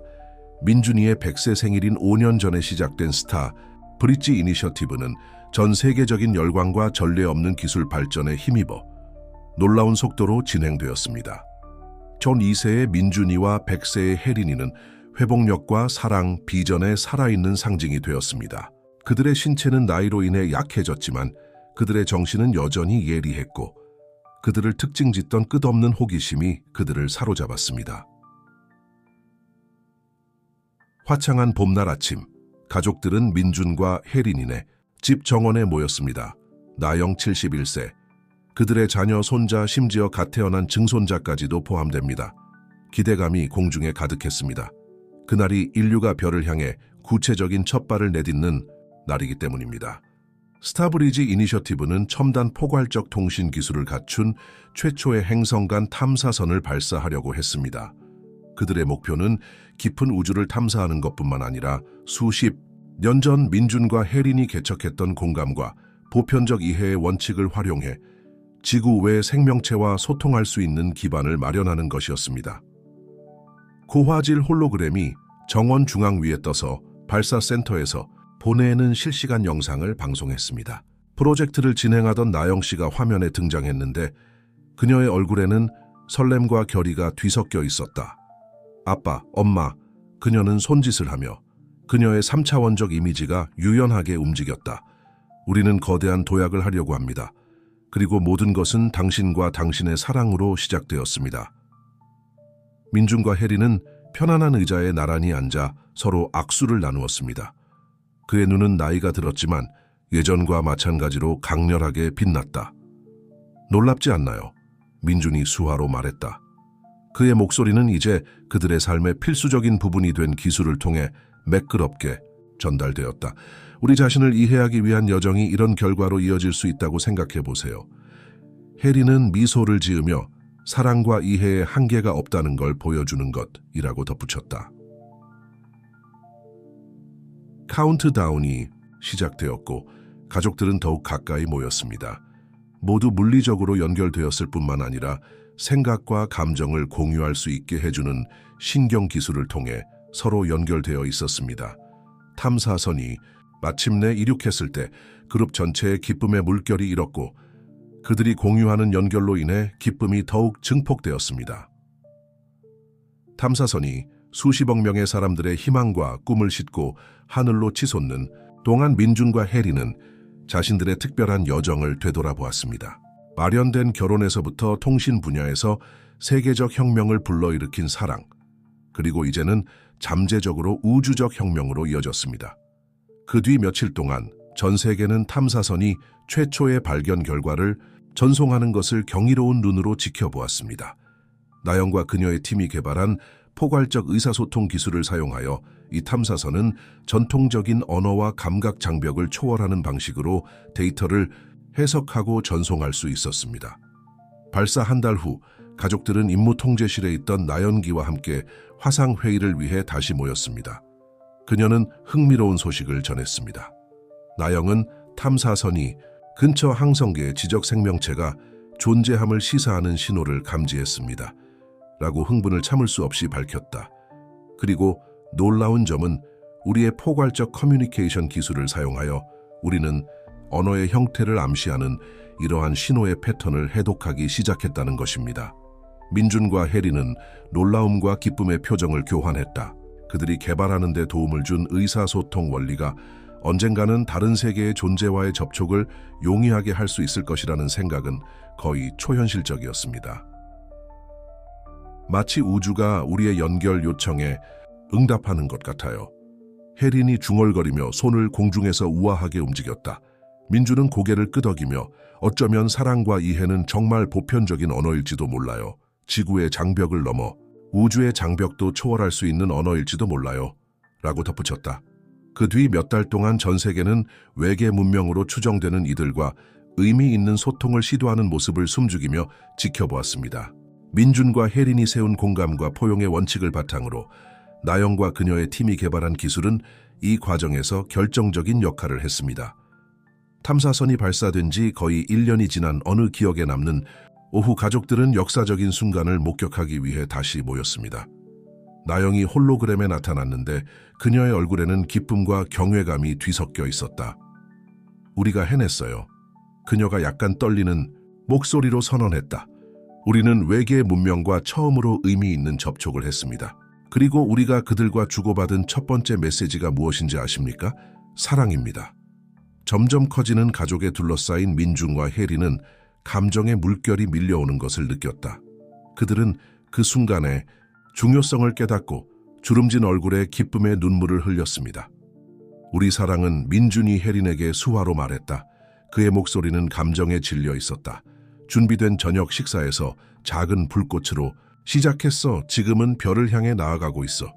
민준이의 100세 생일인 5년 전에 시작된 스타 브릿지 이니셔티브는 전 세계적인 열광과 전례 없는 기술 발전에 힘입어 놀라운 속도로 진행되었습니다. 전 2세의 민준이와 100세의 혜린이는 회복력과 사랑, 비전의 살아있는 상징이 되었습니다. 그들의 신체는 나이로 인해 약해졌지만 그들의 정신은 여전히 예리했고 그들을 특징짓던 끝없는 호기심이 그들을 사로잡았습니다. 화창한 봄날 아침, 가족들은 민준과 혜린이네 집 정원에 모였습니다. 나영 71세, 그들의 자녀, 손자, 심지어 갓 태어난 증손자까지도 포함됩니다. 기대감이 공중에 가득했습니다. 그날이 인류가 별을 향해 구체적인 첫발을 내딛는 날이기 때문입니다. 스타브리지 이니셔티브는 첨단 포괄적 통신 기술을 갖춘 최초의 행성 간 탐사선을 발사하려고 했습니다. 그들의 목표는 깊은 우주를 탐사하는 것뿐만 아니라 수십 년 전 민준과 혜린이 개척했던 공감과 보편적 이해의 원칙을 활용해 지구 외 생명체와 소통할 수 있는 기반을 마련하는 것이었습니다. 고화질 홀로그램이 정원 중앙 위에 떠서 발사센터에서 보내는 실시간 영상을 방송했습니다. 프로젝트를 진행하던 나영 씨가 화면에 등장했는데 그녀의 얼굴에는 설렘과 결의가 뒤섞여 있었다. 아빠, 엄마, 그녀는 손짓을 하며 그녀의 3차원적 이미지가 유연하게 움직였다. 우리는 거대한 도약을 하려고 합니다. 그리고 모든 것은 당신과 당신의 사랑으로 시작되었습니다. 민준과 혜리는 편안한 의자에 나란히 앉아 서로 악수를 나누었습니다. 그의 눈은 나이가 들었지만 예전과 마찬가지로 강렬하게 빛났다. 놀랍지 않나요? 민준이 수화로 말했다. 그의 목소리는 이제 그들의 삶의 필수적인 부분이 된 기술을 통해 매끄럽게 전달되었다. 우리 자신을 이해하기 위한 여정이 이런 결과로 이어질 수 있다고 생각해 보세요. 혜리는 미소를 지으며 사랑과 이해에 한계가 없다는 걸 보여주는 것이라고 덧붙였다. 카운트다운이 시작되었고 가족들은 더욱 가까이 모였습니다. 모두 물리적으로 연결되었을 뿐만 아니라 생각과 감정을 공유할 수 있게 해주는 신경 기술을 통해 서로 연결되어 있었습니다. 탐사선이 마침내 이륙했을 때 그룹 전체의 기쁨의 물결이 일었고 그들이 공유하는 연결로 인해 기쁨이 더욱 증폭되었습니다. 탐사선이 수십억 명의 사람들의 희망과 꿈을 싣고 하늘로 치솟는 동안 민준과 혜리는 자신들의 특별한 여정을 되돌아보았습니다. 마련된 결혼에서부터 통신 분야에서 세계적 혁명을 불러일으킨 사랑, 그리고 이제는 잠재적으로 우주적 혁명으로 이어졌습니다. 그 뒤 며칠 동안 전 세계는 탐사선이 최초의 발견 결과를 전송하는 것을 경이로운 눈으로 지켜보았습니다. 나영과 그녀의 팀이 개발한 포괄적 의사소통 기술을 사용하여 이 탐사선은 전통적인 언어와 감각 장벽을 초월하는 방식으로 데이터를 해석하고 전송할 수 있었습니다. 발사 한 달 후 가족들은 임무 통제실에 있던 나연기와 함께 화상회의를 위해 다시 모였습니다. 그녀는 흥미로운 소식을 전했습니다. 나영은 탐사선이 근처 항성계의 지적 생명체가 존재함을 시사하는 신호를 감지했습니다. 라고 흥분을 참을 수 없이 밝혔다. 그리고 놀라운 점은 우리의 포괄적 커뮤니케이션 기술을 사용하여 우리는 언어의 형태를 암시하는 이러한 신호의 패턴을 해독하기 시작했다는 것입니다. 민준과 혜리는 놀라움과 기쁨의 표정을 교환했다. 그들이 개발하는 데 도움을 준 의사소통 원리가 언젠가는 다른 세계의 존재와의 접촉을 용이하게 할 수 있을 것이라는 생각은 거의 초현실적이었습니다. 마치 우주가 우리의 연결 요청에 응답하는 것 같아요. 혜린이 중얼거리며 손을 공중에서 우아하게 움직였다. 민주는 고개를 끄덕이며 어쩌면 사랑과 이해는 정말 보편적인 언어일지도 몰라요. 지구의 장벽을 넘어 우주의 장벽도 초월할 수 있는 언어일지도 몰라요. 라고 덧붙였다. 그 뒤 몇 달 동안 전 세계는 외계 문명으로 추정되는 이들과 의미 있는 소통을 시도하는 모습을 숨죽이며 지켜보았습니다. 민준과 혜린이 세운 공감과 포용의 원칙을 바탕으로 나영과 그녀의 팀이 개발한 기술은 이 과정에서 결정적인 역할을 했습니다. 탐사선이 발사된 지 거의 1년이 지난 어느 기억에 남는 오후 가족들은 역사적인 순간을 목격하기 위해 다시 모였습니다. 나영이 홀로그램에 나타났는데 그녀의 얼굴에는 기쁨과 경외감이 뒤섞여 있었다. 우리가 해냈어요. 그녀가 약간 떨리는 목소리로 선언했다. 우리는 외계 문명과 처음으로 의미 있는 접촉을 했습니다. 그리고 우리가 그들과 주고받은 첫 번째 메시지가 무엇인지 아십니까? 사랑입니다. 점점 커지는 가족에 둘러싸인 민준과 혜리는 감정의 물결이 밀려오는 것을 느꼈다. 그들은 그 순간에 중요성을 깨닫고 주름진 얼굴에 기쁨의 눈물을 흘렸습니다. 우리 사랑은 민준이 혜린에게 수화로 말했다. 그의 목소리는 감정에 질려 있었다. 준비된 저녁 식사에서 작은 불꽃으로 시작했어. 지금은 별을 향해 나아가고 있어.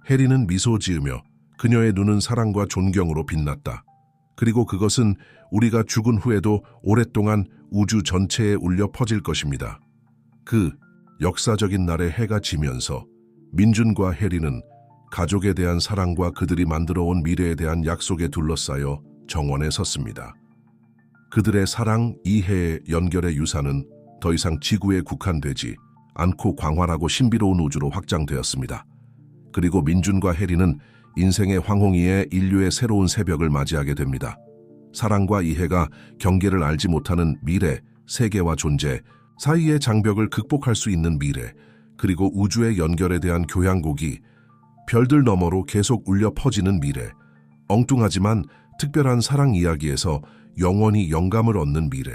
혜린은 미소 지으며 그녀의 눈은 사랑과 존경으로 빛났다. 그리고 그것은 우리가 죽은 후에도 오랫동안 우주 전체에 울려 퍼질 것입니다. 그 역사적인 날에 해가 지면서 민준과 혜린은 가족에 대한 사랑과 그들이 만들어온 미래에 대한 약속에 둘러싸여 정원에 섰습니다. 그들의 사랑, 이해의 연결의 유산은 더 이상 지구에 국한되지 않고 광활하고 신비로운 우주로 확장되었습니다. 그리고 민준과 혜린은 인생의 황홍이에 인류의 새로운 새벽을 맞이하게 됩니다. 사랑과 이해가 경계를 알지 못하는 미래, 세계와 존재 사이의 장벽을 극복할 수 있는 미래, 그리고 우주의 연결에 대한 교향곡이 별들 너머로 계속 울려 퍼지는 미래, 엉뚱하지만 특별한 사랑 이야기에서 영원히 영감을 얻는 미래.